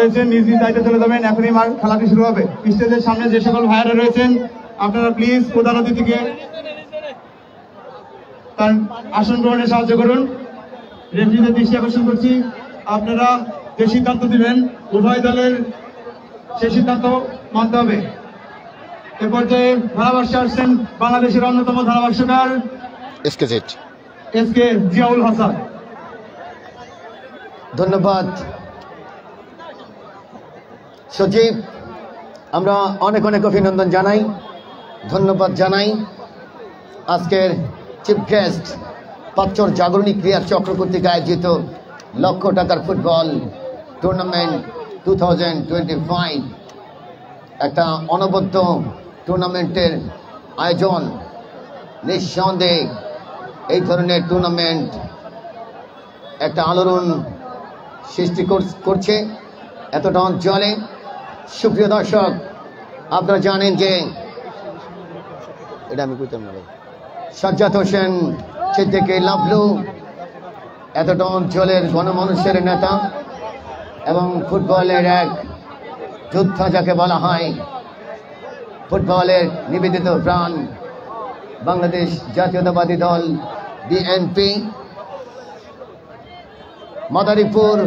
রয়েছেন নিজ নিজ দায়িত্বে চলে যাবেন। এখনই খেলাটি শুরু হবে। স্টেজের সামনে যে সকল ভাইয়ারা রয়েছেন আপনারা প্লিজ প্রধান অতিথিকে তার আসন গ্রহণে সাহায্য করুন। রেফারিদের দৃষ্টি আকর্ষণ করছি, আপনারা যে সিদ্ধান্ত দিবেন উভয় দলের সে সিদ্ধান্ত মানতে হবে। এ পর্যায়ে ধারাভাষ্যে আসছেন বাংলাদেশের অন্যতম ধারাভাষ্যকার এসকে জিয়াউল হাসান। ধন্যবাদ সচিব, আমরা অনেক অনেক অভিনন্দন জানাই, ধন্যবাদ জানাই আজকের চিফ গেস্ট পাঁচর জাগরণী ক্রীড়া চক্র কর্তৃক আয়োজিত লক্ষ টাকার ফুটবল টুর্নামেন্ট 2025 একটা অনবদ্য টুর্নামেন্টের আয়োজন। নিঃসন্দেহে এই ধরনের টুর্নামেন্ট একটা আলোড়ন সৃষ্টি করছে এতটা অঞ্চলে। সুপ্রিয় দর্শক, আপনারা জানেন যে এটা আমি কইতাম না, সাজ্জাদ হোসেন সিদ্দিকী লাভলু এতটা অঞ্চলের গণমানুষের নেতা এবং ফুটবলের এক যোদ্ধা যাকে বলা হয়, ফুটবলের নিবেদিত প্রাণ, বাংলাদেশ জাতীয়তাবাদী দল বিএনপি, মাদারীপুর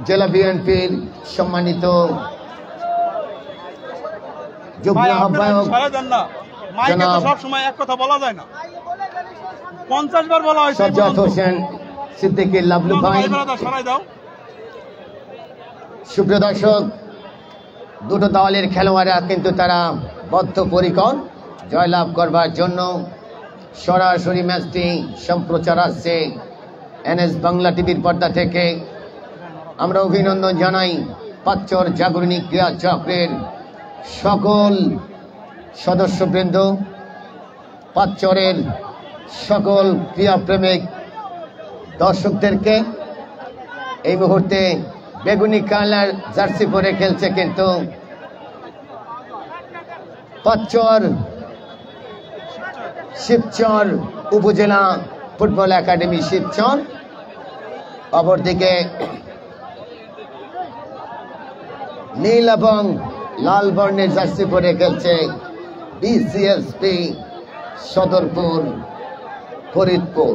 জেলা বিএনপির সম্মানিত যুগ্ম আহ্বায়ক সাজ্জাদ হোসেন সিদ্দিকী লাভলু ভাই। সুপ্রিয় দর্শক, দুটো দলের খেলোয়াড়রা কিন্তু তারা বদ্ধপরিকর জয়লাভ করবার জন্য। সরাসরি ম্যাচটি সম্প্রচার আসছে এনএস বাংলা টিভির পর্দা থেকে। আমরা অভিনন্দন জানাই পাঁচর জাগরণী ক্রীড়া চক্রের সকল সদস্যবৃন্দ, পাঁচরের সকল ক্রীড়াপ্রেমিক দর্শকদেরকে। এই মুহূর্তে বেগুনি কালার জার্সি পরে খেলছে কিন্তু পাঁচর শিবচর উপজেলা ফুটবল একাডেমি শিবচর। অপরদিকে নীল এবং লাল বর্ণের জার্সি পরে খেলছে বিসিএসপি সদরপুর ফরিদপুর।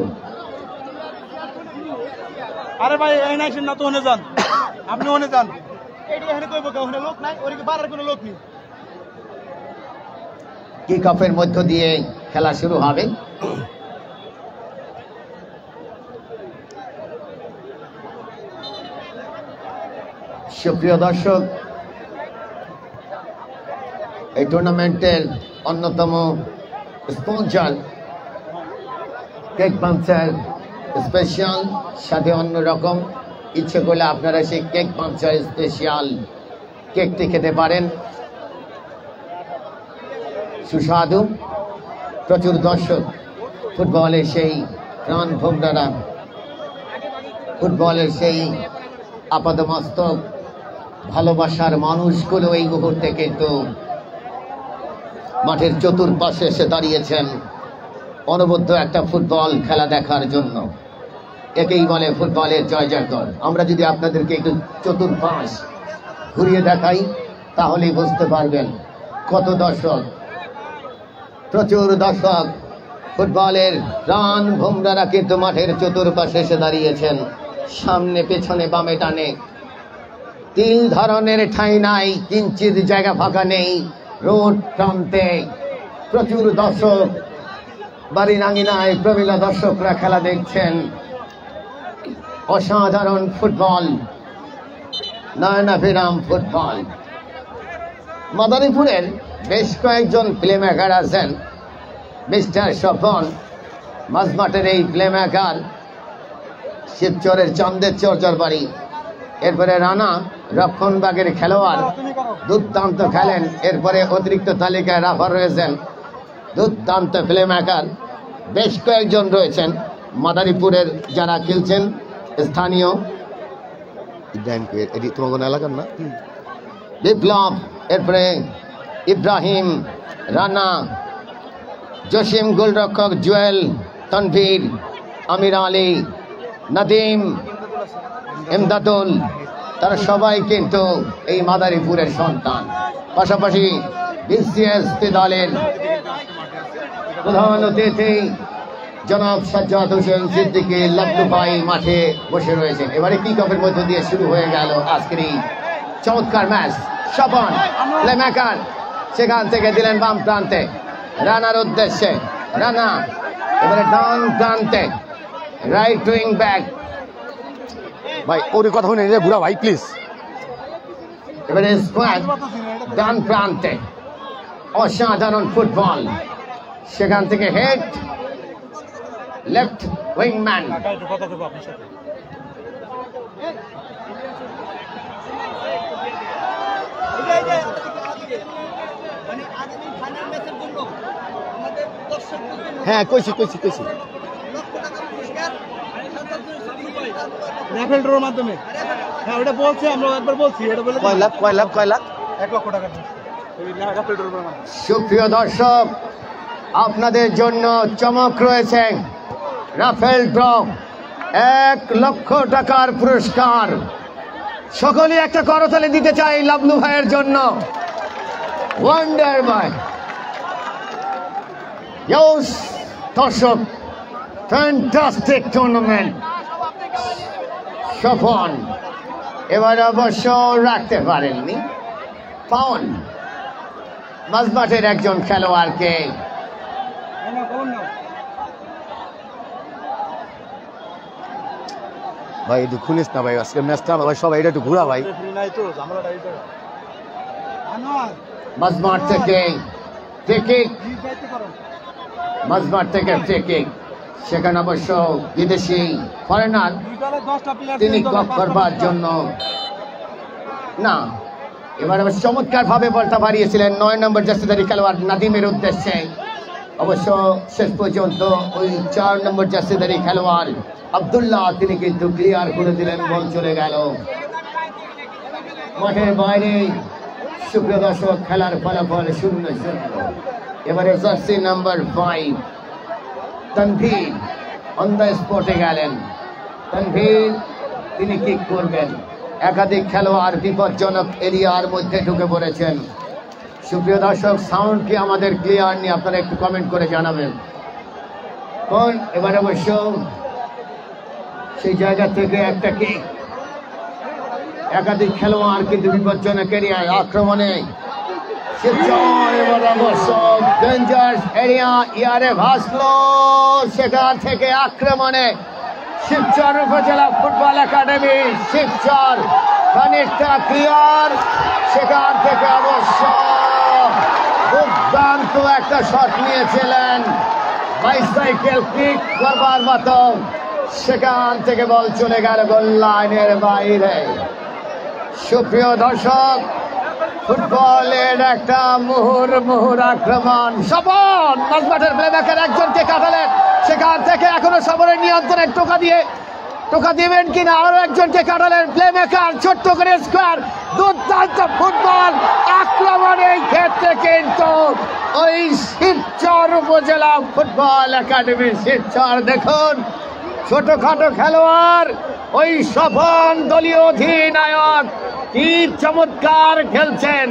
আরে ভাই এই নাই না তো ওনে যান, আপনি ওনে যান, এডি এখানে কইবো কে ওখানে লোক নাই, ওর কি বাড়ার কোনো লোক নেই। কিক অফের মধ্য দিয়ে খেলা শুরু হবে। সুপ্রিয় দর্শক, এই টুর্নামেন্টের অন্যতম স্পন্সর কেক পাঞ্চার স্পেশাল, সাথে অন্যরকম ইচ্ছে করলে আপনারা সেই কেক পাঞ্চার স্পেশাল কেকটি খেতে পারেন। সুস্বাদু, প্রচুর দর্শক, ফুটবলের সেই প্রাণ ভোমরারা, ফুটবলের সেই আপাদমস্তক ভালোবাসার মানুষগুলো এই মুহূর্তে কিন্তু মাঠের চতুর্পাশে এসে দাঁড়িয়েছেন অনবদ্য একটা ফুটবল খেলা দেখার জন্য। একেই বলে ফুটবলের জয় জয়কার। আমরা যদি আপনাদেরকে একটু চতুর্পাশ ঘুরিয়ে দেখাই তাহলেই বুঝতে পারবেন কত দর্শক, প্রচুর দর্শক, ফুটবলের প্রাণ ভোমরারা কিন্তু মাঠের চতুর্পাশে এসে দাঁড়িয়েছেন। সামনে পেছনে বামে টানে তিন ধরনের ঠাঁই নাই, কিঞ্চিত জায়গা ফাঁকা নেই। রোড প্রান্তে প্রচুর দর্শক, বাড়ির আঙিনায় প্রবীলা দর্শকরা খেলা দেখছেন। অসাধারণ ফুটবল, নয়নাভিরাম ফুটবল। মাদারীপুরের বেশ কয়েকজন প্লেমেকার আছেন। মিস্টার স্বপন মাঝমাঠের এই প্লেমেকার, শিবচরের চন্দের চর্চার বাড়ি। এরপরে রানা রক্ষণবাগের খেলোয়াড়, দুর্দান্ত খেলেন। এরপরে অতিরিক্ত তালিকায় রাফার রয়েছেন, দুর্দান্ত প্লেমেকার। বেশ কয়েকজন রয়েছেন মাদারীপুরের যারা খেলছেন স্থানীয়। তোমার এলাকার না বিপ্লব, এরপরে ইব্রাহিম, রানা, জসিম, গোলরক্ষক জুয়েল, তানভীর, আমির আলী, নাদিম, ইমদাদুল, তারা সবাই কিন্তু এই মাদারীপুরের সন্তান। পাশাপাশি বিসিএস দলের প্রধান অতিথি জনাব সাজ্জাদ হোসেন সিদ্দিকী লাড্ডু ভাই মাঠে বসে রয়েছেন। এবারে কিক অফের মধ্য দিয়ে শুরু হয়ে গেল আজকের এই চমৎকার ম্যাচ। স্বপন প্লেমেকার সেখান থেকে দিলেন বাম প্রান্তে রানার উদ্দেশ্যে, রানা এবারে ডান প্রান্তে রাইট উইং ব্যাক। ভাই ওর কথা শুনে রে বুড়া ভাই প্লিজ। এবারে স্কোয়াড ডান প্রান্তে, অসাধারণ ফুটবল, সেখান থেকে হেড লেফট উইং ম্যান। হ্যাঁ কইছি কইছি কইছি রাফেল ড্রোর মাধ্যমে। হ্যাঁ ওটা বলছি, আমরা একবার বলছি, এটা বলে কয় লাখ কয় লাখ কয় লাখ 1 লক্ষ টাকা রাফেল ড্রোর মাধ্যমে। সুপ্রিয় দর্শক, আপনাদের জন্য চমক রয়েছে। রাফেল ড্র, 1 লক্ষ টাকার পুরস্কার। সকলে একটা করতালি দিতে চাই লাবলু ভাইয়ের জন্য। ওয়ান্ডার ভাই, দর্শক, ফ্যান্টাস্টিক টুর্নামেন্ট। স্বপন এবার অবশ্য রাখতে পারেননি পাওন মাঝমাঠের একজন খেলোয়াড়কে। ভাই একটু খুনিস না ভাই, আজকে ম্যাচটা ভাই সবাই এটা একটু ঘুরা ভাই। মাঝমাঠ থেকে ফ্রি কিক, মাঝমাঠ থেকে ফ্রি কিক। সেখানে অবশ্য বিদেশি ফরেনার তিনি কক করবার জন্য না, এবার অবশ্য চমৎকার ভাবে বলটা বাড়িয়েছিলেন 9 নম্বর জার্সিধারী খেলোয়াড় নাদিমের উদ্দেশ্যে। অবশ্য শেষ পর্যন্ত ওই 4 নম্বর জার্সিধারী খেলোয়াড় আব্দুল্লাহ তিনি কিন্তু ক্লিয়ার করে দিলেন, বল চলে গেল মাঠের বাইরে। সুপ্রিয় দর্শক, খেলার ফলাফল 0-0। এবারে jersey number 5 Tanvir on the স্পটে গেলেন। তানভীর তিনি কিক করবেন। একাধিক খেলোয়াড় বিপজ্জনক এরিয়ার মধ্যে ঢুকে পড়েছেন। সুপ্রিয় দর্শক, সাউন্ড কি আমাদের ক্লিয়ার নেই? আপনারা একটু কমেন্ট করে জানাবেন। কোন এবারে অবশ্য সেই জায়গা থেকে একটা কিক, একাধিক খেলোয়াড় কিন্তু বিপজ্জনক এরিয়ায় আক্রমণে। এবার অবশ্য ডেঞ্জারাস এরিয়া, ইয়ারে ভাসলো, সেখান থেকে আক্রমণে শিবচর উপজেলা ফুটবল একাডেমি। শিবচর খানিকটা ক্লিয়ার, সেখান থেকে অবশ্য দুর্দান্ত একটা শট নিয়েছিলেন, বাইসাইকেল কিক করবার মতো। সেখান থেকে বল চলে গেল গোল লাইনের বাইরে। সুপ্রিয় দর্শক, ফুটবলের একটা মুহুর আক্রমণ। স্বপন মাঝমাঠের প্লেমেকার একজনকে কাটালেন, সেখান থেকে এখনো সবরের নিয়ন্ত্রণে টোকা দিবেন কিনা, আরো একজনকে কাটালেন প্লেমেকার, ছোট্ট করে স্কোয়ার। দুর্দান্ত ফুটবল আক্রমণের ক্ষেত্রে কিন্তু ওই শিবচর উপজেলা ফুটবল একাডেমি শিবচর। দেখুন ছোটখাটো খেলোয়াড়, ওই স্বপন দলীয় অধিনায়ক কি চমৎকার খেলছেন,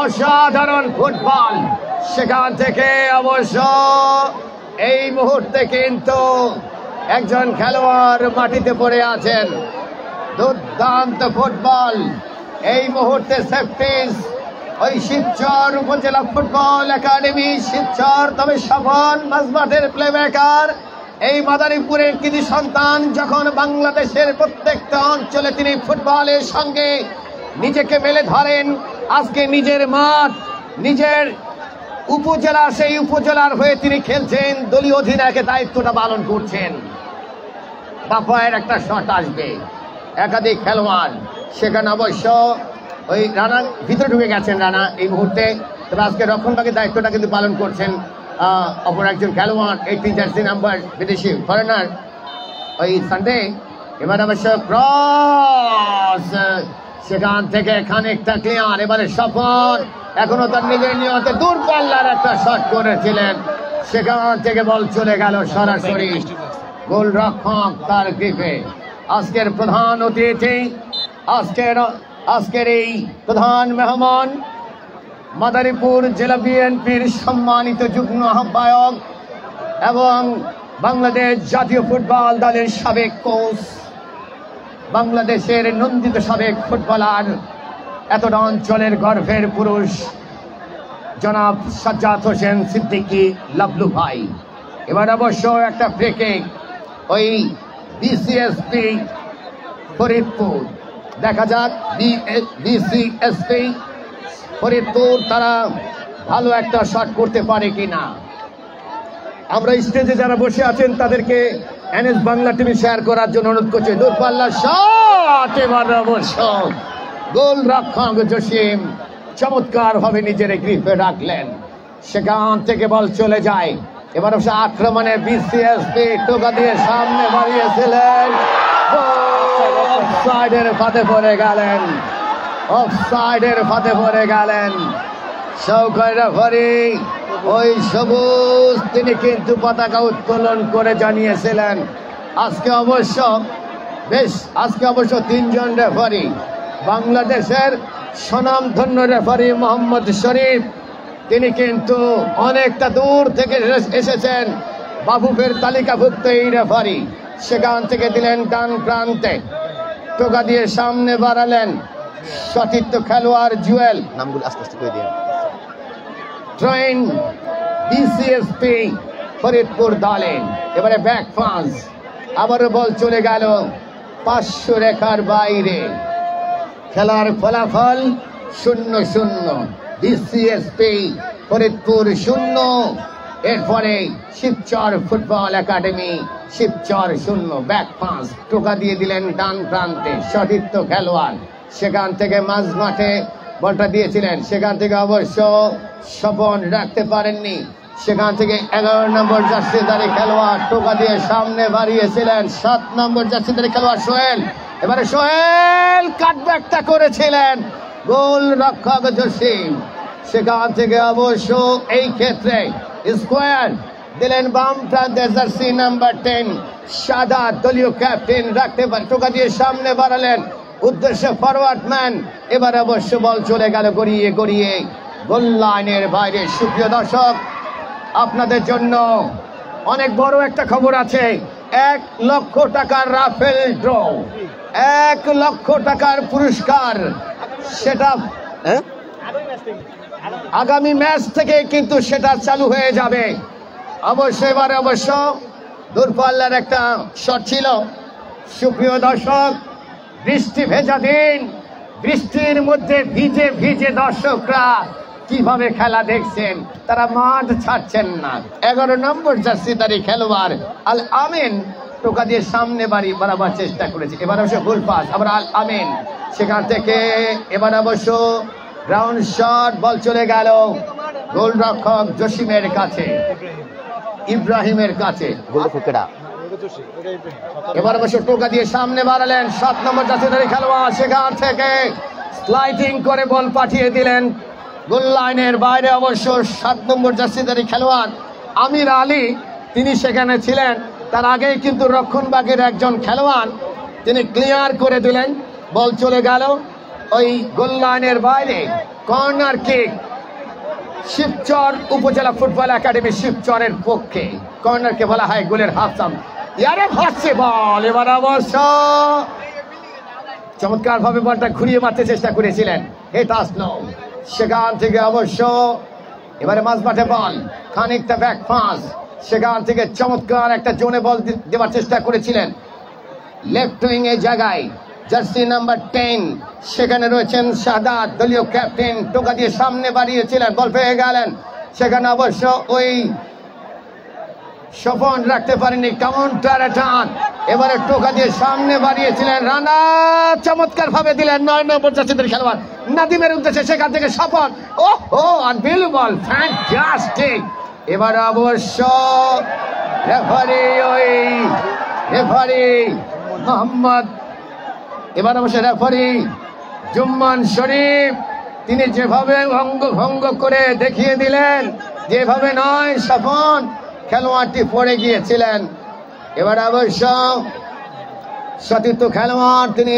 অসাধারণ ফুটবল। সেখান থেকে অবশ্য এই মুহূর্তে কিন্তু একজন খেলোয়াড় মাটিতে পড়ে আছেন। দুর্দান্ত ফুটবল এই মুহূর্তে সেফটিস ওই শিবচর উপজেলা ফুটবল একাডেমি শিবচর। তবে স্বপন মাঝমাঠের প্লেমেকার, এই মাদারীপুরের কৃতি সন্তান, যখন বাংলাদেশের প্রত্যেকটা অঞ্চলে তিনি ফুটবলের সঙ্গে নিজেকে মেলে ধরেন, আজকে নিজের মাঠ, নিজের উপজেলা, সেই উপজেলার হয়ে তিনি খেলছেন, দলীয় অধিনায়কের দায়িত্বটা পালন করছেন। বাপায়ের একটা শট আসবে, একাধিক খেলোয়াড়, সেখানে অবশ্য ওই রানা ভিতরে ঢুকে গেছেন রানা এই মুহূর্তে। তবে আজকে রক্ষণভাগের দায়িত্বটা কিন্তু পালন করছেন অপর একজন খেলোয়াড়, 18 জার্সি নাম্বার বিদেশি ফরেনার ওই সানডে। এবার অবশ্য ক্রস, সেখান থেকে খানিকটা ক্লিয়ার। এবারে স্বপন এখনো তার নিজের নিয়তে দূরপাল্লার একটা শট করেছিলেন, সেখান থেকে বল চলে গেল সরাসরি গোলরক্ষক তার গ্রিপে। আজকের প্রধান অতিথি আজকের এই প্রধান মেহমান মাদারীপুর জেলা বিএনপির সম্মানিত যুগ্ম আহ্বায়ক এবং বাংলাদেশ জাতীয় ফুটবল দলের সাবেক কোচ, বাংলাদেশের নন্দিত সাবেক ফুটবলার, এতটা অঞ্চলের গর্বের পুরুষ জনাব সাজ্জাদ হোসেন সিদ্দিকী লাবলু ভাই। এবার অবশ্য একটা ব্রেকে ওই বিসিএসপি ফরিদপুর, দেখা যাক বিসিএসপি ফরিদপুর তারা ভালো একটা শট করতে পারে কিনা। আমরা স্টেজে যারা বসে আছেন তাদেরকে এনএস বাংলা টিভি শেয়ার করার জন্য অনুরোধ করছি। দূরপাল্লার শট, এবার অবশ্য গোল রক্ষক জসিম চমৎকার ভাবে নিজের গ্রিপে রাখলেন, সেখান থেকে বল চলে যায়। এবার অবশ্য আক্রমণে বিসিএসপি টোকা দিয়ে সামনে বাড়িয়েছিলেন, অফসাইডের ফাঁদে পড়ে গেলেন, অফসাইডের ফাঁদে পড়ে গেলেন। শৌকত রেফারি ওই সবুজ তিনি কিন্তু পতাকা উত্তোলন করে জানিয়েছিলেন আজকে অবশ্য তিনজন রেফারি, বাংলাদেশের স্বনামধন্য রেফারি মোহাম্মদ শরীফ, তিনি কিন্তু অনেকটা দূর থেকে এসেছেন, বাফুফের তালিকাভুক্ত এই রেফারি। সেখান থেকে দিলেন ডান প্রান্তে, টোকা দিয়ে সামনে বাড়ালেন সতীর্থ খেলোয়াড় জুয়েল, নামগুলো আস্তে আস্তে করে দিন। ট্রেন বিসিএসপি ফরিদপুর দলে এবারে ব্যাক পাস, আবারও বল চলে গেল 500 রেখার বাইরে। খেলার ফলাফল 0-0, বিসিএসপি ফরিদপুর 0। এরপরে Shibchar football academy Shibchar 0। Back pass, টোকা দিয়ে দিলেন ডান প্রান্তে সতীর্থ খেলোয়াড়, সেখান থেকে মাঝ মাঠে বলটা দিয়েছিলেন, সেখান থেকে অবশ্য স্বপন রাখতে পারেননি, সেখান থেকে 11 নম্বর জার্সিধারী খেলোয়াড় টোকা দিয়ে সামনে বাড়িয়েছিলেন 7 নম্বর জার্সিধারী খেলোয়াড় সোহেল। এবারে সোহেল কাটব্যাকটা করেছিলেন গোল রক্ষক জসিম, সেখান থেকে অবশ্য এই ক্ষেত্রে স্কোয়ার দিলেন বাম প্রান্তে জার্সি নাম্বার 10 সাদা দলীয় ক্যাপ্টেন রাখতে পারে, টোকা দিয়ে সামনে বাড়ালেন উদ্দেশ্যে ফরওয়ার্ড ম্যান। এবার অবশ্য বল চলে গেল গড়িয়ে গড়িয়ে গোল লাইনের বাইরে। সুপ্রিয় দর্শক, আপনাদের জন্য অনেক বড় একটা খবর আছে। 1 লক্ষ টাকার রাফেল ড্র, 1 লক্ষ টাকার পুরস্কার, সেটা আগামী ম্যাচ থেকে কিন্তু সেটা চালু হয়ে যাবে। অবশ্যই এবারে অবশ্য দূরপাল্লার একটা শট ছিল। সুপ্রিয় দর্শক, বৃষ্টি ভেজা দিন, বৃষ্টির মধ্যে ভিজে ভিজে দর্শকরা কিভাবে খেলা দেখছেন, তারা মাঠ ছাড়ছেন না। 11 নম্বর জার্সিধারী খেলোয়াড় আল আমিন টোকা দিয়ে সামনে বাড়াবার চেষ্টা করেছে, এবার অবশ্য গোল পাস, আবার আল আমিন সেখান থেকে এবার অবশ্য গ্রাউন্ড শট, বল চলে গেল গোল রক্ষক জসিমের কাছে, ইব্রাহিমের কাছে। এবার অবশ্য টোকা দিয়ে সামনে বাড়ালেন 7 নম্বর জার্সিধারী খেলোয়াড়, সেখান থেকে স্লাইডিং করে বল পাঠিয়ে দিলেন গোল লাইনের বাইরে। অবশ্য 7 নম্বর জার্সিধারী খেলোয়াড় আমির আলী তিনি সেখানে ছিলেন, তার আগেই কিন্তু রক্ষণভাগের একজন খেলোয়াড় তিনি ক্লিয়ার করে দিলেন, বল চলে গেল ওই গোল লাইনের বাইরে। কর্নার কিক শিবচর উপজেলা ফুটবল একাডেমি শিবচরের পক্ষে, কর্নারকে বলা হয় গোলের হাফসাম। ইয়ারে ভাসছে বল, এবার অবশ্য চমৎকার ভাবে বলটা ঘুরিয়ে মারতে চেষ্টা করেছিলেন, এটা আসলো সেখান থেকে অবশ্য এবারে মাঝ মাঠে বল, খানিকটা ব্যাক পাস, সেখান থেকে চমৎকার একটা জোনে বল দেওয়ার চেষ্টা করেছিলেন লেফট উইং এর জায়গায় জার্সি নাম্বার 10 সেখানে রয়েছেন সাদা দলীয় ক্যাপ্টেন, টোকা দিয়ে সামনে বাড়িয়েছিলেন, বল পেয়ে গেলেন, সেখানে অবশ্য ওই স্বপন রাখতে পারেনি, কাউন্টার অ্যাটাক, এবারে টোকা দিয়ে সামনে বাড়িয়েছিলেন রানা, চমৎকার ভাবে দিলেন 9 নম্বর জার্সিধারী খেলোয়াড় নাদিমের উদ্দেশ্যে, সেখান থেকে স্বপন, ওহো আনবিলিভেবল, ফ্যান্টাস্টিক। এবার অবশ্য রেফারি মোহাম্মদ, এবার অবশ্য রেফারি জুম্মান শরীফ তিনি যেভাবে ভঙ্গ করে দেখিয়ে দিলেন, যেভাবে নয় স্বপন খেলোয়াড়টি পড়ে গিয়েছিলেন। এবার অবশ্য সতীর্থ খেলোয়াড় তিনি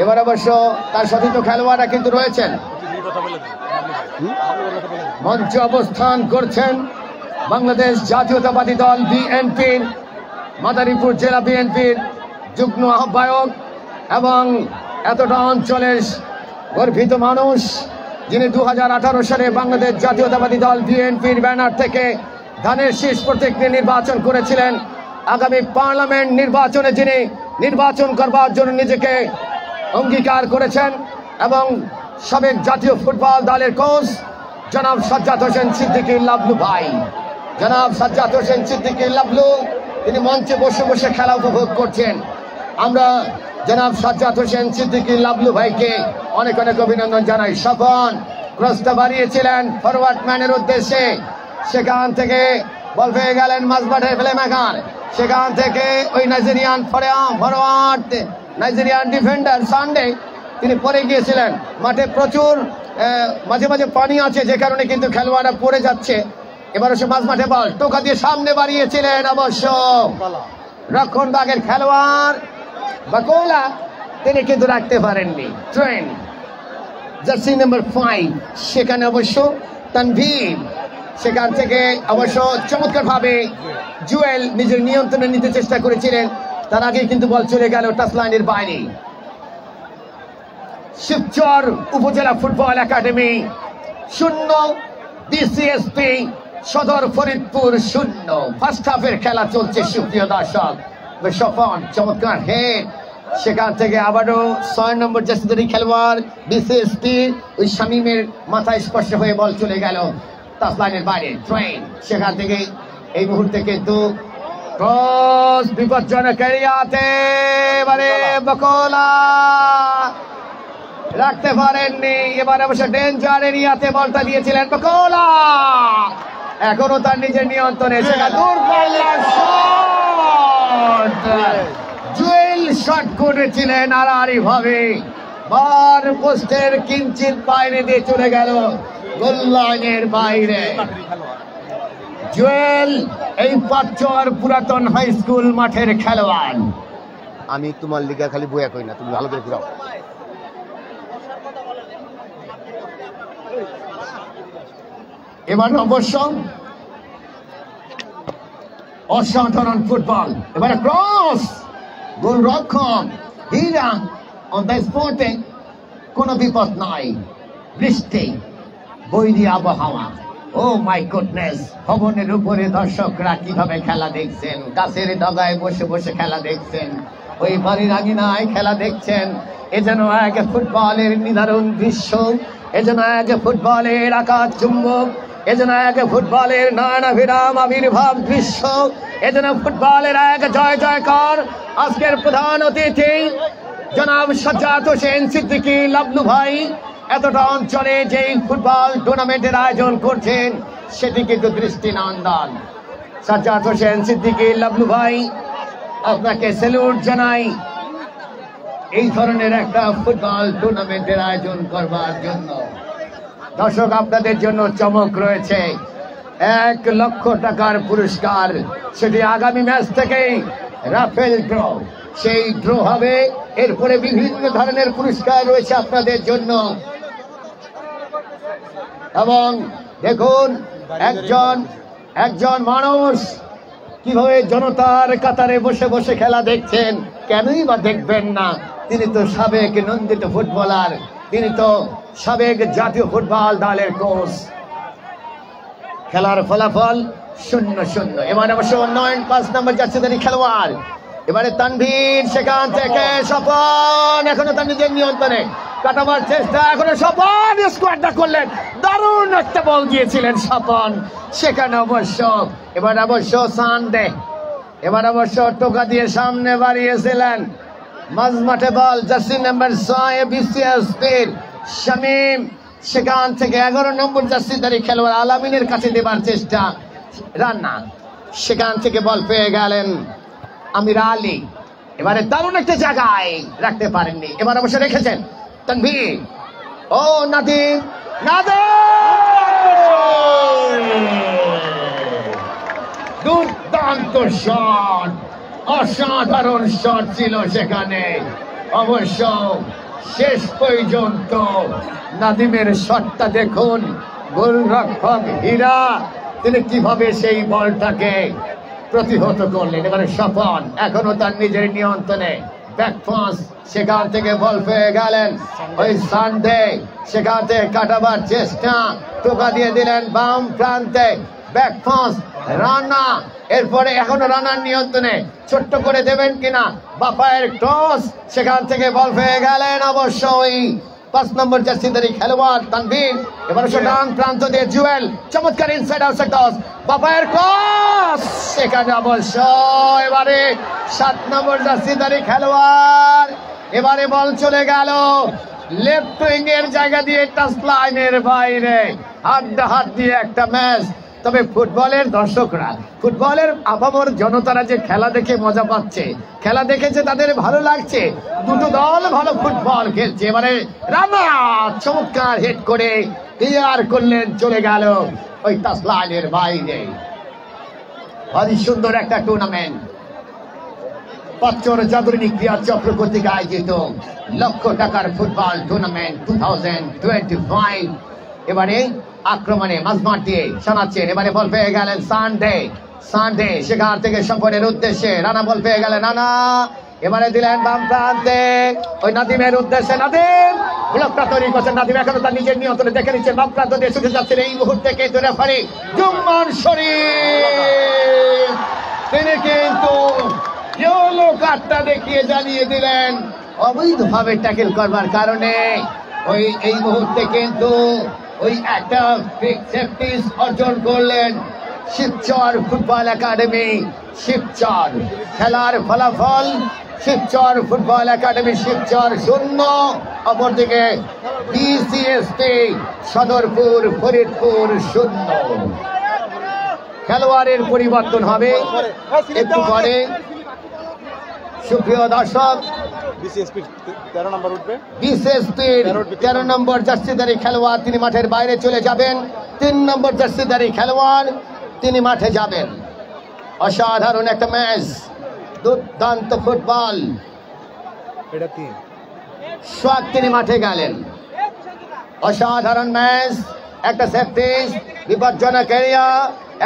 এবার অবশ্য তার সতীর্থ খেলোয়াড়রা কিন্তু রয়েছেন, মঞ্চে অবস্থান করছেন বাংলাদেশ জাতীয়তাবাদী দল বিএনপির মাদারীপুর জেলা বিএনপির যুগ্ম আহ্বায়ক এবং এতটা অঞ্চলের গর্বিত মানুষ, যিনি 2018 সালে বাংলাদেশ জাতীয়তাবাদী দল বিএনপির ব্যানার থেকে ধানের শীষ প্রতীক নিয়ে নির্বাচন করেছিলেন। আগামী পার্লামেন্ট নির্বাচনে যিনি নির্বাচন করবার জন্য নিজেকে অঙ্গীকার করেছেন এবং সাবেক জাতীয় ফুটবল দলের কোচ জনাব সাজ্জাদ হোসেন সিদ্দিকী লাবলু ভাই, জনাব সাজ্জাদ হোসেন সিদ্দিকী লাবলু, তিনি মঞ্চে বসে বসে খেলা উপভোগ করছেন। আমরা জনাব সাজ্জাদ হোসেন সিদ্দিকী লাবলু ভাইকে অনেক অনেক অভিনন্দন জানাই। স্বপন ক্রসটা বাড়িয়েছিলেন ফরওয়ার্ড ম্যানের উদ্দেশ্যে, সেখান থেকে বল পেয়ে গেলেন মাঝমাঠের প্লেমেকার, সেখান থেকে ওই Nigerian forward Nigerian defender Sunday তিনি পড়ে গিয়েছিলেন। মাঠে প্রচুর মাঝে মাঝে পানি আছে, যে কারণে কিন্তু খেলোয়াড়রা পড়ে যাচ্ছে। এবারও সে মাঝমাঠে বল টোকা দিয়ে সামনে বাড়িয়েছিলেন অবশ্য রক্ষণ ভাগের খেলোয়াড় বাকোলা, তিনি কিন্তু রাখতে পারেননি। ট্রেন জার্সি নাম্বার 5, সেখানে অবশ্য তানভীর, সেখান থেকে অবশ্য চমৎকার ভাবে জুয়েল নিজের নিয়ন্ত্রণে নিতে চেষ্টা করেছিলেন, তার আগে কিন্তু বল চলে গেল টাচ লাইনের বাইরে। শিবচর উপজেলা ফুটবল একাডেমি 0, বিসিএসপি সদর ফরিদপুর 0। ফার্স্ট হাফের খেলা চলছে সুপ্রিয় দর্শক। স্বপন চমৎকার হেড, সেখান থেকে আবারও 6 নম্বর জার্সিধারী খেলোয়াড় বিসিএসপি ওই শামীমের মাথায় স্পর্শ হয়ে বল চলে গেল টাচ লাইনের বাইরে। ট্রেন সেখান থেকে এই মুহূর্তে কিন্তু ক্রস বিপজ্জনক এরিয়াতে এবারে বকোলা রাখতে পারেননি। এবার অবশ্য ডেঞ্জার এরিয়াতে বলটা দিয়েছিলেন বকোলা, এখনো তার নিজের নিয়ন্ত্রণে। সেখানে দূরপাল্লার শট, জুয়েল শট করেছিলেন আড়াআড়ি ভাবে, বার পোস্টের কিঞ্চিত বাইরে দিয়ে চলে গেল গোল লাইনের বাইরে। জুয়েল এই পাঁচচর পুরাতন হাই স্কুল মাঠের খেলোয়াড়। আমি তোমার লিগা খালি বইয়া কই না, তুমি ভালো করে ঘুরাও। এবার অবশ্য অসাধারণ ফুটবল, এবারে ক্রস, গোলরক্ষক হীরা অন দ্য স্পটে, কোনো বিপদ নাই, বৃষ্টি, বৈরী আবহাওয়া। ও মাই গুডনেস, ভবনের উপরে দর্শকরা কিভাবে খেলা দেখছেন, গাছের ডগায় বসে বসে খেলা দেখছেন, ওই বাড়ির আঙিনায় খেলা দেখছেন। এ যেন এক ফুটবলের নিদারুণ দৃশ্য, এ যেন এক ফুটবলের আকাশ চুম্বক, এ যেন এক ফুটবলের নানাবিরাম আবির্ভাব দৃশ্য, এ যেন ফুটবলের এক জয় জয়কার। আজকের প্রধান অতিথি জনাব সাজ্জাদ হোসেন সিদ্দিকী লাবলু ভাই এতটা অঞ্চলে যেই ফুটবল টুর্নামেন্টের আয়োজন করছেন সেটি কিন্তু দৃষ্টিনন্দন। সাজ্জাদ হোসেন সিদ্দিকী লাবলু ভাই, আপনাকে স্যালুট জানাই এই ধরনের একটা ফুটবল টুর্নামেন্টের আয়োজন করবার জন্য। দর্শক, আপনাদের জন্য চমক রয়েছে, 1 লক্ষ টাকার পুরস্কার, সেটি আগামী ম্যাচ থেকেই রাফেল ড্র, সেই ড্র হবে। এরপরে বিভিন্ন ধরনের পুরস্কার রয়েছে আপনাদের জন্য। এবং দেখুন একজন মানুষ কিভাবে জনতার কাতারে বসে বসে খেলা দেখছেন, কেনই বা দেখবেন না? তিনি তো সাবেক নন্দিত ফুটবলার, তিনি তো সাবেক জাতীয় ফুটবল দলের কোচ। খেলার ফলাফল 0-0। এবার অবশ্য 5 নম্বর জার্সিধারী খেলোয়াড়, এবারে তানভীর, সেখান থেকে স্বপন, এখনো তার নিজের নিয়ন্ত্রণে কাটাবার চেষ্টা, এখনো স্বপন স্কোয়াডটা করলেন, দারুণ একটা বল দিয়েছিলেন স্বপন, সেখানে অবশ্য এবার অবশ্য সানডে, এবার অবশ্য টোকা দিয়ে সামনে বাড়িয়েছিলেন। মাঝমাঠে বল জার্সি নাম্বার 6 বিসিএসপির শামীম, সেখান থেকে 11 নম্বর জার্সিধারী খেলোয়াড় আলামিনের কাছে দেবার চেষ্টা, রান্না, সেখান থেকে বল পেয়ে গেলেন আমির আলী, এবারে দারুণ একটা জায়গায় রাখতে পারেননি, এবার অবশ্য রেখেছেন তানভীর। ও নাদিম, দুর্দান্ত শট, অসাধারণ শট ছিল সেখানে। অবশ্য শেষ পর্যন্ত নাদিমের শটটা দেখুন, গোলরক্ষক হীরা তিনি কিভাবে সেই বলটাকে প্রতিহত করলেন। এবারে স্বপন এখনো তার নিজের নিয়ন্ত্রণে, ব্যাক পাস, সেখান থেকে বল পেয়ে গেলেন ওই সানডে, সেখান থেকে কাটাবার চেষ্টা, টোকা দিয়ে দিলেন বাম প্রান্তে, ব্যাক পাস রানা, এরপরে এখনো রানার নিয়ন্ত্রণে, ছোট্ট করে দেবেন কিনা, বাপায়ের ক্রস, সেখান থেকে বল পেয়ে গেলেন অবশ্যই 5 নম্বর জার্সিধারী খেলোয়াড় তানভীর। এবার ডান প্রান্ত দিয়ে জুয়েল, চমৎকার ইনসাইড আউটসাইড টস, বাপায়ের ক্রস, সেখানে অবশ্য এবারে 7 নম্বর জার্সিধারী খেলোয়াড়, এবারে বল চলে গেল লেফট উইং এর জায়গা দিয়ে টাচ লাইনের বাইরে। হাত দিয়ে একটা ম্যাচ। তবে ফুটবলের দর্শকরা, ফুটবলের আপামর জনতারা যে খেলা দেখে মজা পাচ্ছে, খেলা দেখেছে তাদের ভালো লাগছে, দুটো দল ভালো ফুটবল খেলছে। এবারে রানা চমৎকার হেড করে ক্লিয়ার করলেন, চলে গেল ওই টাচ লাইনের বাইরে। ভারী সুন্দর একটা টুর্নামেন্ট, পাঁচর জাদুরিনী ক্রিয়া চক্র কর্তৃক আয়োজিত লক্ষ টাকার ফুটবল টুর্নামেন্ট 2025। এবারে আক্রমণে মাঝমাঠ দিয়ে শোনাচ্ছেন, এবারে বল পেয়ে গেলেন সানডে, সেখান থেকে সম্পনের উদ্দেশ্যে রানা, বল পেয়ে গেলেন রানা, এবারে দিলেন বাম প্রান্তে ওই নাদিমের উদ্দেশ্যে, নাদিম ব্লকটা তৈরি করছেন, নাদিম এখনো তার নিজের নিয়ন্ত্রণে দেখে নিচ্ছেন, বাম প্রান্ত দিয়ে ছুটে যাচ্ছেন, এই মুহূর্তে কিন্তু রেফারি জুম্মান শরীফ তিনি কিন্তু ইয়েলো কার্ডটা দেখিয়ে জানিয়ে দিলেন অবৈধভাবে ট্যাকেল করবার কারণে। ওই এই মুহূর্তে কিন্তু ওই একটা সেফটি অর্জন করলেন শিবচর ফুটবল একাডেমি। শিবচর খেলার ফলাফল, শিবচর ফুটবল একাডেমি শিবচর 0, অপরদিকে বিসিএসপি সদরপুর ফরিদপুর 0। খেলোয়াড়ের পরিবর্তন হবে একটু পরে। সুপ্রিয় দর্শক, বিসিএসপি 13 নম্বর জার্সিধারী খেলোয়াড় তিনি মাঠের বাইরে চলে যাবেন, 3 নম্বর জার্সিধারী খেলোয়াড় তিনি মাঠে যাবেন। অসাধারণ একটা ম্যাচ, দুর্দান্ত ফুটবল, সোয়াগ তিনি মাঠে গেলেন, অসাধারণ ম্যাচ, একটা সেফটি, বিপজ্জনক এরিয়া,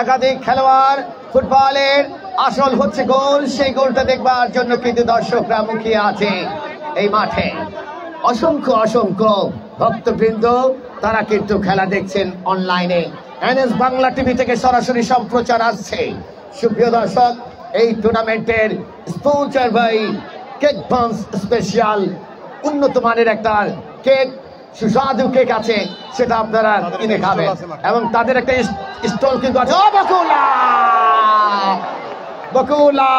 একাধিক খেলোয়াড়, ফুটবলের আসল হচ্ছে গোল, সেই গোলটা দেখবার জন্য কিন্তু দর্শকরা মুখিয়ে আছে এই মাঠে। অসংখ্য অসংখ্য ভক্তবৃন্দ তারা কিন্তু খেলা দেখছেন অনলাইনে, এনএস বাংলা টিভি থেকে সরাসরি সম্প্রচার আসছে। সুপ্রিয় দর্শক, এই টুর্নামেন্টের sponsor by cake buns special, উন্নত মানের একটা কেক, সুস্বাদু কেক আছে, সেটা আপনারা কিনে খাবেন, এবং তাদের একটা স্টল কিন্তু আছে। বকুলা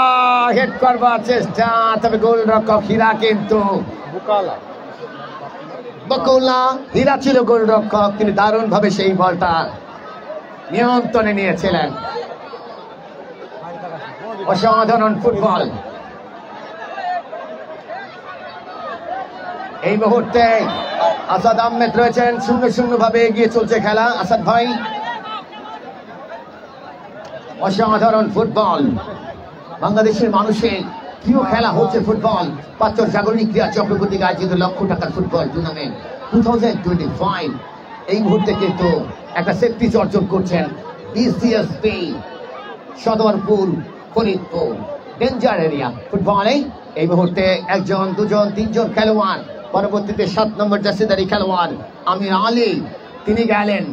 হেড করবার চেষ্টা, তবে গোলরক্ষক হীরা কিন্তু বকুলা হীরা ছিল গোলরক্ষক, তিনি দারুণ ভাবে সেই বলটা নিয়ন্ত্রণে নিয়েছিলেন। অসাধারণ ফুটবল। এই মুহূর্তে আসাদ আহমেদ রয়েছেন, 0-0 ভাবে এগিয়ে চলছে খেলা। আসাদ ভাই, অসাধারণ ফুটবল, বাংলাদেশের মানুষের প্রিয় খেলা হচ্ছে ফুটবল। পাঁচর জাগরণী ক্রিয়া চক্র কর্তৃক আয়োজিত লক্ষ টাকার ফুটবল টুর্নামেন্ট 2025। এই মুহূর্তে কিন্তু একটা সেফটি অর্জন করছেন বিসিএসপি সদরপুর ফরিদপুর, ডেঞ্জার এরিয়া ফুটবলে। এই মুহূর্তে 1, 2, 3 খেলোয়াড়, পরবর্তীতে 7 নম্বর জার্সিধারী খেলোয়াড় আমির আলী তিনি গেলেন,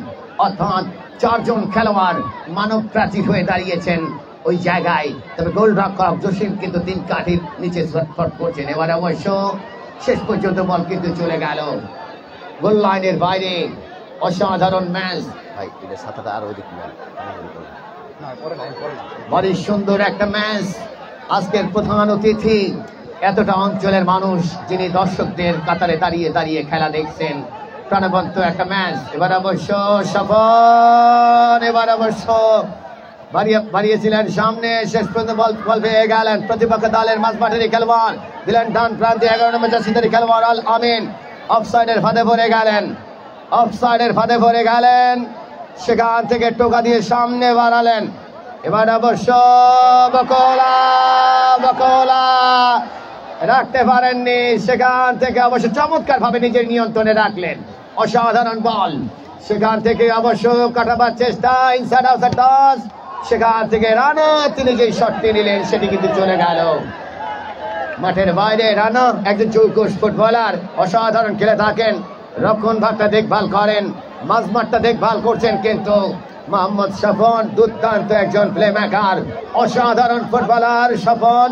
অর্থাৎ 4 খেলোয়াড় মানব প্রাচীর হয়ে দাঁড়িয়েছেন ওই জায়গায়। তবে গোলরক্ষক জসিম কিন্তু 3 কাঠির নিচে ছটফট করছেন। এবার অবশ্য শেষ পর্যন্ত বল কিন্তু চলে গেল গোল লাইনের বাইরে। অসাধারণ ম্যাচ, ভারী সুন্দর একটা ম্যাচ। আজকের প্রধান অতিথি এতটা অঞ্চলের মানুষ যিনি দর্শকদের কাতারে দাঁড়িয়ে দাঁড়িয়ে খেলা দেখছেন, প্রাণবন্ত একটা ম্যাচ। এবার অবশ্য সফল, এবার অবশ্য বাড়িয়েছিলেন সামনে, শেষ পর্যন্ত বল পেয়ে গেলেন প্রতিপক্ষ দলের মাঝমাঠের খেলোয়াড়, দিলেন ডান প্রান্তে 11 নম্বর জার্সিধারী খেলোয়াড় আল আমিন, অফসাইডের ফাঁদে পড়ে গেলেন, অফসাইডের ফাঁদে পড়ে গেলেন, সেখান থেকে টোকা দিয়ে সামনে বাড়ালেন। এবার অবশ্য বকলা রাখতে পারেননি, সেখান থেকে অবশ্য চমৎকার ভাবে নিজের নিয়ন্ত্রণে রাখলেন। অসাধারণ বল, সেখান থেকে অবশ্য কাটাবার চেষ্টা, ইনসাইড আউটসাইড টস, সেখান থেকে রানা তিনি যে শটটি নিলেন সেটি কিন্তু চলে গেল মাঠের বাইরে। রানা একজন চৌকুশ ফুটবলার, অসাধারণ খেলে থাকেন, রক্ষণ ভাগটা দেখভাল করেন, মাঝমাঠটা দেখভাল করছেন, কিন্তু মোহাম্মদ স্বপন দুর্দান্ত একজন প্লে মেকার, অসাধারণ ফুটবলার স্বপন।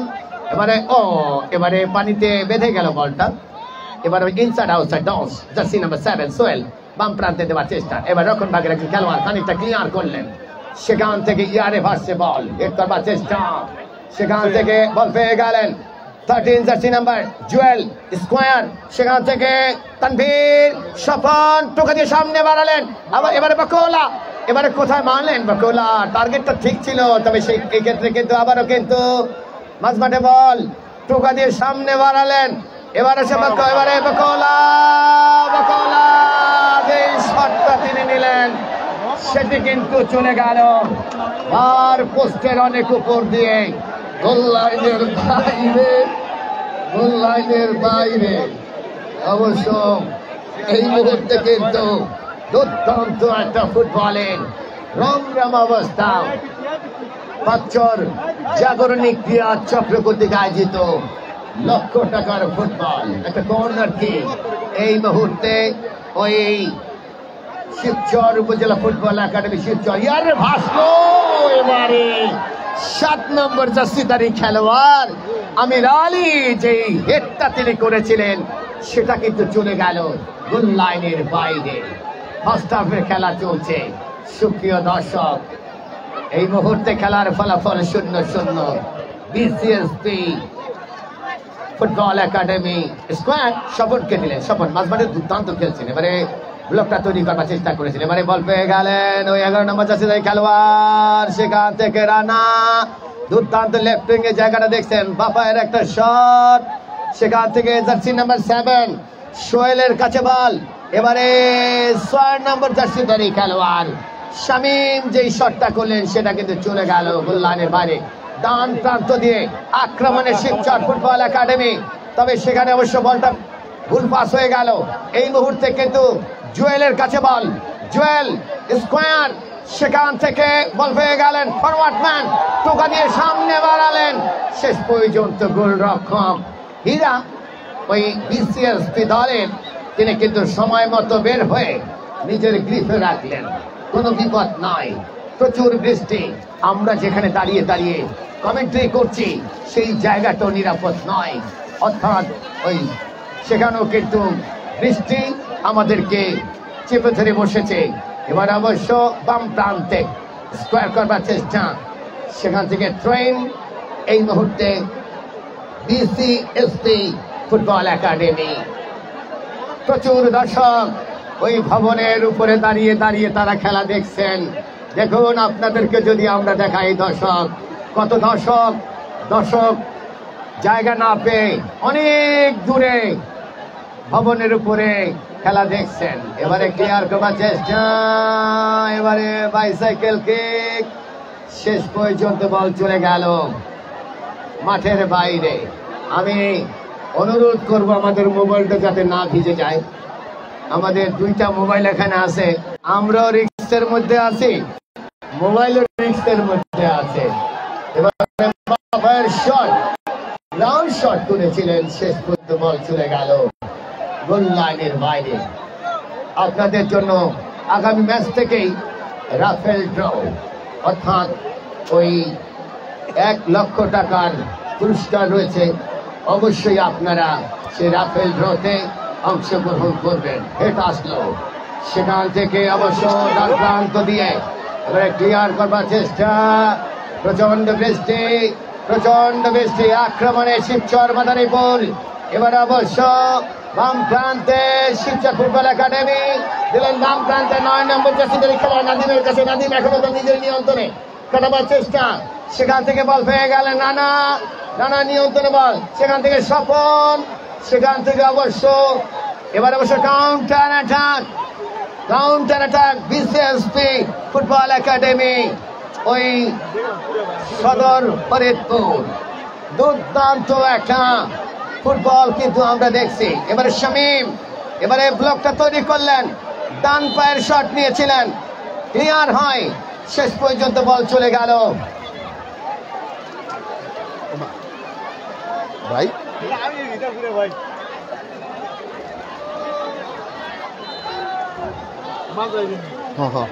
এবারে পানিতে বেঁধে গেল বলটা। এবারে inside outside toss, jersey number 7 Sohel বাম প্রান্তে দেওয়ার চেষ্টা। এবার রক্ষণ ভাগের একজন খেলোয়াড় খানিকটা ক্লিয়ার করলেন, সেখান থেকে ইয়ারে ভাসছে বল, হেড করবার চেষ্টা, সেখান থেকে বল পেয়ে গেলেন 13 জার্সি নাম্বার জুয়েল স্কোয়ার, সেখান থেকে তানভীর স্বপন টোকা দিয়ে সামনে বাড়ালেন। আবার এবারে বাকোলা, এবারে কোথায় মারলেন বাকোলা, টার্গেটটা ঠিক ছিল, তবে সেই ক্ষেত্রে কিন্তু আবারও কিন্তু মাঝমাঠে বল টোকা দিয়ে সামনে বাড়ালেন। এবারে বাকোলা যে শটটা তিনি নিলেন সেটি কিন্তু চলে গেল আর পোস্টের অনেক উপর দিয়ে, গোল লাইনের বাইরে। অবশ্য এই মুহূর্তে কিন্তু দুর্দান্ত একটা ফুটবলের রমরম অবস্থা। পাঁচর জাগরণী ক্রিয়া চক্র কর্তৃক আয়োজিত লক্ষ টাকার ফুটবল, একটা কর্নার কিক এই মুহূর্তে ওই শিবচর উপজেলা ফুটবল একাডেমি শিবচর ইয়ারে ভাসলো। এবারে 7 নম্বর জার্সিধারী খেলোয়াড় আমির আলী যে হেডটা তিনি করেছিলেন সেটা কিন্তু চলে গেল গোল লাইনের বাইরে। ফার্স্ট হাফের খেলা চলছে। সুপ্রিয় দর্শক, এই মুহূর্তে খেলার ফলাফল 0-0। বিসিএসপি ফুটবল একাডেমি স্কোয়ার স্বপনকে দিলেন। স্বপন মাঝমাঠে দুর্দান্ত খেলছেন, এবারে ব্লকটা তৈরি করবার চেষ্টা করেছেন, এবারে বল পেয়ে গেলেন ওই 11 নম্বর জার্সিধারী খেলোয়াড়, সেখান থেকে রানা দুর্দান্ত লেফট উইং এর জায়গাটা দেখছেন, বাপায়ের একটা শট, সেখান থেকে জার্সি নাম্বার 7 সোহেলের কাছে বল, এবারে 6 নম্বর জার্সিধারী খেলোয়াড় শামীম যেই শটটা করলেন সেটা কিন্তু চলে গেল গোল লাইনের বাইরে। ডান প্রান্ত দিয়ে আক্রমণে শিবচর ফুটবল একাডেমি, তবে সেখানে অবশ্য বলটা ভুল পাস হয়ে গেল। এই মুহূর্তে কিন্তু জুয়েলের কাছে বল, জুয়েল স্কোয়ার, সেখান থেকে বল পেয়ে গেলেন ফরওয়ার্ড ম্যান, টোকা দিয়ে সামনে বাড়ালেন, শেষ পর্যন্ত গোলরক্ষক হীরা ওই বিসিএসপি দলের তিনি কিন্তু সময় মতো বের হয়ে নিজের গ্রিপে রাখলেন। কোনো বিপদ নাই, প্রচুর বৃষ্টি, আমরা যেখানে দাঁড়িয়ে দাঁড়িয়ে কমেন্ট্রি করছি সেই জায়গাটাও নিরাপদ নয়, অর্থাৎ ওই সেখানেও কিন্তু বৃষ্টি আমাদেরকে চেপে ধরে বসেছে। এবার অবশ্য বাম প্রান্তে স্কোয়ার করবার চেষ্টা, সেখান থেকে ট্রেন। এই মুহূর্তে বিসিএসপি ফুটবল একাডেমি, প্রচুর দর্শক ওই ভবনের উপরে দাঁড়িয়ে দাঁড়িয়ে তারা খেলা দেখছেন। দেখুন আপনাদেরকে যদি আমরা দেখাই দর্শক, কত দর্শক জায়গা না পেয়ে অনেক দূরে ভবনের উপরে খেলা দেখছেন। এবারে ক্লিয়ার করবার চেষ্টা, এবারে বাইসাইকেল কিক, শেষ পর্যন্ত বল চলে গেল মাঠের বাইরে। আমি অনুরোধ করব আমাদের মোবাইলটা যাতে না ভিজে যায়। আমাদের 2টা মোবাইল এখানে আছে, আমরাও রিস্কের মধ্যে আছি, মোবাইলও রিস্কের মধ্যে আছে। এবার শট, রাউন্ড শট করেছিলেন, শেষ পর্যন্ত বল চলে গেল গোল লাইনের বাইরে। আপনাদের জন্য আগামী ম্যাচ থেকেই রাফেল ড্র, অর্থাৎ ওই 1 লক্ষ টাকার পুরস্কার রয়েছে। অবশ্যই আপনারা সেই রাফেল ড্রতে অংশগ্রহণ করবেন। হেড আসলো, সেখান থেকে অবশ্য ডান প্রান্ত দিয়ে এবারে ক্লিয়ার করবার চেষ্টা, প্রচন্ড বৃষ্টি আক্রমণে শিবচর মাদারীপুর। এবারে অবশ্য বাম প্রান্তে শিবচর ফুটবল একাডেমি দিলেন বাম প্রান্তে 9 নম্বর জার্সিধারী খেলোয়াড় নাদিমের কাছে। নাদিম এখনো তো নিজের নিয়ন্ত্রণে কাটাবার চেষ্টা, সেখান থেকে বল পেয়ে গেলেন রানা নিয়ন্ত্রণে বল, সেখান থেকে স্বপন, সেখান থেকে অবশ্য এবার অবশ্য কাউন্টার অ্যাটাক বিসিএসপি ফুটবল একাডেমি ওই সদর ফরিদপুর। দুর্দান্ত একটা ফুটবল কিন্তু আমরা দেখছি। এবারে শামীম এবারে ব্লকটা তৈরি করলেন, ডান পায়ের শট নিয়েছিলেন, ক্লিয়ার হয়, শেষ পর্যন্ত বল চলে গেল। ভাই হ্যাঁ হ্যাঁ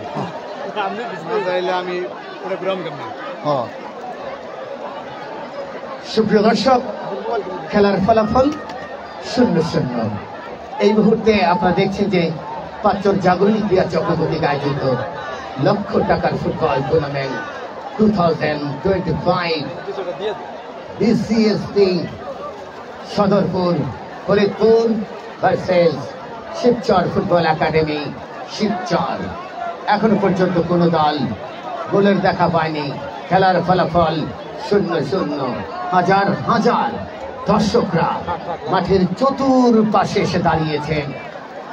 হ্যাঁ। সুপ্রিয় দর্শক, খেলার ফলাফল 0-0। এই মুহূর্তে আপনারা দেখছেন যে পাঁচর জাগরণী ক্রিয়া চক্র কর্তৃক আয়োজিত লক্ষ টাকার football tournament 2025 BCSP Sadarpur Faridpur versus Shibchar football academy Shibchar. এখনো পর্যন্ত কোনো দল গোলের দেখা পায়নি। খেলার ফলাফল 0-0। হাজার হাজার দর্শকরা মাঠের চতুর্পাশে এসে দাঁড়িয়েছেন,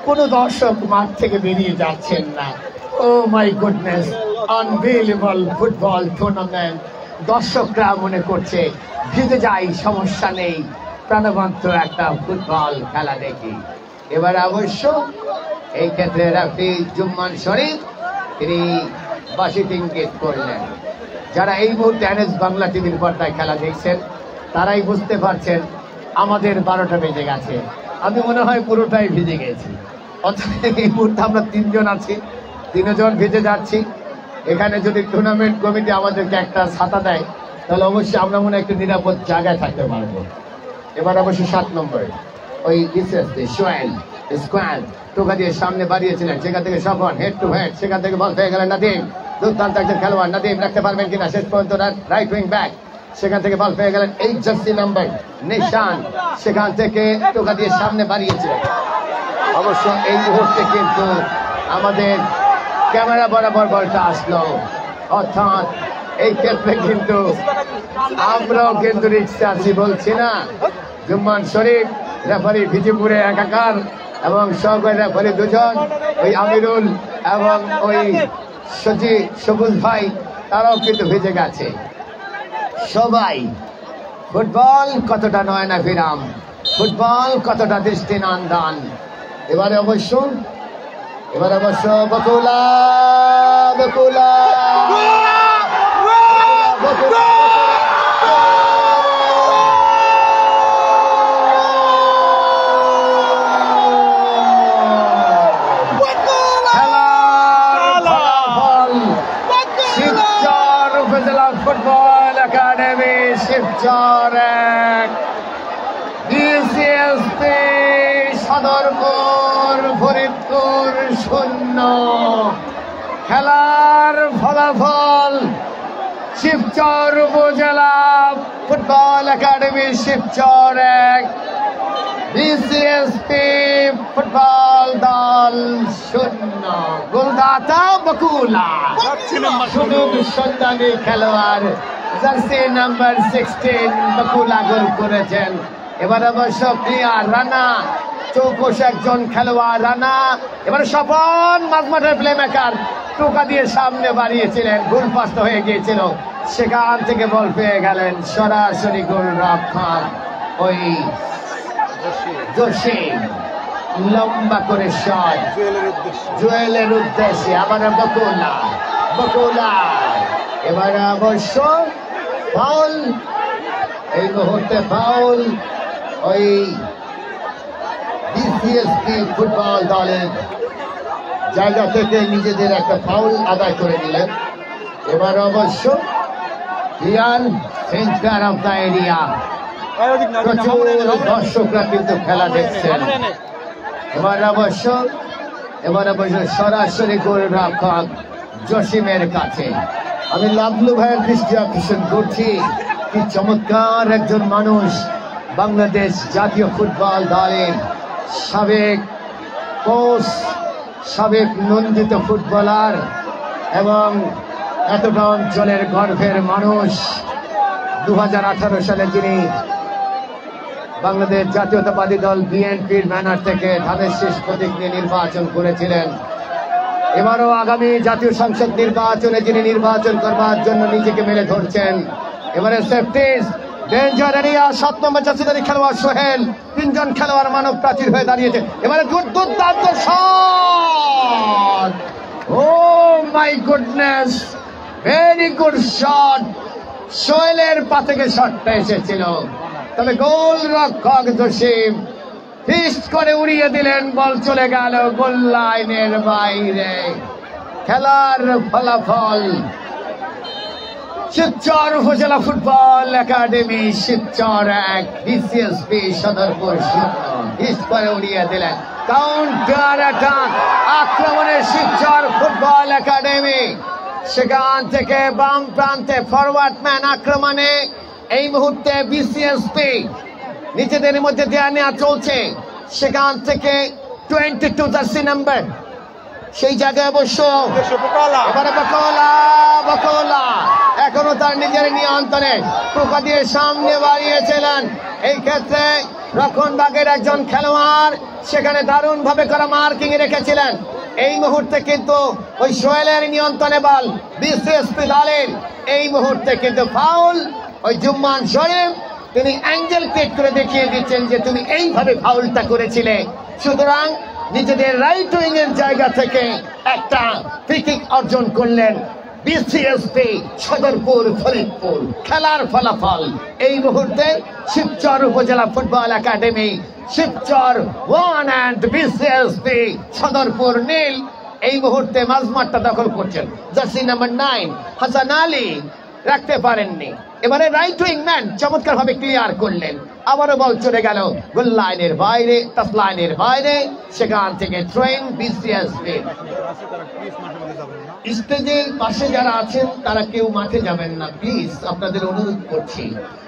কোনো দর্শক মাঠ থেকে বেরিয়ে যাচ্ছেন না। Oh my goodness, unbelievable football tournament. দর্শকরা মনে করছে ভিজে যাই, সমস্যা নেই, প্রাণবন্ত একটা ফুটবল খেলা দেখি। এবার অবশ্য এই ক্ষেত্রে রেফারি জুম্মান শরীফ তিনি বাঁশিতে ইঙ্গিত করলেন। যারা এই মুহূর্তে এনএস বাংলা টিভির পর্দায় খেলা দেখছেন তারাই বুঝতে পারছেন আমাদের 12টা বেজে গেছে। আমি মনে হয় পুরোটাই ভিজে গেছি। অর্থাৎ এই মুহূর্তে আমরা 3 জন আছি, 3 জন ভিজে যাচ্ছি। এখানে যদি টুর্নামেন্ট কমিটি আমাদেরকে একটা ছাতা দেয় তাহলে অবশ্যই আমরা মনে হয় একটু নিরাপদ জায়গায় থাকতে পারবো। এবার অবশ্যই 7 নম্বর ওই সোয়েল স্কোয়ার টোকা দিয়ে সামনে বাড়িয়েছিলেন, সেখান থেকে সফর হেড টু হেড, সেখান থেকে বল পেয়ে গেলেন নাদিম। দুর্দান্ত একজন খেলোয়াড়, নাদিম রাখতে পারবেন কিনা, শেষ পর্যন্ত রাইট উইং ব্যাক, সেখান থেকে বল পেয়ে গেলেন 8 জার্সি নাম্বার নিশান, সেখান থেকে টোকা দিয়ে সামনে বাড়িয়েছিলেন। অবশ্য এই মুহূর্তে কিন্তু আমাদের ক্যামেরা বরাবর বলটা আসলো, অর্থাৎ এই ক্ষেত্রে কিন্তু আমরাও কিন্তু রিক্সে আছি, বলছি না। জুম্মান শরীফ রেফারি ভিজিপুরে একাকার এবং সহকারী রেফারি 2 জন, ওই আমিরুল এবং ওই সবুজ ভাই, তারাও কিন্তু ভিজে গেছে। সবাই ফুটবল কতটা নয়নাভিরাম, ফুটবল কতটা দৃষ্টিনন্দন। এবারে অবশ্য বকুলা বকুলা বকুলা football academy Shibchar 1, BCSP Sadarpur Faridpur 0। খেলার ফলাফল শিবচর উপজেলা ফুটবল একাডেমি শিবচর 1, বিসিএসপি ফুটবল দল 0। গোলদাতা বকুলা, শুধু সন্ধানী খেলোয়াড় জার্সি নাম্বার 16 বকুলা গোল করেছেন। এবার অবশ্য ক্লিয়ার রানা, চৌকস একজন খেলোয়াড় রানা, এবার স্বপন মাঝমাঠের প্লে মেকার টোকা দিয়ে সামনে বাড়িয়েছিলেন, গোল পাস হয়ে গিয়েছিল, সেখান থেকে বল পেয়ে গেলেন সরাসরি গোল রক্ষক ওই জসিম, লম্বা করে শট জুয়েলের উদ্দেশ্যে। আবার বকুলা বকুলা, এবার অবশ্য ফাউল, এই মুহূর্তে ফাউল ওই বিসিএসপি ফুটবল দলের জায়গা থেকে নিজেদের একটা ফাউল আদায় করে নিলেন। এবার অবশ্য Real centre of the area, প্রচুর দর্শকরা কিন্তু খেলা দেখছেন। এবার অবশ্য সরাসরি গোল রক্ষক জসিমের কাছে। আমি লাভলু ভাইয়ের দৃষ্টি আকর্ষণ করছি, কি চমৎকার একজন মানুষ, বাংলাদেশ জাতীয় ফুটবল দলের সাবেক কোচ, সাবেক নন্দিত ফুটবলার এবং এতটা অঞ্চলের গর্বের মানুষ। 2018 সালে তিনি বাংলাদেশ জাতীয়তাবাদী দল বিএনপির ব্যানার থেকে ধানের শীষ প্রতীক নিয়ে নির্বাচন করেছিলেন। এবারও আগামী জাতীয় সংসদ নির্বাচনে যিনি নির্বাচন করবার জন্য নিজেকে মেলে ধরছেন। এবারে সেফটিস ডেঞ্জার এরিয়া 7 নম্বর জার্সিধারী খেলোয়াড় সোহেল, 3 জন খেলোয়াড় মানব প্রাচীর হয়ে দাঁড়িয়েছে। এবারে দুর্দান্ত shot, oh my goodness, very good shot. সোহেলের পা থেকে শটটা এসেছিল, তবে গোল রক্ষক জসিম ফিস্ট করে উড়িয়ে দিলেন, বল চলে গেল গোল লাইনের বাইরে। খেলার ফলাফল শিবচর উপজেলা football academy Shibchar 1, BCSP Sadarpur 0। Fist করে উড়িয়ে দিলেন, কাউন্টার অ্যাটাক আক্রমণে শিবচর ফুটবল একাডেমি। সেখান থেকে বাম প্রান্তে ফরওয়ার্ড ম্যান আক্রমণে এই মুহূর্তে বিসিএসপি নিজেদের মধ্যে দেয়া নেওয়া চলছে। সেখান থেকে 22 জার্সি নাম্বার সেই জায়গায় অবশ্য এবারে বকলা এখনো তার নিজের নিয়ন্ত্রণে টোকা দিয়ে সামনে বাড়িয়েছিলেন। এই ক্ষেত্রে রক্ষণভাগের একজন খেলোয়াড় সেখানে দারুণ ভাবে করা মার্কিং রেখেছিলেন। এই মুহূর্তে কিন্তু ওই সোহেলের নিয়ন্ত্রণে বল বিসিএসপি দলের। এই মুহূর্তে কিন্তু ফাউল, ওই জুম্মান শরীফ তিনি অ্যাঙ্গেল ক্রিয়েট করে দেখিয়ে দিচ্ছেন যে তুমি এইভাবে ফাউলটা করেছিলে। সুতরাং নিজেদের রাইট উইং এর জায়গা থেকে একটা ফ্রি কিক অর্জন করলেন বিসিএসপি সদরপুর ফরিদপুর। খেলার ফলাফল এই মুহূর্তে শিবচর উপজেলা football academy Shibchar 1 and BCSP Sadarpur 0। এই মুহূর্তে মাঝমাঠটা দখল করছেন জার্সি নাম্বার 9 হাসান আলী, রাখতে পারেননি। এবারে রাইট উইং ম্যান চমৎকার ভাবে ক্লিয়ার করলেন, আবারও বল চলে গেল গোল লাইনের বাইরে, টাচ লাইনের বাইরে। সেখান থেকে ট্রেন বিসিএসপি। স্টেজের পাশে যারা আছেন তারা কেউ মাঠে যাবেন না প্লিজ, আপনাদের অনুরোধ করছি।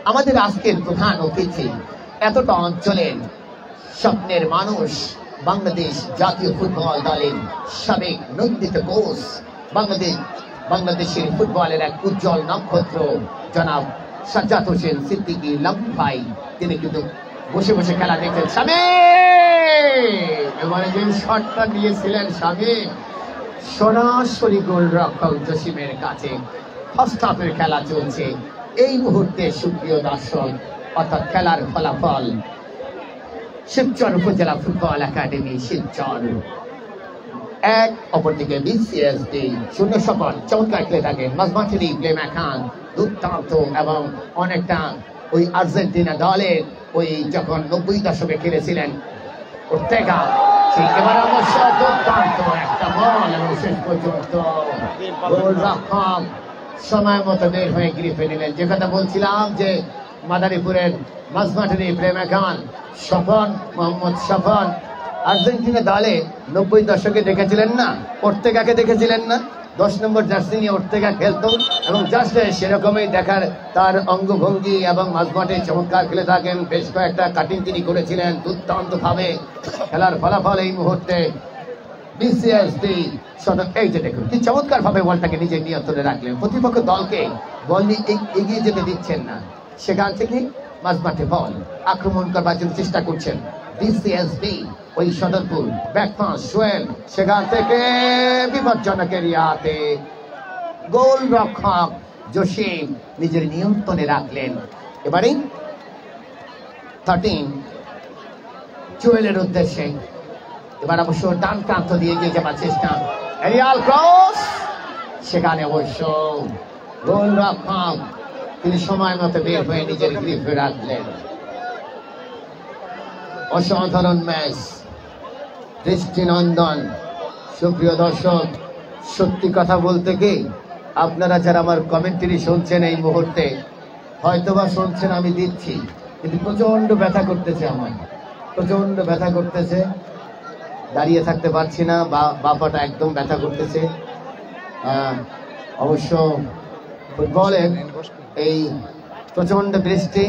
আমাদের আজকের প্রধান অতিথি এতটা অঞ্চলের স্বপ্নের মানুষ, বাংলাদেশ জাতীয় ফুটবল দলের সাবেক নন্দিত কোচ, বাংলাদেশের ফুটবলের এক উজ্জ্বল নক্ষত্র জনাব সাজ্জাদ হোসেন সিদ্দিকী লাম্পু ভাই। তিনি কিন্তু বসে বসে খেলা দেখছেন। এবারে যে শটটা নিয়েছিলেন শামীম, সরাসরি গোল রক্ষক জসিমের কাছে। ফার্স্ট হাফের খেলা চলছে এই মুহূর্তে। সুপ্রিয় দর্শক, অর্থাৎ খেলার ফলাফল শিবচর উপজেলা ফুটবল একাডেমি শিবচর 1, অপরদিকে বিসিএসপি 0 সফল। চমৎকার খেলে থাকেন মাঝমাঠেরই প্লেমেকার, দুর্দান্ত এবং অনেকটা ওই আর্জেন্টিনা দলের ওই যখন 90 দশকে খেলেছিলেন ওর্তেগা, সেই এবার অবশ্য দুর্দান্ত একটা বল এবং শেষ পর্যন্ত গোল রক্ষক সময় মতো বের হয়ে গ্রিপে নিলেন। যে কথা বলছিলাম যে মাদারীপুরের মাঝমাঠেরই প্লেমেকার স্বপন, মোহাম্মদ স্বপন আর্জেন্টিনা দলে 90 দশকে দেখেছিলেন না, ওর্তেগাকে দেখেছিলেন না? 10 নম্বর জার্সি নিয়ে ওর্তেগা খেলতো এবং জাস্ট সেরকমই দেখার তার অঙ্গভঙ্গি এবং মাঝমাঠে চমৎকার খেলে থাকেন। বেশ কয়েকটা কাটিং তিনি করেছিলেন দুর্দান্ত ভাবে। খেলার ফলাফল এই মুহূর্তে বিসিএসপি এই যে দেখুন কি চমৎকার ভাবে বলটাকে নিজের নিয়ন্ত্রণে রাখলেন। প্রতিপক্ষ দলকে বল নিয়ে এগিয়ে যেতে দিচ্ছেন না, সেখান থেকে মাঝমাঠে বল আক্রমণ করবার জন্য চেষ্টা করছেন বিসিএসপি। ওই সদরপুর ব্যাকপাস সোহেল, সেখান থেকে বিপজ্জনক এরিয়াতে গোল রক্ষক জসিম নিজের নিয়ন্ত্রণে রাখলেন। এবারে 13 সোহেলের উদ্দেশ্যে, এবার অবশ্য ডান প্রান্ত দিয়ে এগিয়ে যাবার চেষ্টা, এরিয়াল ক্রস, সেখানে অবশ্য গোল রক্ষক তিনি সময় মতো বের হয়ে নিজের গ্রিপে রাখলেন। অসাধারণ ম্যাচ, দৃষ্টিনন্দন। সুপ্রিয় দর্শক, সত্যি কথা বলতে কি আপনারা যারা আমার কমেন্টারি শুনছেন এই মুহূর্তে হয়তোবা শুনছেন আমি দিচ্ছি, কিন্তু প্রচন্ড ব্যথা করতেছে, আমার প্রচন্ড ব্যথা করতেছে, দাঁড়িয়ে থাকতে পারছি না, বাপাটা একদম ব্যথা করতেছে। অবশ্য ফুটবলের এই প্রচন্ড বৃষ্টি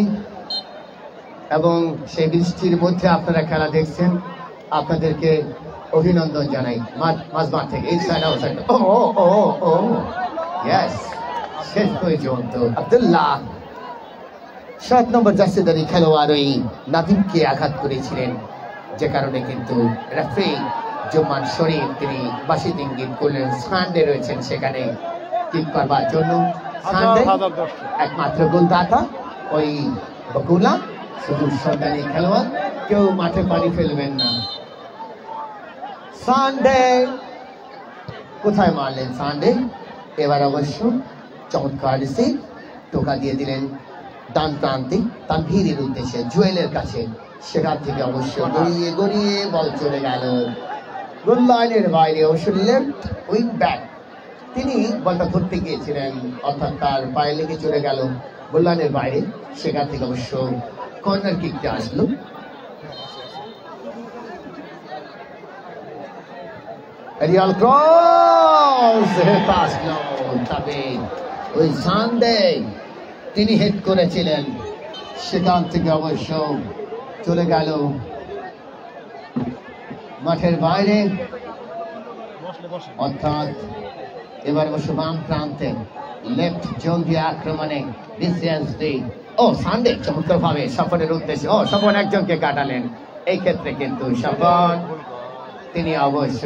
এবং সেই বৃষ্টির মধ্যে আপনারা খেলা দেখছেন, আপনাদেরকে অভিনন্দন জানাই মাঝমাঠ থেকে। এই সাইড আউটসাইড, শেষ পর্যন্ত আব্দুল্লাহ 7 নম্বর জার্সিধারী খেলোয়াড় ওই নাদিমকে আঘাত করেছিলেন, যে কারণে কিন্তু রেফারি জুম্মান শরীফ তিনি বাঁশির ইঙ্গিত করলেন। সানডে রয়েছেন সেখানে কিক করবার জন্য, সানডে একমাত্র গোলদাতা ওই বকুলা শুধু সরকারি খেলোয়াড়, কেউ মাঠে পানি ফেলবেন না। সানডে কোথায় মারলেন সানডে? এবার অবশ্য চমৎকার রিসিভ, টোকা দিয়ে দিলেন ডান প্রান্তে তানভীরের উদ্দেশ্যে জুয়েলের কাছে, সেখান থেকে অবশ্য গড়িয়ে গড়িয়ে বল চলে গেল গোল লাইনের বাইরে। অবশ্য লেফট উইং ব্যাক তিনি বলটা ধরতে গিয়েছিলেন, অর্থাৎ তার পায়ে লেগে চলে গেল গোল লাইনের বাইরে, সেখান থেকে অবশ্য কর্নার কিকটা আসলো। রিয়াল ক্রস পাস নো, তবে ওই সানডে তিনি হেড করেছিলেন, সেখান থেকে অবশ্য চলে গেল মাঠের বাইরে, অর্থাৎ এবার অবশ্য বাম প্রান্তে লেফট জোন দিয়ে আক্রমণে ও সানডে চমৎকার ভাবে স্বপনের উদ্দেশ্যে স্বপন একজনকে কাটালেন। এই ক্ষেত্রে কিন্তু স্বপন তিনি অবশ্য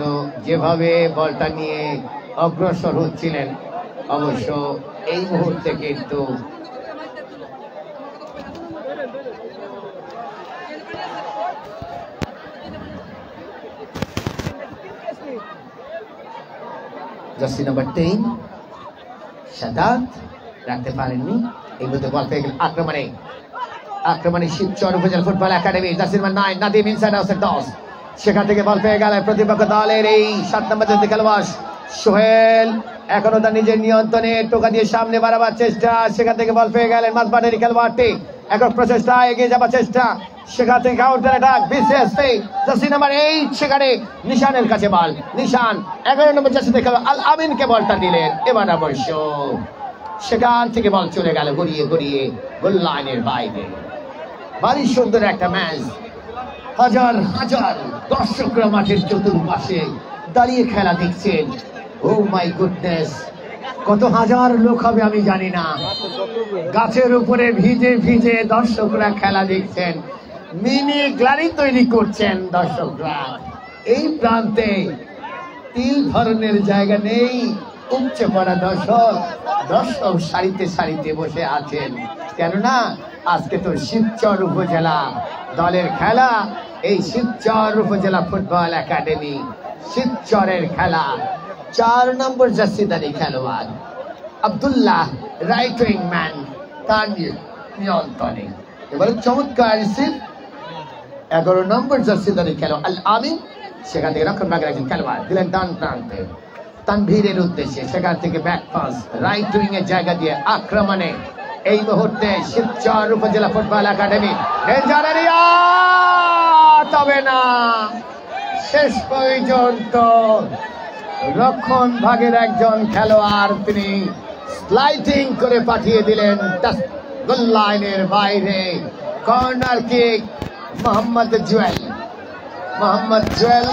যেভাবে বলটা নিয়ে অগ্রসর হচ্ছিলেন, অবশ্য এই মুহূর্তে কিন্তু জার্সি নাম্বার 10 শাদাত রাখতে পারেননি, এই মুহূর্তে বল পেয়ে গেল আক্রমণে শিবচর উপজেলা football academy jersey number 9 Nadim inside outside toss, সেখান থেকে বল পেয়ে গেলেন প্রতিপক্ষ দলের এই 7 নম্বর জার্সি খেলোয়াড় সোহেল, এখনো তার নিজের নিয়ন্ত্রণে টোকা দিয়ে সামনে বাড়াবার চেষ্টা, সেখান থেকে বল পেয়ে গেলেন মাঝমাঠের খেলোয়াড়টি, এখন প্রচেষ্টা এগিয়ে যাবার চেষ্টা, সেখান থেকে কাউন্টার অ্যাটাক বিসিএসপি জার্সি নাম্বার 8, সেখানে নিশানের কাছে বল, নিশান 11 নম্বর জার্সিতে খেলোয়াড় আল আমিনকে বলটা দিলেন। এবার অবশ্য সেখান থেকে বল চলে গেল গড়িয়ে গড়িয়ে গোল লাইনের বাইরে। ভারী সুন্দর একটা ম্যাচ, হাজার হাজার দর্শকরা মাঠের চতুর্পাশে দাঁড়িয়ে খেলা দেখছেন। ও মাই গুডনেস, কত হাজার লোক হবে আমি জানি না, গাছের উপরে ভিজে ভিজে দর্শকরা খেলা দেখছেন, মিনি গ্লারি তৈরি করছেন দর্শকরা। এই প্রান্তে তিল ধরনের জায়গা নেই, উপচে পড়া দর্শক সারিতে সারিতে বসে আছেন, কেননা আজকে তো শিবচর উপজেলা দলের খেলা, এই শিবচর উপজেলা ফুটবল একাডেমি শিবচরের খেলা। 4 নম্বর জার্সিধারী খেলোয়াড় আব্দুল্লাহ রাইট উইং ম্যান তার নিয়ন্ত্রণে, এবারে চমৎকার রিসিভ 11 নম্বর জার্সিধারী খেলোয়াড় আল আমিন, সেখান থেকে রক্ষণভাগের একজন খেলোয়াড় দিলেন ডান প্রান্তে তানভীরের উদ্দেশ্যে, সেখান থেকে ব্যাক পাস রাইট উইং এর জায়গা দিয়ে আক্রমণে এই মুহূর্তে শিবচর উপজেলা ফুটবল একাডেমি ডেঞ্জার এরিয়া, তবে না শেষ পর্যন্ত রক্ষণ ভাগের একজন খেলোয়াড় তিনি স্লাইডিং করে পাঠিয়ে দিলেন গোল লাইনের বাইরে। কর্নার কিক মোহাম্মদ জুয়েল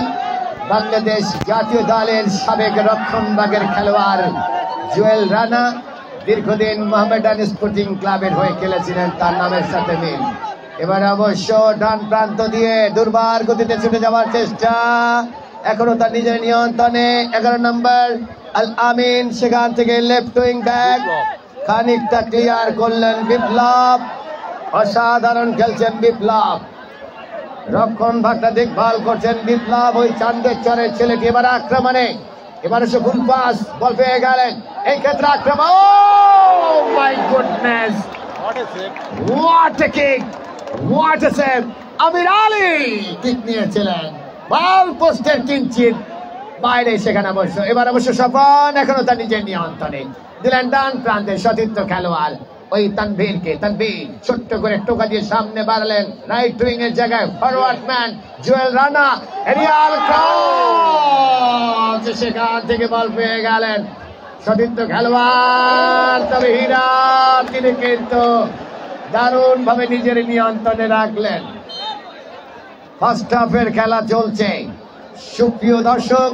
বাংলাদেশ জাতীয় দলের সাবেক রক্ষণ ভাগের খেলোয়াড় জুয়েল রানা দীর্ঘদিন মোহামেডান স্পোর্টিং ক্লাবের হয়ে খেলেছিলেন, তার নামের সাথে মিল। এবার অবশ্য ডান প্রান্ত দিয়ে দুর্বার গতিতে ছুটে যাওয়ার চেষ্টা, এখনো তার নিজের নিয়ন্ত্রণে 11 নম্বর আল আমিন, সেখান থেকে লেফট উইং ব্যাক খানিকটা ক্লিয়ার করলেন বিপ্লব, অসাধারণ খেলছেন বিপ্লব, রক্ষণ ভাগটা দেখভাল করছেন বিপ্লব, ওই চান্দের চরের ছেলেটি। এবার আক্রমণে, এবার সে ফুল পাস বল পেয়ে গেলেন, এই ক্ষেত্রে আক্রমণ, oh my goodness, what a kick, what a save, Amir Ali kick নিয়েছিলেন, বল পোস্টের কিঞ্চিত বাইরে, সেখানে অবশ্য এবার অবশ্য স্বপন এখনো তার নিজের নিয়ন্ত্রণে দিলেন ডান প্রান্তে সতীর্থ খেলোয়াড় ওই তানভীরকে, তানভীর ছোট্ট করে টোকা দিয়ে সামনে বাড়ালেন রাইট উইং এর জায়গায় forward man Jewel Rana, Real cross, সেখান থেকে বল পেয়ে গেলেন সতীর্থ খেলোয়াড়, তবে হীরা তিনি কিন্তু দারুণ ভাবে নিজের নিয়ন্ত্রণে রাখলেন। ফার্স্ট হাফের খেলা চলছে। সুপ্রিয় দর্শক,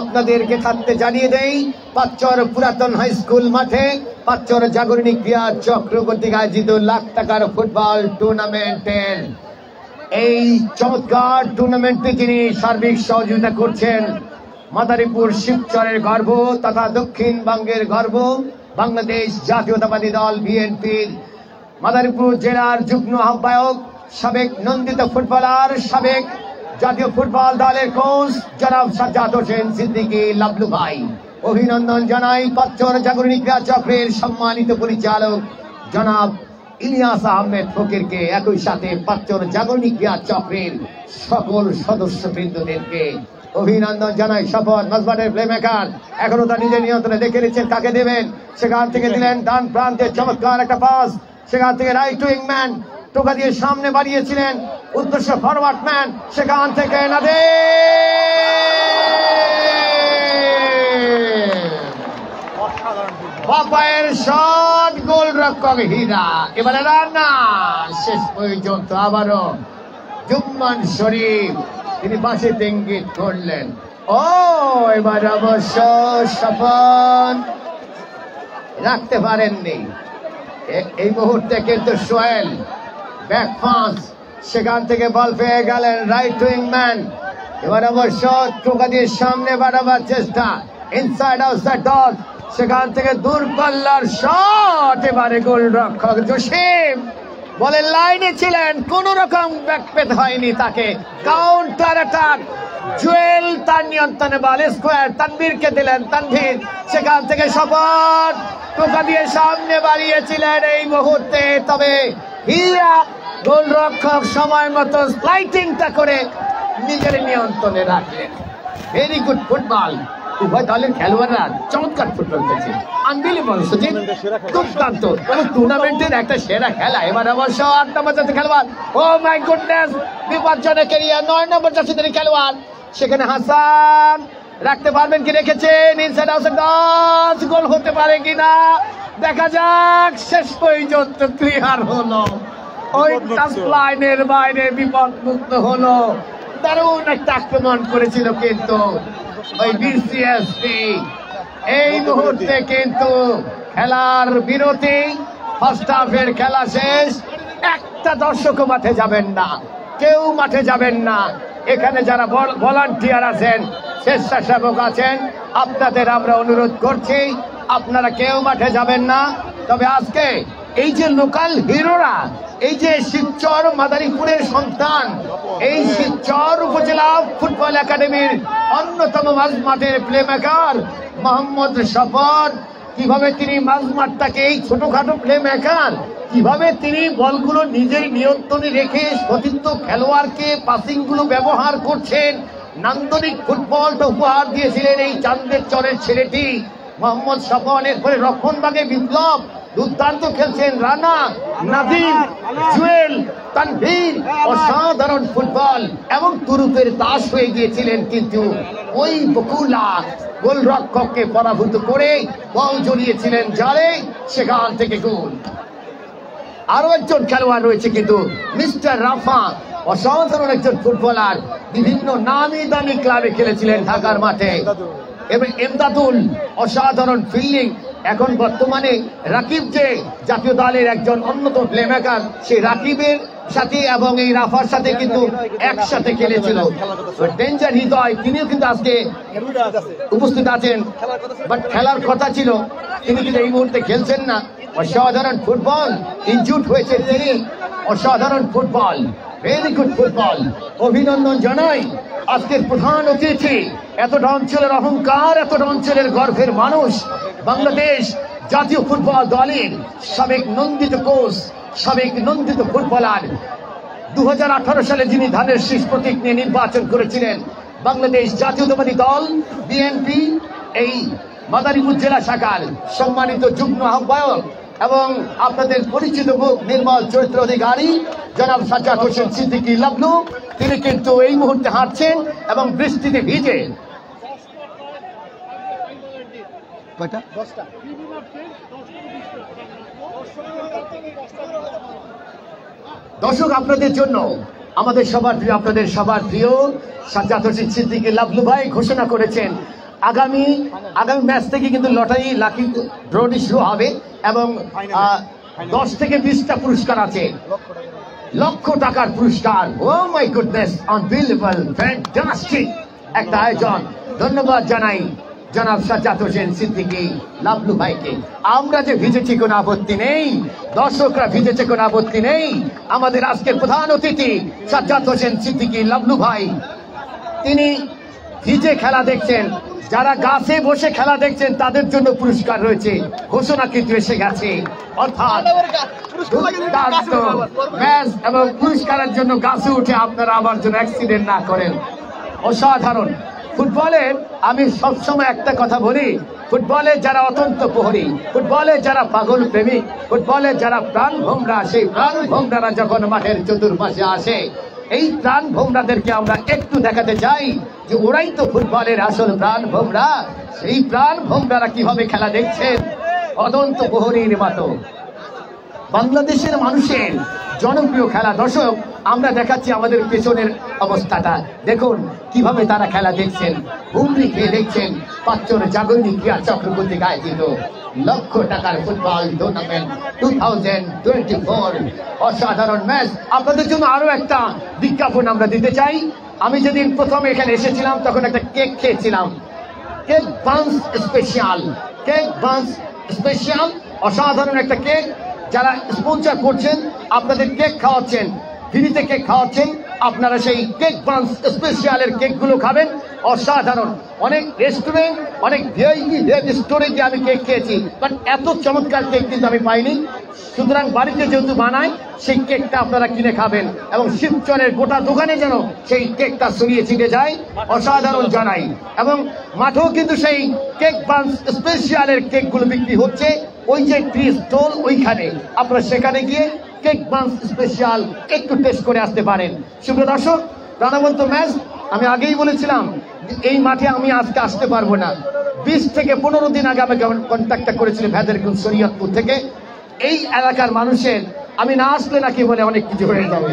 আপনাদেরকে থাকতে জানিয়ে দেই পাঁচচর পুরাতন হাই স্কুল মাঠে পাঁচচর জাগরণী ক্রিয়া চক্র কর্তৃক আয়োজিত লাখ টাকার ফুটবল টুর্নামেন্টের এই চমৎকার টুর্নামেন্টে যিনি সার্বিক সহযোগিতা করছেন মাদারীপুর শিবচরের গর্ব তথা দক্ষিণবঙ্গের গর্ব বাংলাদেশ জাতীয়তাবাদী দল বিএনপির মাদারীপুর জেলার যুগ্ম আহ্বায়ক, সাবেক নন্দিত ফুটবলার, সাবেক জাতীয় ফুটবল দলের কোচ জনাব সাজ্জাদ হোসেন সিদ্দিকী লাবলু ভাই। অভিনন্দন জানাই পাঁচর জাগরণী ক্রীড়া চক্রের সম্মানিত পরিচালক জনাব ইলিয়াস আহমেদ ফকিরকে, একই সাথে পাঁচর জাগরণী ক্রীড়া চক্রের সকল সদস্যবৃন্দদেরকে অভিনন্দন জানাই। শপথ মাঝমাঠের প্লেমেকার এখনো তার নিজের নিয়ন্ত্রণে দেখে নিচ্ছেন কাকে দেবেন, সেখান থেকে দিলেন ডান প্রান্তে চমৎকার একটা পাস, সেখান থেকে রাইট উইং ম্যান টোকা দিয়ে সামনে বাড়িয়েছিলেন উদ্দেশ্য ফরওয়ার্ড ম্যান, সেখান থেকে নাদে বাপায়ের শট, গোলরক্ষক হীরা। এবারে রান্না শেষ পর্যন্ত আবারও জুম্মান শরীফ তিনি পাশে ইঙ্গিত করলেন। ও এবার অবশ্য স্বপন রাখতে পারেননি। এই মুহূর্তে কিন্তু সোহেল ব্যাক পাস, সেখান থেকে বল পেয়ে গেলেন রাইট উইং ম্যান। এবার অবশ্য টোকা দিয়ে সামনে বাড়াবার চেষ্টা, ইনসাইড আউটসাইড ডট, সেখান থেকে দূরপাল্লার শট। এবারে গোলরক্ষক জসিম বলের লাইনে ছিলেন, কোন রকম ব্যাক পেতে হয়নি তাকে। কাউন্টার অ্যাটাক, জুয়েল তার নিয়ন্ত্রণে বল স্কোয়ার, তানভীরকে দিলেন, তানভীর সেখান থেকে শপথ টোকা দিয়ে সামনে বাড়িয়েছিলেন এই মুহূর্তে, তবে হীরা গোলরক্ষক সময় মতো স্লাইডিংটা করে নিজের নিয়ন্ত্রণে রাখলেন। ভেরি গুড ফুটবল, উভয় দলের খেলোয়াড়রা চমৎকার ফুটবল খেলছে, আনবিলিভেবল সুজিত, দুর্দান্ত এবং টুর্নামেন্টের একটা সেরা খেলা। এবার অবশ্য 8 নম্বর জাতীয় খেলোয়াড়, ও মাই গুডনেস, বিপজ্জনক এরিয়া 9 নম্বর জাতীয় খেলোয়াড়, সেখানে হাসান রাখতে পারবেন কি, রেখেছেন ইনসাইড আউটসাইড ডট, গোল হতে পারে কিনা দেখা যাক। শেষ পর্যন্ত ক্লিয়ার হলো, ওই টাচ লাইনের বাইরে বিপদ মুক্ত হলো। দারুণ একটা আক্রমণ করেছিল কিন্তু ওই বিসিএসপি। এই মুহূর্তে কিন্তু খেলার বিরতি, ফার্স্ট হাফের খেলা শেষ। একটা দর্শকও মাঠে যাবেন না, কেউ মাঠে যাবেন না। এখানে যারা ভলান্টিয়ার আছেন, স্বেচ্ছাসেবক আছেন, আপনাদের আমরা অনুরোধ করছি আপনারা কেউ মাঠে যাবেন না। তবে আজকে এই যে লোকাল হিরোরা, এই যে শিবচর মাদারীপুরের সন্তান, এই শিবচর উপজেলা ফুটবল একাডেমির অন্যতম মাঝমাঠের প্লেমেকার মোহাম্মদ স্বপন, কিভাবে তিনি মাঝমাঠটাকে, এই ছোটখাটো প্লেমেকার কিভাবে তিনি বলগুলো নিজের নিয়ন্ত্রণে রেখে সতীর্থ খেলোয়াড়কে পাসিং গুলো ব্যবহার করছেন। নান্দনিক ফুটবলটা উপহার দিয়েছিলেন এই চান্দের চরের ছেলেটি মোহাম্মদ স্বপনের পরে রক্ষণভাগে বিপ্লব, দুর্দান্ত খেলছেন রানা, নাদিম, জুয়েল, তানভীর, অসাধারণ ফুটবল এবং তুরুপের দাস হয়ে গিয়েছিলেন, কিন্তু ওই বকুলা গোলরক্ষককে পরাভূত করে বল জড়িয়েছিলেন জালে, সেখান থেকে গোল। আরো একজন খেলোয়াড় রয়েছে কিন্তু মিস্টার রাফা, অসাধারণ একজন ফুটবলার, বিভিন্ন নামি দামি ক্লাবে খেলেছিলেন ঢাকার মাঠে। এবং এমদাদুল অসাধারণ ফিল্ডিং। এখন বর্তমানে রাকিব যে জাতীয় দলের একজন অন্যতম প্লেমেকার, সেই রাকিবের সাথে এবং এই রাফার সাথে কিন্তু একসাথে খেলেছিল। ডেঞ্জার হৃদয় তিনিও কিন্তু আজকে উপস্থিত আছেন, বাট খেলার কথা ছিল, তিনি কিন্তু এই মুহূর্তে খেলছেন না। অসাধারণ ফুটবল, ইনজুর্ড হয়েছে তিনি, অসাধারণ ফুটবল, ভেরি গুড ফুটবল। অভিনন্দন জানাই আজকের প্রধান অতিথি, এতটা অঞ্চলের অহংকার, এতটা অঞ্চলের গর্বের মানুষ, বাংলাদেশ জাতীয় ফুটবল দলের সাবেক নন্দিত কোচ, সাবেক নন্দিত ফুটবলার। 2018 সালে যিনি ধানের শীষ প্রতীক নিয়ে নির্বাচন করেছিলেন, বাংলাদেশ জাতীয়তাবাদী দল বিএনপি এই মাদারীপুর জেলা শাখার সম্মানিত যুগ্ম আহ্বায়ক এবং আপনাদের পরিচিত মুখ নির্মল চরিত্র অধিকারী জনাব সাজ্জাদ হোসেন সিদ্দিকী লাবলু, তিনি কিন্তু এই মুহূর্তে হাঁটছেন এবং বৃষ্টিতে ভিজে। দর্শক আপনাদের জন্য আমাদের সবার প্রিয়, আপনাদের সবার প্রিয় সাজ্জাদ হোসেন সিদ্দিকী লাবলু ভাই ঘোষণা করেছেন আগামী ম্যাচ থেকে কিন্তু লটারি লাকি ড্রটি শুরু হবে এবং 10 থেকে 20টা পুরস্কার আছে, লক্ষ টাকার পুরস্কার। ও মাই গুডনেস, আনবিলিভেবল, ফ্যান্টাস্টিক একটা আয়োজন। ধন্যবাদ জানাই জনাব সাজ্জাদ হোসেন সিদ্দিকী লাবলু ভাইকে। আমরা যে ভিজেছি কোনো আপত্তি নেই, দর্শকরা ভিজেছে কোনো আপত্তি নেই। আমাদের আজকের প্রধান অতিথি সাজ্জাদ হোসেন সিদ্দিকী লাবলু ভাই, তিনি ভিজে খেলা দেখছেন। যারা গাছে বসে খেলা দেখছেন তাদের জন্য পুরস্কার রয়েছে, ঘোষণা কিন্তু এসে গেছে। অর্থাৎ দুর্দান্ত ম্যাচ এবং পুরস্কারের জন্য গাছে উঠে আপনারা আমার জন্য অ্যাক্সিডেন্ট না করেন। অসাধারণ ফুটবলের আমি সবসময় একটা কথা বলি, ফুটবলে যারা অত্যন্ত প্রহরী, ফুটবলে যারা পাগল প্রেমিক, ফুটবলে যারা প্রাণ ভোমরা, সেই প্রাণ ভোমরারা যখন মাঠের চতুর্পাশে আসে, এই প্রাণ ভোমরাদেরকে আমরা একটু দেখাতে চাই যে ওরাই তো ফুটবলের আসল প্রাণ ভোমরা। সেই প্রাণ ভোমরারা কিভাবে খেলা দেখছেন অনন্ত প্রহরীর মতো। বাংলাদেশের মানুষের জনপ্রিয় খেলা। দর্শক, আমরা দেখাচ্ছি আমাদের পেছনের অবস্থাটা, দেখুন কিভাবে তারা খেলা দেখছেন, হুমড়ি খেয়ে দেখছেন। পাঁচজন জাগরণী ক্রীড়া চক্র কর্তৃক আয়োজিত লক্ষ টাকার ফুটবল টুর্নামেন্ট 2024 অসাধারণ ম্যাচ। আপনাদের জন্য আরো একটা বিজ্ঞাপন আমরা দিতে চাই। আমি যেদিন প্রথম এখানে এসেছিলাম তখন একটা কেক খেয়েছিলাম, cake buns special, cake buns special, অসাধারণ একটা কেক। যারা স্পন্সর করছেন আপনাদের কেক খাওয়াচ্ছেন, ফ্রিতে কেক খাওয়াচ্ছেন, আপনারা সেই কেক বান্স স্পেশালের কেকগুলো খাবেন। অসাধারণ। অনেক রেস্টুরেন্ট, অনেক ভিআইপি স্টোরে গিয়ে আমি কেক খেয়েছি, বাট এত চমৎকার কেক কিন্তু আমি পাইনি। সুতরাং বাড়িতে যেহেতু বানায় সেই কেকটা আপনারা কিনে খাবেন এবং শিবচরের গোটা দোকানে যেন সেই কেকটা ছড়িয়ে ছিটে যায়, অসাধারণ জানাই। এবং মাঠেও কিন্তু সেই কেক বান্স স্পেশালের কেকগুলো বিক্রি হচ্ছে, ওই যে টি স্টল ওইখানে, আপনারা সেখানে গিয়ে কেক বান্স স্পেশাল একটু টেস্ট করে আসতে পারেন। সুপ্রিয় দর্শক, প্রাণবন্ত ম্যাচ। আমি আগেই বলেছিলাম এই মাঠে আমি আজকে আসতে পারবো না। 20 থেকে 15 দিন আগে আমাকে কন্ট্যাক্টটা করেছিল ভেদেরগঞ্জ শরীয়তপুর থেকে। এই এলাকার মানুষের আমি না আসলে নাকি বলে অনেক কিছু হয়ে যাবে,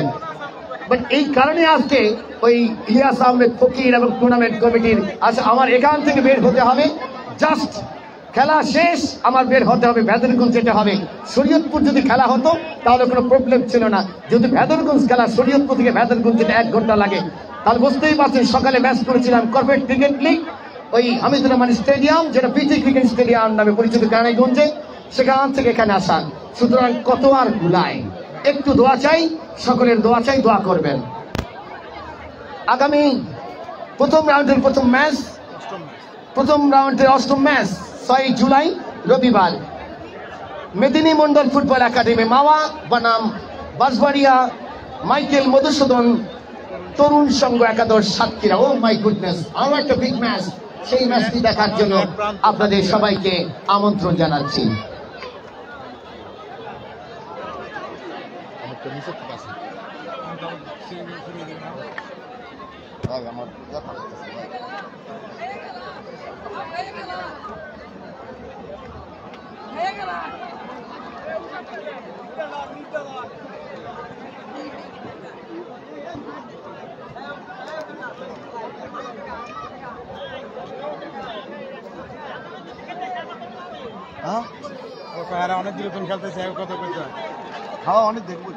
বাট এই কারণে আজকে ওই ইলিয়াস আহমেদ ফকির এবং টুর্নামেন্ট কমিটির আচ্ছা আমার এখান থেকে বের হতে হবে, জাস্ট খেলা শেষ আমার বের হতে হবে, ভেদরগঞ্জ যেতে হবে। শরীয়তপুর যদি খেলা হতো তাহলে কোনো প্রবলেম ছিল না, যদি ভেদরগঞ্জ খেলা শরীয়তপুর থেকে ভেদরগঞ্জ যেতে 1 ঘন্টা লাগে, তাহলে বুঝতেই পারছেন। সকালে ম্যাচ করেছিলাম কর্পোরেট ক্রিকেট লিগ, ওই হামিদুর রহমান স্টেডিয়াম, যেটা পিজি ক্রিকেট স্টেডিয়াম নামে পরিচিত কেরানীগঞ্জে, সেখান থেকে এখানে আসা। সুতরাং কত আর গুলায়, একটু দোয়া চাই, সকলের দোয়া চাই, দোয়া করবেন। আগামী প্রথম রাউন্ডের প্রথম ম্যাচ, প্রথম রাউন্ডের 8ম ম্যাচ 6 জুলাই রবিবার মেদিনী মন্ডল ফুটবল একাডেমি মাওয়া বনাম বাঁশবাড়িয়া মাইকেল মধুসূদন তরুণ সংঘ একাদশ সাতক্ষীরা। ও মাই গুডনেস, আরো একটা বিগ ম্যাচ। সেই ম্যাচটি দেখার জন্য আপনাদের সবাইকে আমন্ত্রণ জানাচ্ছি। অনেক দূরে খেলতেছে, কত করতে খাওয়া অনেক দেখবো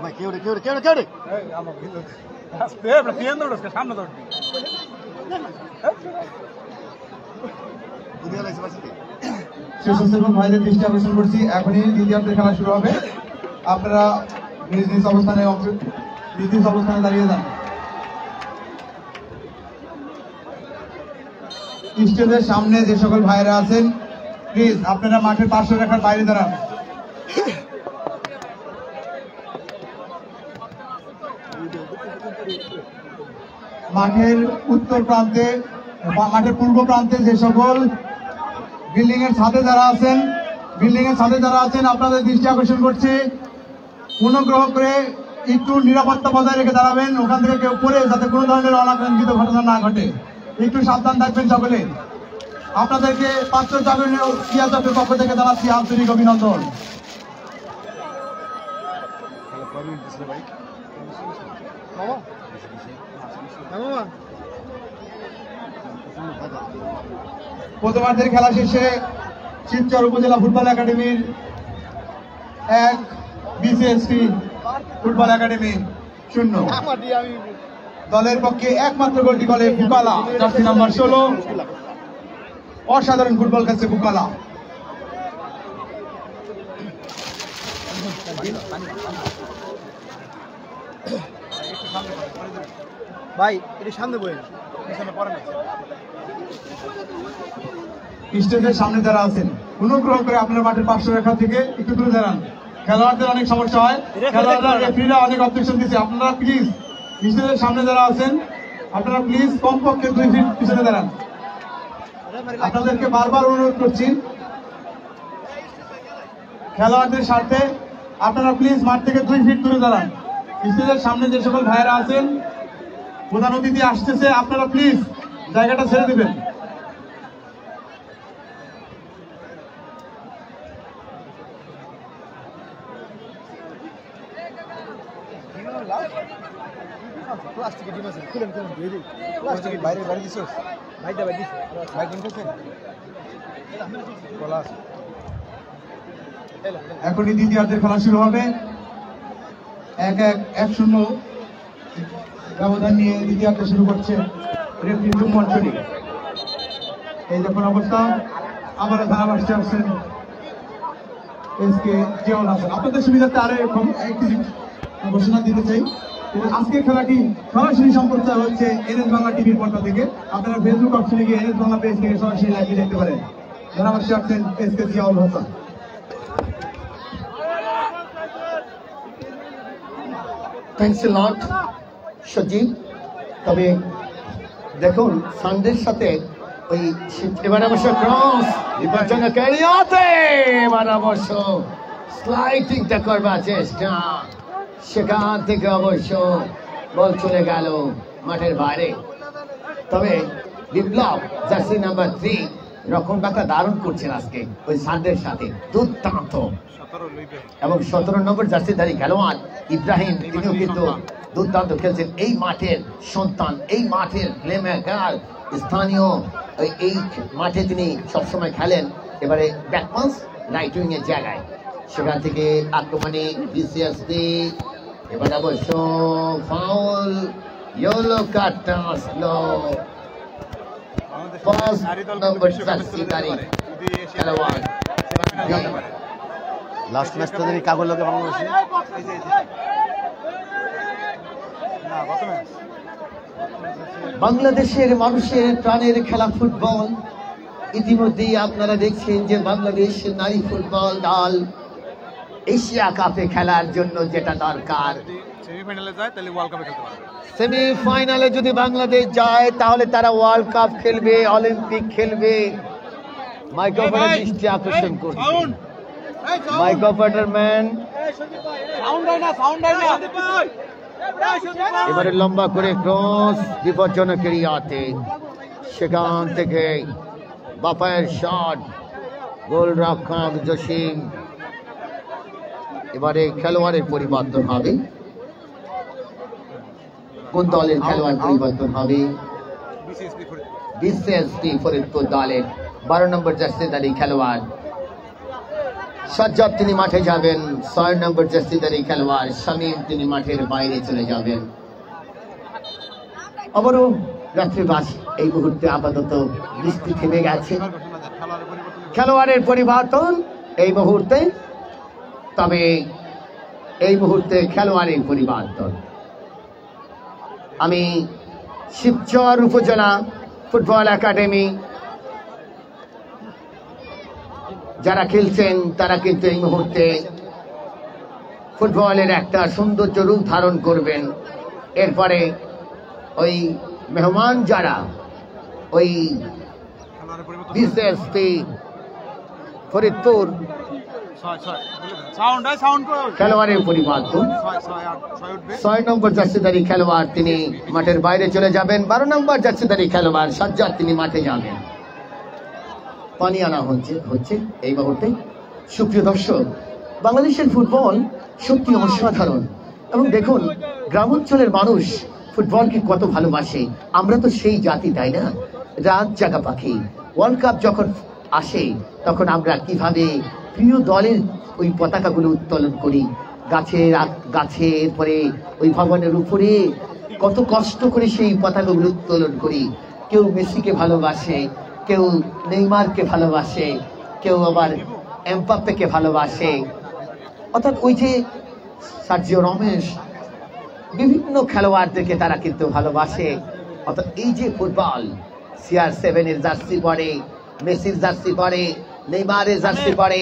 ভাই। কেউ রে কেউ রে কেউ রে কেউ রে সামনে দৌড় স্বেচ্ছাসেবক ভাইদের দৃষ্টি আকর্ষণ করছি, এখনই দ্বিতীয়ার্ধের খেলা শুরু হবে। আপনারা নিজ নিজ অবস্থানে দাঁড়িয়ে যান। স্টেজের সামনে যে সকল ভাইরা আছেন প্লিজ আপনারা মাঠের পার্শ্ব রেখার বাইরে দাঁড়ান। মাঠের উত্তর প্রান্তে, মাঠের পূর্ব প্রান্তে যে সকল বিল্ডিং এর ছাদে যারা আছেন আপনাদের দৃষ্টি আকর্ষণ করছি, অনুগ্রহ করে একটু নিরাপত্তা বজায় রেখে দাঁড়াবেন। ওখান থেকে কেউ পড়ে যাতে কোনো ধরনের অনাকাঙ্ক্ষিত ঘটনা না ঘটে, একটু সাবধান থাকবেন সকলে। আপনাদেরকে পাত্র জাগরণী ক্রীড়া চক্রের পক্ষ থেকে জানাচ্ছি আন্তরিক অভিনন্দন। প্রথমার্ধের খেলা শেষে শিবচর উপজেলা ফুটবল একাডেমির 1, BCSP ফুটবল একাডেমি 0। দলের পক্ষে একমাত্র গোলটি করে বুকালা, জার্সি নাম্বার 16। অসাধারণ ফুটবল খেলছে বুকালা। ভাই এটা সামনে বই পিছনে পড়ে না স্টেজের সামনে যারা আছেন অনুগ্রহ করে আপনার মাঠের পার্শ্ব রেখা থেকে একটু দূরে দাঁড়ান। খেলোয়াড়দের অনেক সমস্যা হয়, খেলোয়াড়রা রেফারিরা অনেক অবজেকশন দিচ্ছে। আপনারা প্লিজ স্টেজের সামনে যারা আছেন আপনারা প্লিজ কমপক্ষে 2 ফিট পিছনে দাঁড়ান। আপনাদেরকে বারবার অনুরোধ করছি খেলোয়াড়দের স্বার্থে আপনারা প্লিজ মাঠ থেকে 2 ফিট দূরে দাঁড়ান। স্টেজের সামনে যে সকল ভাইয়েরা আছেন, প্রধান অতিথি আসতেছে, আপনারা প্লিজ জায়গাটা ছেড়ে দিবেন। প্লাস্টিকের ডিম আছে খুলেন খুলেন দিয়ে দিই প্লাস্টিকের বাইরে বাইরে দিছস ভাইটা ভাই দিছ ভাই কোন করছেন কলা আছে এখনই দ্বিতীয়ার্ধের খেলা শুরু হবে। 1-1 ব্যবধান নিয়ে দ্বিতীয়ার্ধ শুরু করছে রেফারি জুম্মন শরীফ। এই যখন অবস্থা আবারও ধারাভাষ্য আসছেন এসকে জিয়াউল হাসান। আপনাদের সুবিধার্থে আরো একটি ঘোষণা দিতে চাই, আজকের খেলাটি সরাসরি সম্প্রচার হচ্ছে এনএস বাংলা টিভির পর্দা থেকে। আপনারা ফেসবুক অপশনে গিয়ে এনএস বাংলা পেজ থেকে সরাসরি লাইভে দেখতে পারেন। ধারাভাষ্য আসছেন SK Ziaul Hasan. Thanks a lot Sajib. তবে দেখুন সানডের সাথে ওই এবার অবশ্য ক্রস বিপজ্জনক এরিয়াতে এবার অবশ্য স্লাইডিংটা করবার চেষ্টা, সেখান থেকে অবশ্য বল চলে গেল মাঠের বাইরে। তবে বিপ্লব জার্সি নাম্বার 3 রক্ষণটা দারুণ করছেন আজকে ওই সানডের সাথে, দুর্দান্ত। এবং 17 নম্বর জার্সিধারী খেলোয়াড় ইব্রাহিম, তিনিও কিন্তু দুর্দান্ত খেলছেন। এই মাঠের সন্তান, এই মাঠের প্লেমেকার, স্থানীয় এই মাঠে তিনি সবসময় খেলেন। এবারে ব্যাকপাস রাইট উইং এর জায়গায়, সেখান থেকে আক্রমণে বিসিএসপি। এবার অবশ্য ফাউল, ইয়েলো কার্ডটা আসলো 5 নম্বর জার্সিধারী খেলোয়াড়। লাস্ট ম্যাচটা যদি কাগজ লোকে বাংলাদেশে বাংলাদেশের মানুষের প্রাণের খেলা ফুটবল। ইতিমধ্যেই আপনারা দেখছেন যে বাংলাদেশ নারী ফুটবল দল এশিয়া কাপে খেলার জন্য যেটা দরকার, সেমিফাইনালে যায় তাহলে ওয়ার্ল্ড কাপে খেলতে পারবে। সেমিফাইনালে যদি বাংলাদেশ যায় তাহলে তারা ওয়ার্ল্ড কাপ খেলবে, অলিম্পিক খেলবে। মাইক অপারেটর দৃষ্টি আকর্ষণ করছে, মাইক অপারেটর ম্যান এবারে লম্বা করে ক্রস বিপজ্জনক এরিয়াতে, সেখান থেকে বাপায়ের শট, গোলরক্ষক জসিম। এবারে খেলোয়াড়ের পরিবর্তন হবে, কোন দলের খেলোয়াড় পরিবর্তন হবে? বিসিএসপি ফরিদপুর দলের 12 নম্বর জার্সিধারী খেলোয়াড় সজ্জাদ তিনি মাঠে যাবেন। 6 নম্বর জার্সিধারী খেলোয়াড় শামীম তিনি মাঠের বাইরে চলে যাবেন। আবারও রাত্রিবাস এই মুহূর্তে আপাতত বৃষ্টি থেমে গেছে, খেলোয়াড়ের পরিবর্তন এই মুহূর্তে। তবে এই মুহূর্তে খেলোয়াড়ের পরিবর্তন, আমি শিবচর উপজেলা ফুটবল একাডেমি যারা খেলছেন তারা কিন্তু এই মুহূর্তে ফুটবলের একটা সৌন্দর্য রূপ ধারণ করবেন। এরপরে ওই মেহমান যারা ওই বিসিএসপি ফরিদপুর খেলোয়াড়ের পরিবর্তন, 6 নম্বর জার্সিধারী খেলোয়াড় তিনি মাঠের বাইরে চলে যাবেন। 12 নম্বর জার্সিধারী খেলোয়াড় সজ্জাদ তিনি মাঠে যাবেন। পানি আনা হচ্ছে এই মুহূর্তে। সুপ্রিয় দর্শক, বাংলাদেশের ফুটবল সত্যি অসাধারণ। এবং দেখুন গ্রামাঞ্চলের মানুষ ফুটবলকে কত ভালোবাসে। আমরা তো সেই জাতি, তাই না? রাত জাগা পাখি। ওয়ার্ল্ড কাপ যখন আসে তখন আমরা কিভাবে প্রিয় দলের ওই পতাকাগুলো উত্তোলন করি, গাছের পরে ওই ভবনের উপরে কত কষ্ট করে সেই পতাকাগুলো উত্তোলন করি। কেউ মেসিকে ভালোবাসে, কেউ নেইমারকে ভালোবাসে, কেউ আবার এমবাপ্পেকে ভালোবাসে। অর্থাৎ ওই যে সার্জিও রমেশ, বিভিন্ন খেলোয়াড়দেরকে তারা কিন্তু ভালোবাসে। অর্থাৎ এই যে ফুটবল, CR7 এর জার্সি পরে, মেসির জার্সি পরে, নেইমারের জার্সি পরে,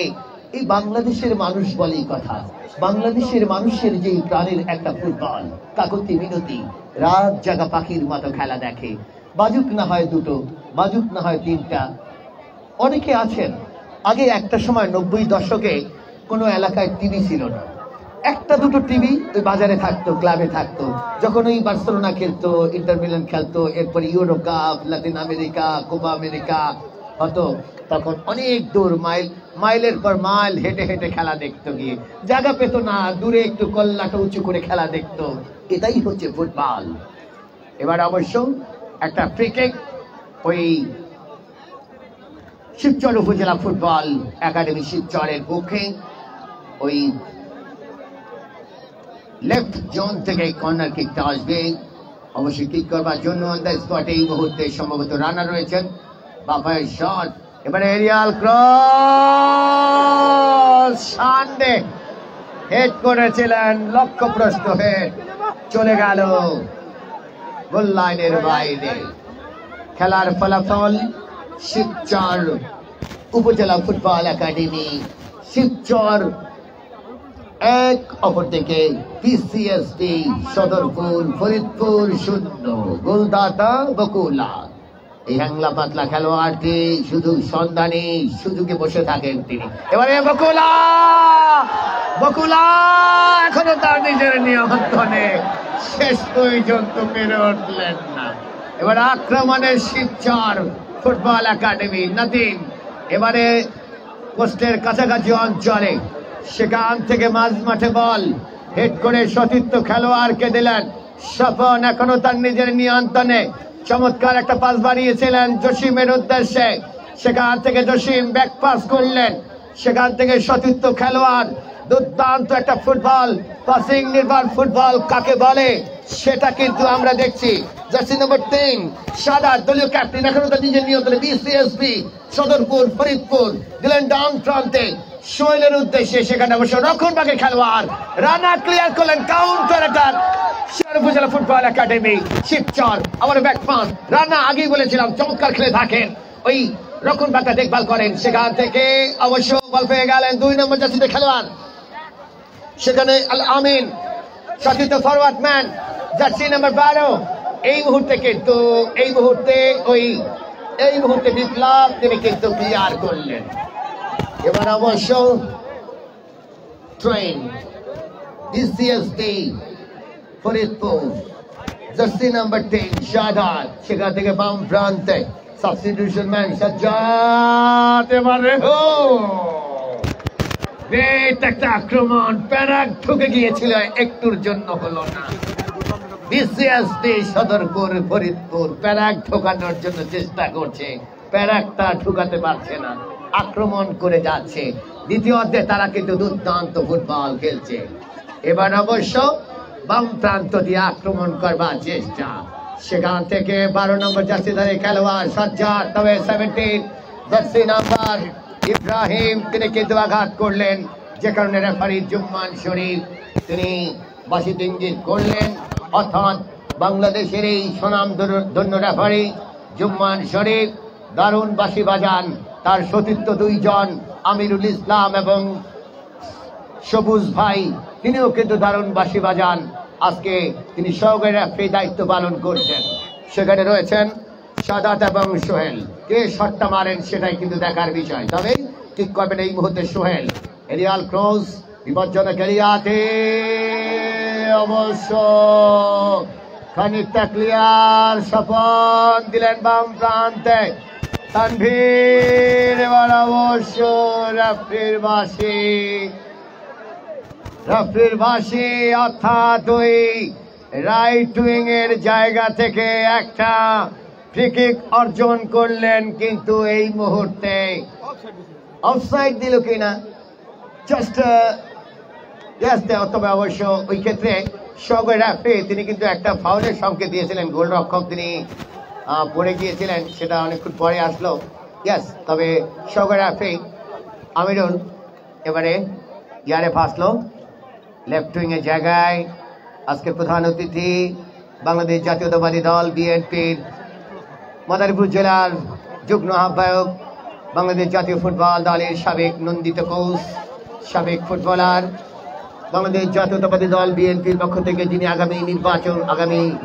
এই বাংলাদেশের মানুষ বলে কথা। বাংলাদেশের মানুষের যে প্রাণের একটা ফুটবল, কাকতি মিনতি, রাত জাগা পাখির মতো খেলা দেখে। বাজুক না হয় দুটো, বাজুক না হয় তিনটা। অনেকে আছেন, আগে একটা সময় 90 দশকে কোনো এলাকায় টিভি ছিল না, একটা দুটো টিভি ওই বাজারে থাকতো, ক্লাবে থাকতো। যখন ওই বার্সেলোনা খেলতো, ইন্টার মিলান খেলতো, এরপরে euro cup, Latin America, Copa America হতো, তখন অনেক দূর মাইলের পর মাইল হেঁটে হেঁটে খেলা দেখতো, গিয়ে জায়গা পেত না, দূরে একটু কল্লাটা উঁচু করে খেলা দেখতো। এটাই হচ্ছে ফুটবল। এবার অবশ্য একটা ক্রিকেট ওই শিবচর উপজেলা ফুটবল একাডেমি শিবচরের পক্ষে ওই লেফট জোন থেকে কর্নার কিকটা আসবে। অবশ্যই কিক করবার জন্য অন দ্য স্পটে এই মুহূর্তে সম্ভবত রানার রয়েছেন। বাফায়ের শট, এবারে এরিয়াল ক্রস, সানডে হেড করেছিলেন, লক্ষ্যভ্রষ্ট হেড, চলে গেল গোল লাইনের বাইরে। খেলার ফলাফল শিবচর উপজেলা ফুটবল একাডেমি শিবচর 1, অপরদিকে PCSD সদরপুর ফরিদপুর 0। গোলদাতা বকুলা। এই হ্যাংলা পাতলা খেলোয়াড়টি শুধু সন্ধানী সুযোগে বসে থাকেন তিনি। এবারে বকুলা এখনো তার নিজের নিয়ন্ত্রণে, শেষ পর্যন্ত পেরে উঠলেন না। এবার আক্রমণের শিবচর ফুটবল একাডেমি নাদিম, এবারে পোস্টের কাছাকাছি অঞ্চলে, সেখান থেকে মাঝ মাঠে বল হেড করে সতীর্থ খেলোয়াড়কে দিলেন স্বপন, এখনো তার নিজের নিয়ন্ত্রণে। চমৎকার একটা পাস বাড়িয়েছিলেন জসিমের উদ্দেশ্যে, সেখান থেকে জসিম ব্যাক পাস করলেন, সেখান থেকে সতীর্থ খেলোয়াড়। দুর্দান্ত একটা ফুটবল, পাসিং নির্ভর ফুটবল কাকে বলে সেটা কিন্তু আমরা দেখছি। জার্সি নম্বর 3 সাদা দলীয় ক্যাপ্টেন এখনো তার নিজের নিয়ন্ত্রণে। BCSB সদরপুর ফরিদপুর দিলেন ডাউন প্রান্তে সোহেলের উদ্দেশ্যে, সেখানে অবশ্য রক্ষণভাগের খেলোয়াড় রানা ক্লিয়ার করলেন। কাউন্টার অ্যাটাক শিবচর উপজেলা ফুটবল একাডেমি শিবচর। আবার ব্যাক পাস, রানা আগেই বলেছিলাম চমৎকার খেলে থাকেন, ওই রক্ষণভাগটা দেখভাল করেন। সেখান থেকে অবশ্য বল পেয়ে গেলেন 2 নম্বর জার্সিতে খেলোয়াড়, সেখানে আল আমিন সতীর্থ ফরওয়ার্ড ম্যান জার্সি নাম্বার 12। এই মুহূর্তে কিন্তু এই মুহূর্তে বিপ্লব তিনি কিন্তু ক্লিয়ার করলেন। এবার অবশ্য train BCSD Faridpur jersey number 10 শাহাদ, সেখান থেকে বাম প্রান্তে সাবস্টিটিউশন ম্যান সাজ্জাদ। এবারে একটা আক্রমণ, প্যারাক ঢুকে গিয়েছিল, একটুর জন্য হলো না। BCSD সদরপুর ফরিদপুর প্যারাক ঢোকানোর জন্য চেষ্টা করছে, প্যারাকটা ঢুকাতে পারছে না, আক্রমণ করে যাচ্ছে। দ্বিতীয় অর্ধে তারা কিন্তু দুর্দান্ত ফুটবল খেলছে। এবার অবশ্য বাম প্রান্ত দিয়ে আক্রমণ করবার চেষ্টা, সেখান থেকে 12 নম্বর জার্সিধারী খেলোয়াড় সাজ্জাদ, তবে 17 জার্সি নাম্বার ইব্রাহিম তিনি কিন্তু আঘাত করলেন, যে কারণে রেফারি জুম্মান শরীফ তিনি বাঁশি ইঙ্গিত করলেন। অর্থাৎ বাংলাদেশের এই স্বনামধন্য রেফারি জুম্মান শরীফ দারুণ বাঁশি বাজান। তার সতীর্থ 2 জন আমিরুল ইসলাম এবং সবুজ ভাই, তিনিও কিন্তু দারুণ বাঁশি বাজান। আজকে তিনি সহকারী রেফারি দায়িত্ব পালন করছেন। সেখানে রয়েছেন সাদাত এবং সোহেল, কে শটটা মারেন সেটাই কিন্তু দেখার বিষয়। তবে ঠিক করবেন এই মুহূর্তে সোহেল। এরিয়াল ক্রস, বিপজ্জনক এরিয়াতে অবশ্য খানিকটা ক্লিয়ার, স্বপন দিলেন বাম প্রান্তে তানভীর। এবার অবশ্য রেফারির বাঁশি, অর্থাৎ ওই রাইট উইং এর জায়গা থেকে একটা ফ্রি কিক অর্জন করলেন, কিন্তু এই মুহূর্তে অফসাইড দিল কিনা জাস্ট তবে অবশ্য ওই ক্ষেত্রে সহকারী রেফারি তিনি কিন্তু একটা ফাউলের সংকেত দিয়েছিলেন, গোলরক্ষক তিনি পড়ে গিয়েছিলেন, সেটা অনেকক্ষণ পরে আসলো। ইয়েস, তবে সহকারী রেফারি আমিরুল এবারে ইয়ারে ফাঁসলো লেফট উইং এর জায়গায়। আজকের প্রধান অতিথি বাংলাদেশ জাতীয়তাবাদী দল বিএনপির মাদারীপুর জেলার যুগ্ম আহ্বায়ক, বাংলাদেশ জাতীয় ফুটবল দলের সাবেক নন্দিত কোচ, সাবেক ফুটবলার, বাংলাদেশ জাতীয়তাবাদী দল বিএনপির পক্ষ থেকে যিনি আগামী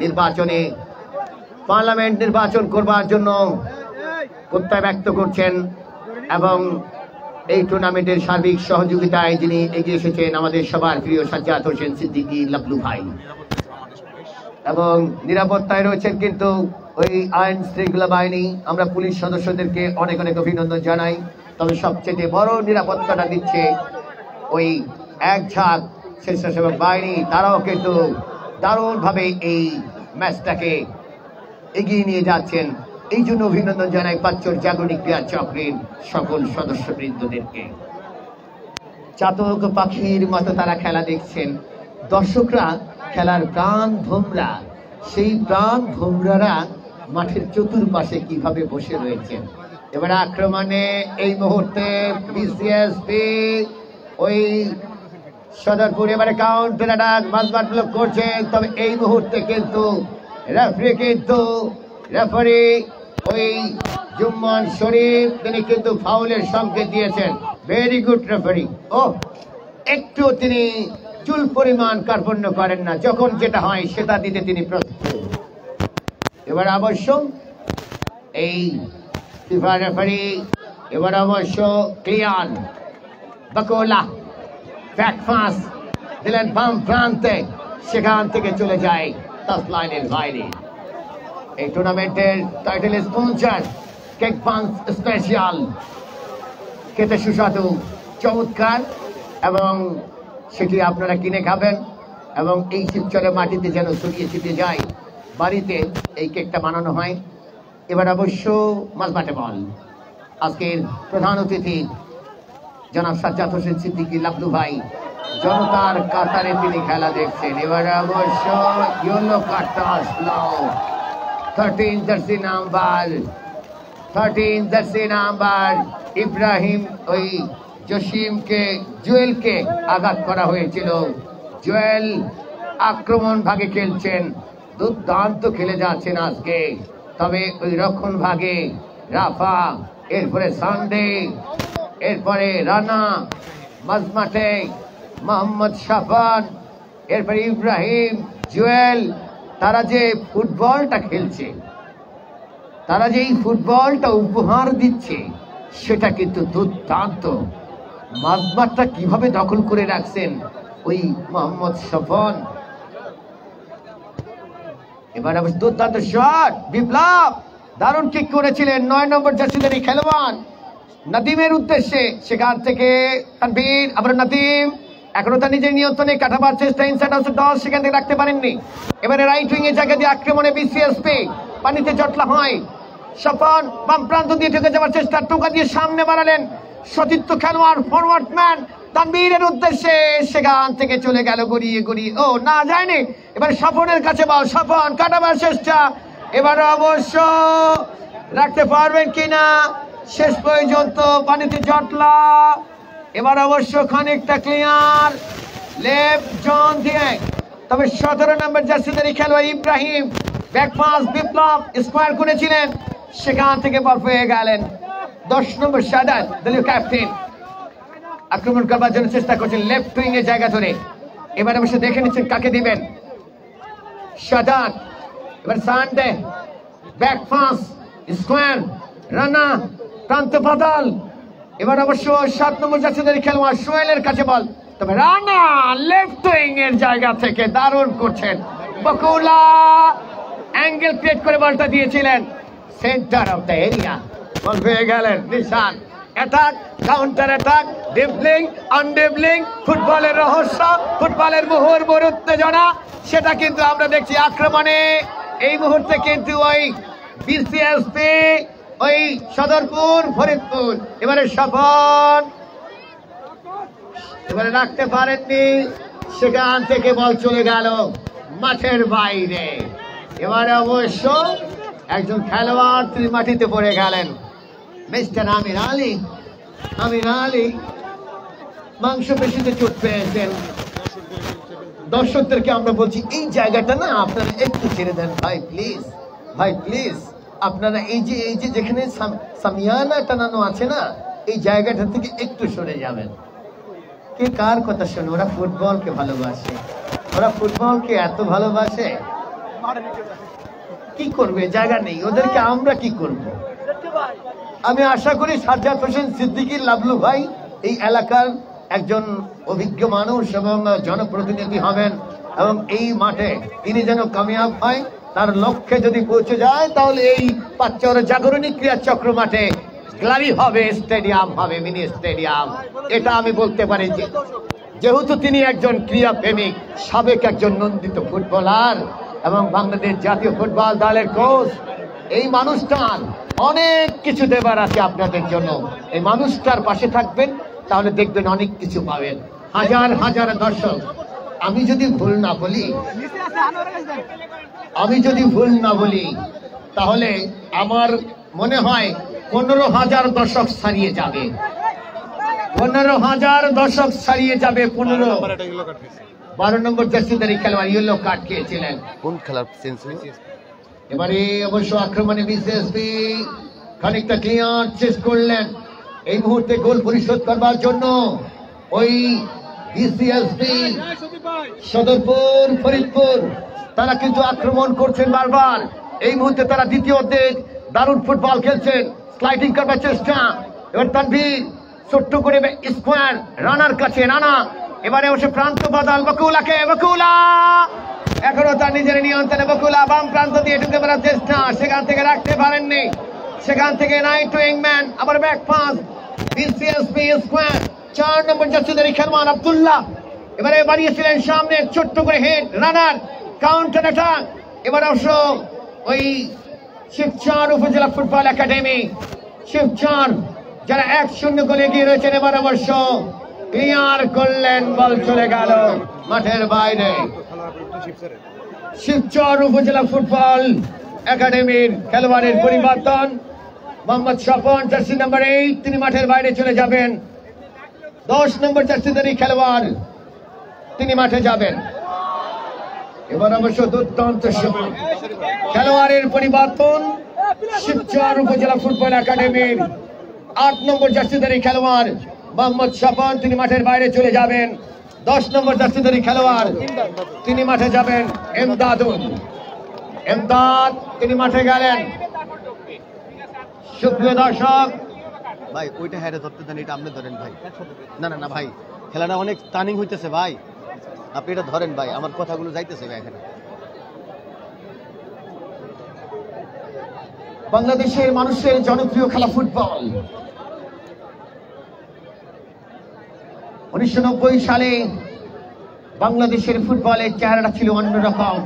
নির্বাচনে পার্লামেন্ট নির্বাচন করবার জন্য প্রত্যয় ব্যক্ত করছেন এবং এই টুর্নামেন্টের সার্বিক সহযোগিতায় যিনি এগিয়ে এসেছেন আমাদের সবার প্রিয় সাজ্জাদ হোসেন সিদ্দিকী লাবলু ভাই, এবং নিরাপত্তায় রয়েছেন কিন্তু ওই আইন শৃঙ্খলা বাহিনী। আমরা পুলিশ সদস্যদেরকে অনেক অনেক অভিনন্দন জানাই, তবে সবচেয়ে বড় নিরাপত্তাটা দিচ্ছে ওই এক ঝাঁক স্বেচ্ছাসেবক বাহিনী। তারাও কিন্তু দারুণভাবে এই ম্যাচটাকে এগিয়ে নিয়ে যাচ্ছেন। এই জন্য অভিনন্দন জানাই পাঁচচর জাগরণিক ক্রীড়া চক্রের সকল সদস্যবৃন্দদেরকে। চাতক পাখির মতো তারা খেলা দেখছেন, দর্শকরা খেলার প্রাণ ভোমরা, সেই প্রাণ ভোমরারা মাঠের চতুর্পাশে কিভাবে বসে রয়েছেন। এবার আক্রমণে এই মুহূর্তে বিসিএসপি ওই সদরপুর এবারে কাউন্টার অ্যাটাক মাঝমাঠ ব্লক করছেন, তবে এই মুহূর্তে কিন্তু রেফারি ওই জুম্মান শরীফ তিনি কিন্তু ফাউলের সংকেত দিয়েছেন। Very good referee. ও একটু তিনি চুল পরিমাণ কার্পণ্য করেন না, যখন যেটা হয় সেটা দিতে তিনি প্রস্তুত। এবার অবশ্য এই ফিফা রেফারি এবার অবশ্য ক্লিয়ার বাকোলা ব্যাক পাস দিলেন বাম প্রান্তে, সেখান থেকে চলে যায় টাচ লাইনের বাইরে। এই টুর্নামেন্টের title sponsor cake punch special, খেতে সুস্বাদু, চমৎকার, এবং সেটি আপনারা কিনে খাবেন এবং এই শিবচরের মাটিতে যেন ছড়িয়ে ছিটিয়ে যায়। বাড়িতে এই কেকটা বানানো হয়। এবার অবশ্য মাঝমাঠে বল। আজকের প্রধান অতিথি জনাব সাজ্জাদ হোসেন সিদ্দিকী লাবলু ভাই, জনতার কাতারে তিনি খেলা দেখছেন। এবার অবশ্য ইয়েলো কার্ডটা আসলো, 13 জার্সি নাম্বার ইব্রাহিম ওই জুয়েলকে আঘাত করা হয়েছিল। জুয়েল আক্রমণ ভাগে খেলছেন, দুর্দান্ত খেলে যাচ্ছেন আজকে। তবে ওই রক্ষণ ভাগে রাফা, এরপরে সানডে, এরপরে রানা, মাঝমাঠে মোহাম্মদ শাফান, এরপরে ইব্রাহিম, জুয়েল, তারা যে ফুটবলটা খেলছে, তারা যে এই ফুটবলটা উপহার দিচ্ছে, সেটা কিন্তু দুর্দান্ত। মাঝমাঠটা কিভাবে দখল করে রাখছেন ওই মোহাম্মদ শাফান। এবার দুর্দান্ত শট, বিপ্লব দারুণ কিক করেছিলেন 9 নম্বর জার্সিধারী খেলোয়াড় নাদিমের উদ্দেশ্যে। সেখান থেকে তানভীর, আবার নাদিম, এখনো তার নিজের নিয়ন্ত্রণে কাটাবার চেষ্টা, ইনসাইড আউটসাইড টস সেখান থেকে রাখতে পারেননি। এবারে রাইট উইং এর জায়গা দিয়ে আক্রমণে বিসিএসপি, পানিতে জটলা হয়। স্বপন বাম প্রান্ত দিয়ে ঢুকে যাওয়ার চেষ্টা, টোকা দিয়ে সামনে বাড়ালেন সতীর্থ খেলোয়াড় ফরওয়ার্ড ম্যান তানভীরের উদ্দেশ্যে, সেখান থেকে চলে গেল গড়িয়ে, ও না যায়নি। এবার স্বপনের কাছে বল, স্বপন কাটাবার চেষ্টা, এবার অবশ্য রাখতে পারবেন কিনা, শেষ পর্যন্ত পানিতে জটলা। এবার অবশ্য খানিকটা ক্লিয়ার লেফট জোন দিয়ে, তবে 17 নম্বর জার্সিধারী খেলোয়াড় ইব্রাহিম ব্যাক পাস, বিপ্লব স্কোয়ার করেছিলেন, সেখান থেকে বল পেয়ে গেলেন 10 নম্বর সাদাত দলীয় ক্যাপ্টেন। আক্রমণ করবার জন্য চেষ্টা করছেন লেফট উইং এর জায়গা ধরে। এবার অবশ্য দেখে নিচ্ছেন কাকে দিবেন। সাদাত, এবার Sunday back pass, square, Rana, প্রান্ত বদল। এবার অবশ্য 7 নম্বর জার্সিধারী খেলোয়াড় সোহেলের কাছে বল, তবে রানা লেফট উইং এর জায়গা থেকে দারুণ করছেন। বকুলা অ্যাঙ্গেল ক্রিয়েট করে বলটা দিয়েছিলেন সেন্টার অফ দ্য এরিয়া, বল পেয়ে গেলেন নিশান। অ্যাটাক, কাউন্টার অ্যাটাক, ড্রিবলিং, আনড্রিবলিং, ফুটবলের রহস্য, ফুটবলের মুহুর্মুহু উত্তেজনা, সেটা কিন্তু আমরা দেখছি আক্রমণে। এই মুহূর্তে কিন্তু ওই বিসিএসপি, ওই সদরপুর, ফরিদপুর, এবারে স্বপন, এবারে রাখতে পারেননি, সেখান থেকে বল চলে গেল মাঠের বাইরে। এবারে অবশ্য একজন খেলোয়াড় তিনি মাটিতে পড়ে গেলেন, মিস্টার আমির আলী। আমির আলী মাংসপেশিতে চোট পেয়েছেন। দর্শকদেরকে আমরা বলছি এই জায়গাটা না আপনারা একটু ছেড়ে দেন ভাই, প্লিজ ভাই, প্লিজ। আপনারা এই যে যেখানে সামিয়ানা টানানো আছে না, এই জায়গাটা থেকে একটু সরে যাবেন। কে কার কথা শোনে? ওরা ফুটবলকে ভালোবাসে, ওরা ফুটবলকে এত ভালোবাসে। কি করবে? জায়গা নেই ওদেরকে, আমরা কি করব? আমি আশা করি সাজ্জাদ হোসেন সিদ্দিকী লাবলু ভাই এই এলাকার একজন অভিজ্ঞ মানুষ এবং জনপ্রতিনিধি হবেন, এবং এই মাঠে তিনি যেন কামিয়াব হয়, তার লক্ষ্যে যদি পৌঁছে যায়, তাহলে এই পাঁচচর জাগরণী ক্রীড়া চক্র মাঠে গ্লারি হবে, স্টেডিয়াম হবে, মিনি স্টেডিয়াম। এটা আমি বলতে পারি যে যেহেতু তিনি একজন ক্রীড়া প্রেমিক, সাবেক একজন নন্দিত ফুটবলার এবং বাংলাদেশ জাতীয় ফুটবল দলের কোচ, এই মানুষটার অনেক কিছু দেবার আছে আপনাদের জন্য। এই মানুষটার পাশে থাকবেন, তাহলে দেখবেন অনেক কিছু পাবেন। হাজার হাজার দর্শক, আমি যদি ভুল না বলি তাহলে আমার মনে হয় 15,000 দর্শক ছাড়িয়ে যাবে। 15,000 দর্শক ছাড়িয়ে যাবে। 12 নম্বর জার্সিধারী খেলোয়াড় ইয়েলো কার্ড খেয়েছিলেন। কোন খেলার সেন্স? এবারে অবশ্য আক্রমণে বিসিএসপি খানিকটা ক্লিয়ার চেষ্টা করলেন এই মুহূর্তে গোল পরিশোধ করবার জন্য। ওই বিসিএসপি সদরপুর ফরিদপুর তারা কিন্তু আক্রমণ করছেন বারবার। এই মুহূর্তে তারা দ্বিতীয় অর্ধে দারুণ ফুটবল খেলছেন, স্লাইডিং করবার চেষ্টা। এবার তানভীর ছোট্ট করে স্কোয়ার রানার কাছে, রানা এবারে অবশ্য প্রান্ত বদল, বকুলাকে, বকুলা এখনো তার নিজের নিয়ন্ত্রণে, বকুলা বাম প্রান্ত দিয়ে ঢুকে বেড়ার চেষ্টা, সেখান থেকে রাখতে পারেননি, সেখান থেকে নাইট টু ইংম্যান, আবার ব্যাক পাস বিসিএসপি স্কোয়ার। 4 নম্বর জার্সিধারী খেলোয়াড় আব্দুল্লাহ এবারে বাড়িয়েছিলেন সামনে, ছোট্ট করে হেড, রানার কাউন্টার অ্যাটাক। এবার অবশ্য ওই শিবচর উপজেলা ফুটবল একাডেমি, শিবচর যারা 1-0 গোলে এগিয়ে রয়েছেন, এবার অবশ্য ক্লিয়ার করলেন, বল চলে গেল মাঠের বাইরে। শিবচর উপজেলা ফুটবল একাডেমির খেলোয়াড়ের পরিবর্তন, মোহাম্মদ স্বপন জার্সি নাম্বার 8 তিনি মাঠের বাইরে চলে যাবেন। 10 নম্বর জার্সিধারী খেলোয়াড় তিনি মাঠে যাবেন। এবার অবশ্য দুর্দান্ত সময় খেলোয়াড়ের পরিবর্তন, শিবচর উপজেলা ফুটবল একাডেমির 8 নম্বর জার্সিধারী খেলোয়াড় মোহাম্মদ স্বপন তিনি মাঠের বাইরে চলে যাবেন। 10 নম্বর জার্সিধারী খেলোয়াড় তিনি মাঠে যাবেন এমদাদুল, এমদাদ তিনি মাঠে গেলেন। সুপ্রিয় দর্শক ভাই ওইটা হেডে ধরতে দেন, এটা আপনি ধরেন ভাই। না না না ভাই, খেলাটা অনেক টার্নিং হইতেছে ভাই, আপনি এটা ধরেন ভাই, আমার কথাগুলো যাইতেছে ভাই। এখানে বাংলাদেশের মানুষের জনপ্রিয় খেলা ফুটবল। 1990 সালে বাংলাদেশের ফুটবলের চেহারাটা ছিল অন্যরকম।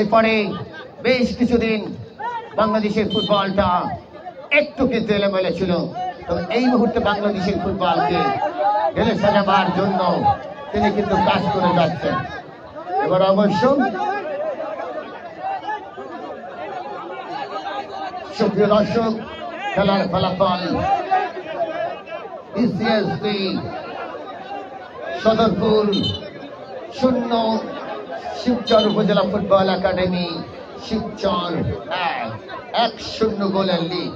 এরপরে বেশ কিছুদিন বাংলাদেশের ফুটবলটা একটু কিন্তু এলোমেলো ছিল, তবে এই মুহূর্তে বাংলাদেশের ফুটবলকে ঢেলে সাজাবার জন্য তিনি কিন্তু কাজ করে যাচ্ছেন। এবার অবশ্য সুপ্রিয় দর্শক, খেলার ফলাফল বিসিএসপি সদরপুর 0, শিবচর উপজেলা ফুটবল একাডেমি শিবচর 1-0 গোলের লিড।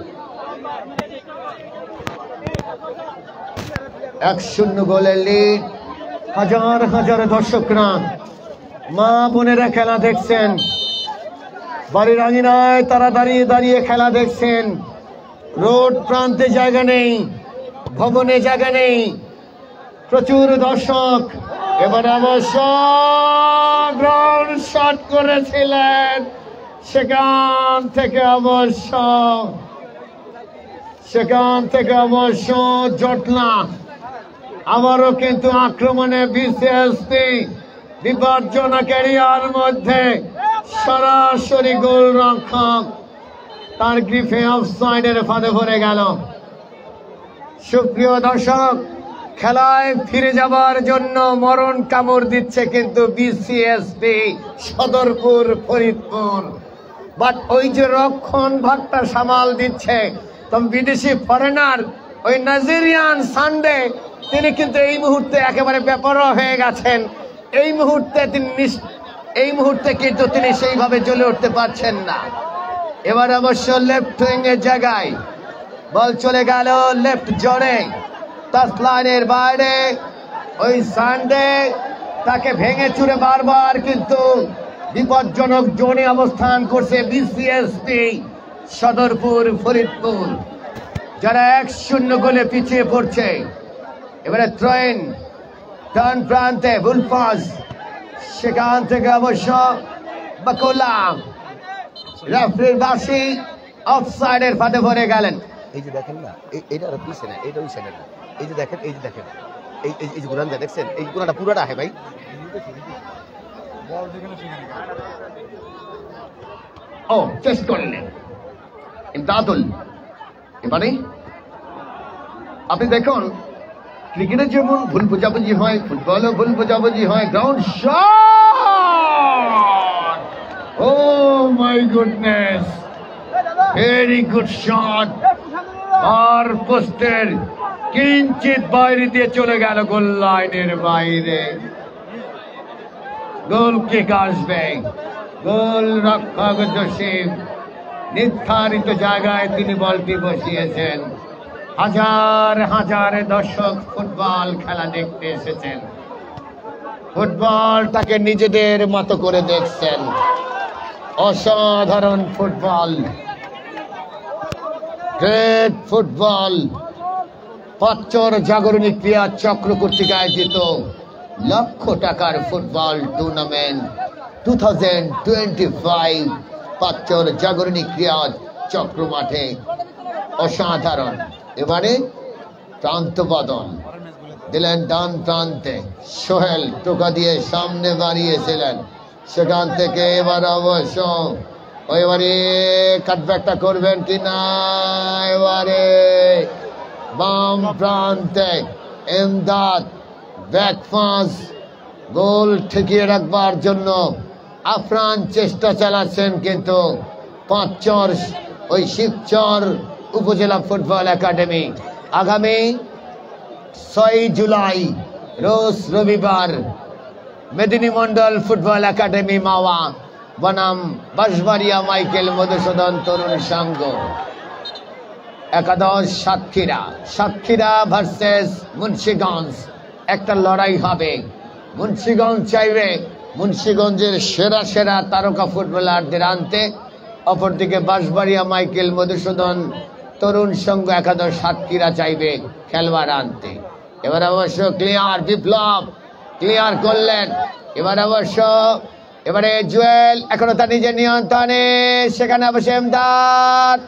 1-0 গোলের লিড। হাজার হাজার দর্শকরা, মা বোনেরা খেলা দেখছেন, বাড়ির আঙিনায় তারা দাঁড়িয়ে দাঁড়িয়ে খেলা দেখছেন। রোড প্রান্তে জায়গা নেই, ভবনে জায়গা নেই, প্রচুর দর্শক। এবার অবশ্য গ্রাউন্ড শট করেছিলেন, সেখান থেকে অবশ্য জটলা। আবারও কিন্তু আক্রমণে বিসিএসপি বিপজ্জনক এরিয়ার মধ্যে সরাসরি গোল রক্ষক তার গ্রিফে অফসাইডের ফাঁদে পড়ে গেল। সুপ্রিয় দর্শক, খেলায় ফিরে যাবার জন্য মরণ কামড় দিচ্ছে কিন্তু বিসিএসপি সদরপুর ফরিদপুর। বাট ওই যে রক্ষণ ভাগটা সামাল দিচ্ছে তো বিদেশি ফরেনার ওই নাইজেরিয়ান সানডে, তিনি কিন্তু এই মুহূর্তে একেবারে বেপরোয়া হয়ে গেছেন। এই মুহূর্তে কিন্তু তিনি সেইভাবে জ্বলে উঠতে পারছেন না। এবার অবশ্য লেফট উইং এর জায়গায় বল চলে গেল লেফট জোনে, টাচ লাইনের বাইরে ওই সানডে তাকে ভেঙে চুরে বারবার কিন্তু বিপজ্জনক জোনে অবস্থান করছে বিসিএসপি সদরপুর ফরিদপুর, যারা 1-0 গোলে পিছিয়ে পড়ছে। এবারে ট্রেন টার্ন প্রান্তে বুলফাস, সেখান থেকে অবশ্য বাকুলা রেফারির বাঁশি অফসাইডের ফাঁদে পড়ে গেলেন। এই যে দেখেন না, এইটা আর পিছে না, এটা ওই সাইডে না। এই যে দেখেন, এই যে গুরানটা দেখছেন, এই গুরাটা পুরাটা আহে ভাই। ও চেষ্টা করলেন ইমদাদুল। এবারে আপনি দেখুন, ক্রিকেটে যেমন ভুল বোঝাবুঝি হয়, ফুটবলও ভুল বোঝাবুঝি হয়। Ground shot, oh my goodness, very good shot. আর পোস্টের কিঞ্চিত বাইরে দিয়ে চলে গেল গোল লাইনের বাইরে। গোল কিক আসবে, গোল রক্ষক জসিম নির্ধারিত জায়গায় তিনি বলটি বসিয়েছেন। হাজার হাজার দর্শক ফুটবল খেলা দেখতে এসেছেন, ফুটবলটাকে নিজেদের মতো করে দেখছেন। অসাধারণ ফুটবল, গ্রেট ফুটবল। পাঁচর জাগরণী ক্রিয়া চক্র কর্তৃক আয়োজিত লক্ষ টাকার ফুটবল টুর্নামেন্ট 2025 পাঁচর জাগরণী ক্রিয়া চক্র মাঠে অসাধারণ। এবারে প্রান্ত বদল দিলেন ডান প্রান্তে, সোহেল টোকা দিয়ে সামনে বাড়িয়েছিলেন, সেখান থেকে এবার অবশ্য এবারে কাটব্যাকটা করবেন কিনা। এবারে বাম প্রান্তে এমদাদ ব্যাক পাস, গোল ঠেকিয়ে রাখবার জন্য আফরান চেষ্টা চালাচ্ছেন, কিন্তু পাঁচর ওই শিবচর উপজেলা ফুটবল একাডেমি আগামী 6 জুলাই রোজ রবিবার মেদিনী মন্ডল ফুটবল একাডেমি মাওয়া বনাম বাঁশবাড়িয়া মাইকেল মধুসূদন তরুণ সংঘ একাদশ সাতক্ষীরা ভার্সেস মুন্সিগঞ্জ। একটা লড়াই হবে, মুন্সিগঞ্জ চাইবে মুন্সিগঞ্জের সেরা সেরা তারকা ফুটবলারদের আনতে, অপরদিকে বাঁশবাড়িয়া মাইকেল মধুসূদন তরুণ সংঘ একাদশ সাতক্ষীরা চাইবে খেলোয়াড় আনতে। এবার অবশ্য ক্লিয়ার, বিপ্লব ক্লিয়ার করলেন। এবারে জুয়েল এখনো তার নিজের নিয়ন্ত্রণে, সেখানে অবশ্য এমদাদ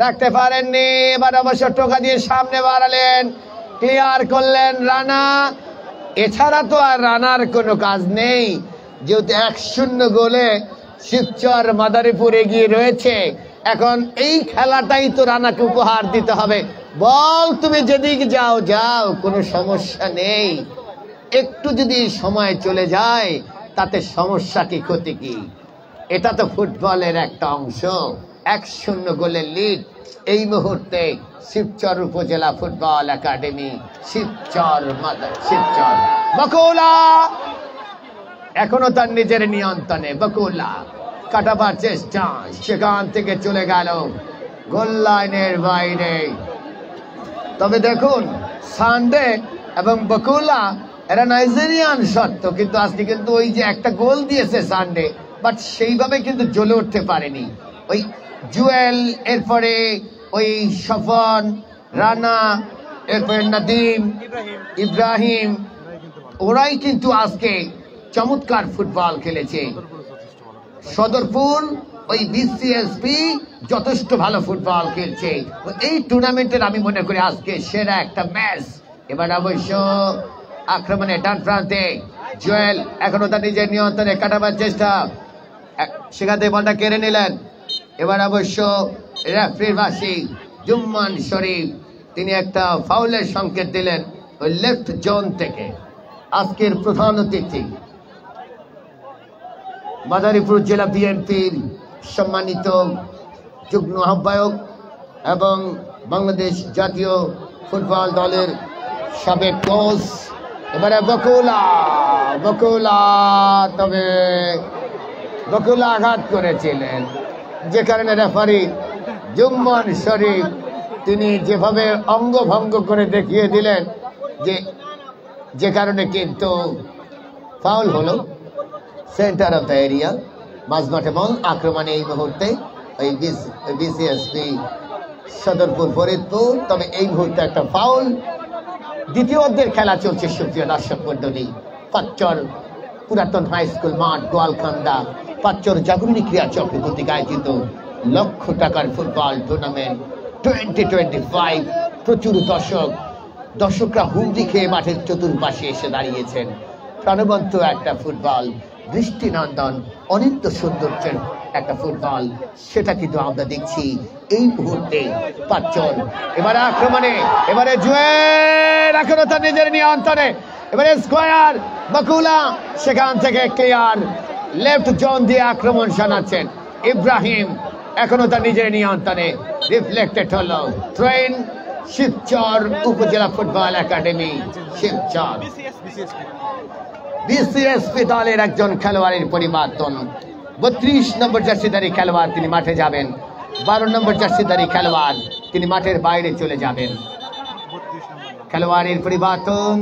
রাখতে পারেননি। এবার অবশ্য টোকা দিয়ে সামনে বাড়ালেন, ক্লিয়ার করলেন রানা। এছাড়া তো আর রানার কোনো কাজ নেই, যেহেতু 1-0 গোলে শিবচর মাদারীপুর এগিয়ে রয়েছে। এখন এই খেলাটাই তো রানাকে উপহার দিতে হবে। বল তুমি যেদিকে যাও যাও, কোনো সমস্যা নেই, একটু যদি সময় চলে যায় তাতে সমস্যা কি, ক্ষতি কি? এটা তো ফুটবলের একটা অংশ। 1-0 গোলের লিড এই মুহূর্তে শিবচর উপজেলা ফুটবল একাডেমি, শিবচর বকুলা এখনো তার নিজের নিয়ন্ত্রণে। বকুলা কাটাবার চেষ্টা, সেখান থেকে চলে গেল গোল লাইনের বাইরে। তবে দেখুন, সানডে এবং বকুলা এরা নাইজেরিয়ান সত্য, কিন্তু আজকে কিন্তু ওই যে একটা গোল দিয়েছে সানডে, বাট সেইভাবে কিন্তু জ্বলে উঠতে পারেনি। ওই জুয়েল, এরপরে ওই সফন, রানা, এরপরে নাদিম, ইব্রাহিম, ওরাই কিন্তু আজকে চমৎকার ফুটবল খেলেছে। সদরপুর ওই বিসিএসপি যথেষ্ট ভালো ফুটবল খেলছে। এই টুর্নামেন্টের আমি মনে করি আজকে সেরা একটা ম্যাচ। এবার অবশ্য আক্রমণে ডান প্রান্তে জুয়েল এখনো তার নিজের নিয়ন্ত্রণে কাটাবার চেষ্টা, সেখান থেকে বলটা কেড়ে নিলেন। এবার অবশ্য রেফারির বাঁশি জুম্মান শরীফ তিনি একটা ফাউলের সংকেত দিলেন। ওই লেফট জোন থেকে আজকের প্রধান অতিথি মাদারীপুর জেলা বিএনপির সম্মানিত যুগ্ম আহ্বায়ক এবং বাংলাদেশ জাতীয় ফুটবল দলের সাবেক কোচ এবারে বকুলা আঘাত করেছিলেন, যে কারণে রেফারি জুম্মন শরীফ তিনি যেভাবে অঙ্গভঙ্গ করে দেখিয়ে দিলেন যে কারণে কিন্তু ফাউল হলো। সেন্টার অফ দ্য এরিয়া মাঝমাঠে বল আক্রমণে এই মুহূর্তে ওই বিসিএসপি সদরপুর ফরিদপুর, তবে এই মুহূর্তে একটা ফাউল। দ্বিতীয় অর্ধের খেলা চলছে সুপ্রিয় দর্শক মন্ডলী। পাঁচচর পুরাতন হাই স্কুল মাঠ গোয়ালকান্দা পাঁচচর জাগরণী ক্রীড়া চক্র কর্তৃক আয়োজিত লক্ষ টাকার ফুটবল টুর্নামেন্ট 2025। প্রচুর দর্শকরা হুমড়ি খেয়ে মাঠের চতুর্পাশে এসে দাঁড়িয়েছেন। প্রাণবন্ত একটা ফুটবল, দৃষ্টিনন্দন অনিত্য সৌন্দর্যের একটা ফুটবল, সেটা কিন্তু আমরা দেখছি এই মুহূর্তে। পাঁচজন এবারে আক্রমণে, এবারে জুয়েল এখনো তার নিজের নিয়ন্ত্রণে, এবারে স্কোয়ার বকুলা সেখান থেকে ক্লিয়ার লেফট জোন দিয়ে আক্রমণ শানাচ্ছেন ইব্রাহিম, এখনো তার নিজের নিয়ন্ত্রণে, রিফ্লেক্টেড হলো থ্রোইন। শিবচর উপজেলা ফুটবল একাডেমি শিবচর বিসিএসপি দলের একজন খেলোয়াড়ের পরিবর্তন। 32 নম্বর জার্সিধারী খেলোয়াড় তিনি মাঠে যাবেন, 12 নম্বর জার্সিধারী খেলোয়াড় তিনি মাঠের বাইরে চলে যাবেন। খেলোয়াড়ের পরিবর্তন,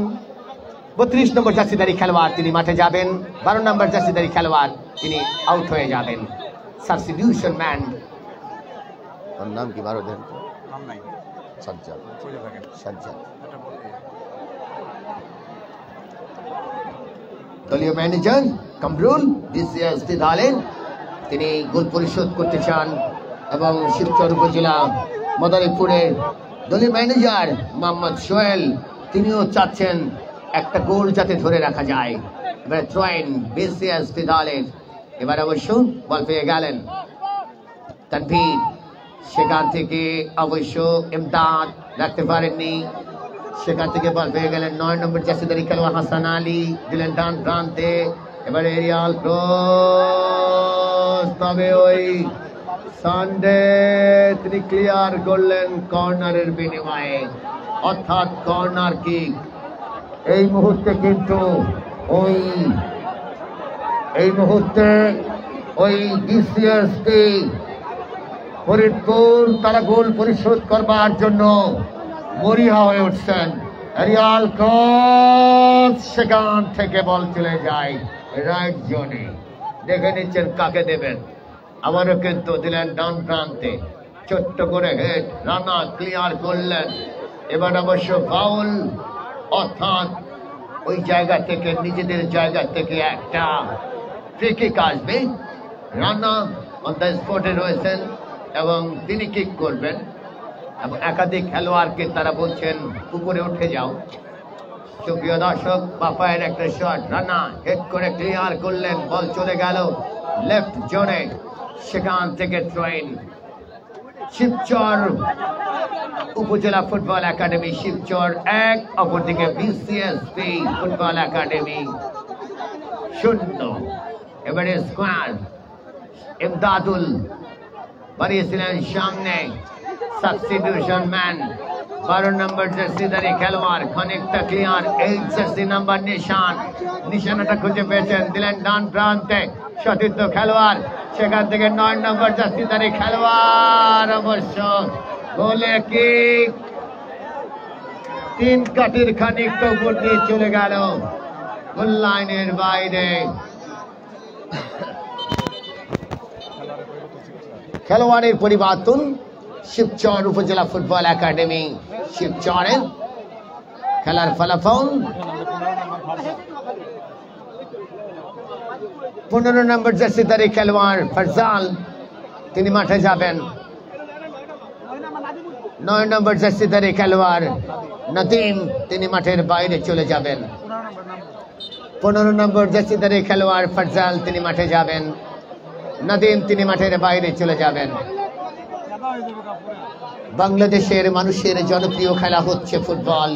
32 নম্বর জার্সিধারী খেলোয়াড় তিনি মাঠে যাবেন, 12 নম্বর জার্সিধারী খেলোয়াড় তিনি আউট হয়ে যাবেন। সাবস্টিটিউশন ম্যান নাম কি? 12 দেন নাম নাই, সাজ্জাদ। দলীয় ম্যানেজার কামরুল বিসিএসপি দলের তিনি গোল পরিশোধ করতে চান এবং শিবচর উপজেলা মাদারীপুরের দলীয় ম্যানেজার মোহাম্মদ সোহেল তিনিও চাচ্ছেন একটা গোল যাতে ধরে রাখা যায়। এবারে থ্রোইন বিসিএসপি দলের, এবার অবশ্য বল পেয়ে গেলেন তানভীর, সেখান থেকে অবশ্য ইমদাদ রাখতে পারেননি, সেখান থেকে বল পেয়ে গেলেন 9 নম্বর জার্সিধারী খেলোয়াড় হাসান আলী, দিলেন ডান প্রান্তে, এবারে এরিয়াল ক্রস, তবে ওই সানডে তিনি ক্লিয়ার করলেন কর্নারের বিনিময়ে, অর্থাৎ কর্নার কিক। এই মুহূর্তে কিন্তু ওই বিসিএসপি ফরিদপুর তারা গোল পরিশোধ করবার জন্য মরিয়া হয়ে উঠছেন। এরিয়াল ক্রস, সেখান থেকে বল চলে যায় রাইট জোনে, দেখে নিচ্ছেন কাকে দেবেন। আবারও কিন্তু দিলেন ডান প্রান্তে, ছোট্ট করে হেড, রানা ক্লিয়ার করলেন। এবার অবশ্য ফাউল, অর্থাৎ ওই জায়গা থেকে নিজেদের জায়গা থেকে একটা ফ্রি কিক আসবে। রানা অন দ্য স্পটে রয়েছেন এবং তিনি কিক করবেন এবং একাধিক খেলোয়াড়কে তারা বলছেন উপরে উঠে যাও। সুপ্রিয় দর্শক, বাপায়ের একটা শট, রানা হেড করে ক্লিয়ার করলেন, বল চলে গেল লেফট জোনে, সেখান থেকে থ্রোইন। শিবচর উপজেলা ফুটবল একাডেমি শিবচর 1, অপরদিকে বিসিএসপি ফুটবল একাডেমি 0। এবারে স্কোয়ার ইমদাদুল বাড়িয়েছিলেন সামনে, সাবস্টিটিউশন ম্যান 12 নম্বর জার্সিধারী খেলোয়াড় খানিকটা ক্লিয়ার, 8 জার্সি নাম্বার নিশানাটা খুঁজে পেয়েছেন, দিলেন ডান প্রান্তে, সতীর্থ খেলোয়াড়, সেখান থেকে 9 নম্বর জার্সিধারী খেলোয়াড় অবশ্য গোলে কিক, 3 কাটির খানিকটা উপর দিয়ে চলে গেল গোল লাইনের বাইরে। খেলোয়াড়ের পরিবর্তন শিবচর উপজেলা ফুটবল একাডেমি শিবচরের। খেলার ফলাফল 15 নম্বর জার্সিধারী খেলোয়াড় ফারজাল তিনি মাঠে যাবেন, 9 নম্বর জার্সিধারী খেলোয়াড় নাদিম তিনি মাঠের বাইরে চলে যাবেন। 15 নম্বর জার্সিধারী খেলোয়াড় ফারজাল তিনি মাঠে যাবেন, নাদিম তিনি মাঠের বাইরে চলে যাবেন। বাংলাদেশের মানুষের জনপ্রিয় খেলা হচ্ছে ফুটবল।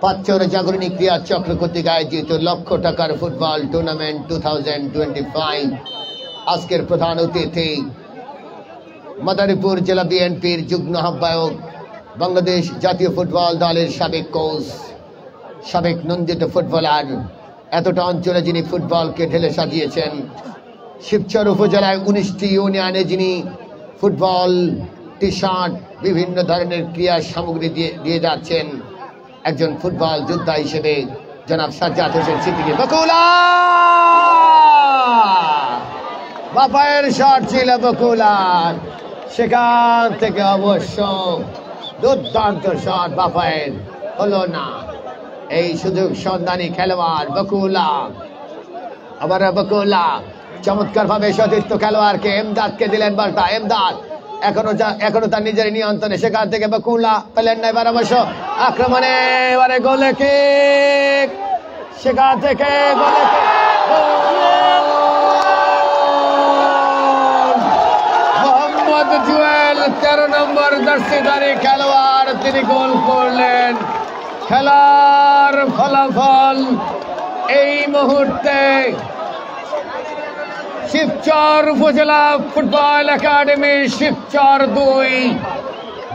পাঁচচর জাগরণী ক্রীড়া চক্র কর্তৃক আয়োজিত লক্ষ টাকার ফুটবল টুর্নামেন্ট 2025 আজকের প্রধান অতিথি মাদারীপুর জেলা বিএনপির যুগ্ম আহ্বায়ক, বাংলাদেশ জাতীয় ফুটবল দলের সাবেক কোচ, সাবেক নন্দিত ফুটবলার, এতটা অঞ্চলে যিনি ফুটবলকে ঢেলে সাজিয়েছেন। শিবচর উপজেলায় 19টি ইউনিয়নে যিনি ফুটবল, টি শার্ট, বিভিন্ন ধরনের ক্রীড়া সামগ্রী দিয়ে যাচ্ছেন, একজন ফুটবল যোদ্ধা হিসেবে জনাব সাজ্জাদ হোসেন সিদ্দিকী। বকুলা বাপায়ের শট ছিল বকুলার, সেখান থেকে অবশ্য দুর্দান্ত শট বাপায়ের হলো না। এই সুযোগ সন্ধানী খেলোয়াড় বকুলা, আবার বকুলা চমৎকার ভাবে সতীর্থ খেলোয়াড়কে এমদাদকে দিলেন বলটা। এমদাদ এখনো তার নিজের নিয়ন্ত্রণে, সেখান থেকে বকুলা পেলেন না। এবার অবশ্য আক্রমণে এবারে গোলে কিক, সেখান থেকে গোলে কিক, মোহাম্মদ জুয়েল 13 নম্বর জার্সিধারী খেলোয়াড়, তিনি গোল করলেন। খেলার ফলাফল এই মুহূর্তে শিবচর উপজেলা ফুটবল একাডেমি শিবচর 2,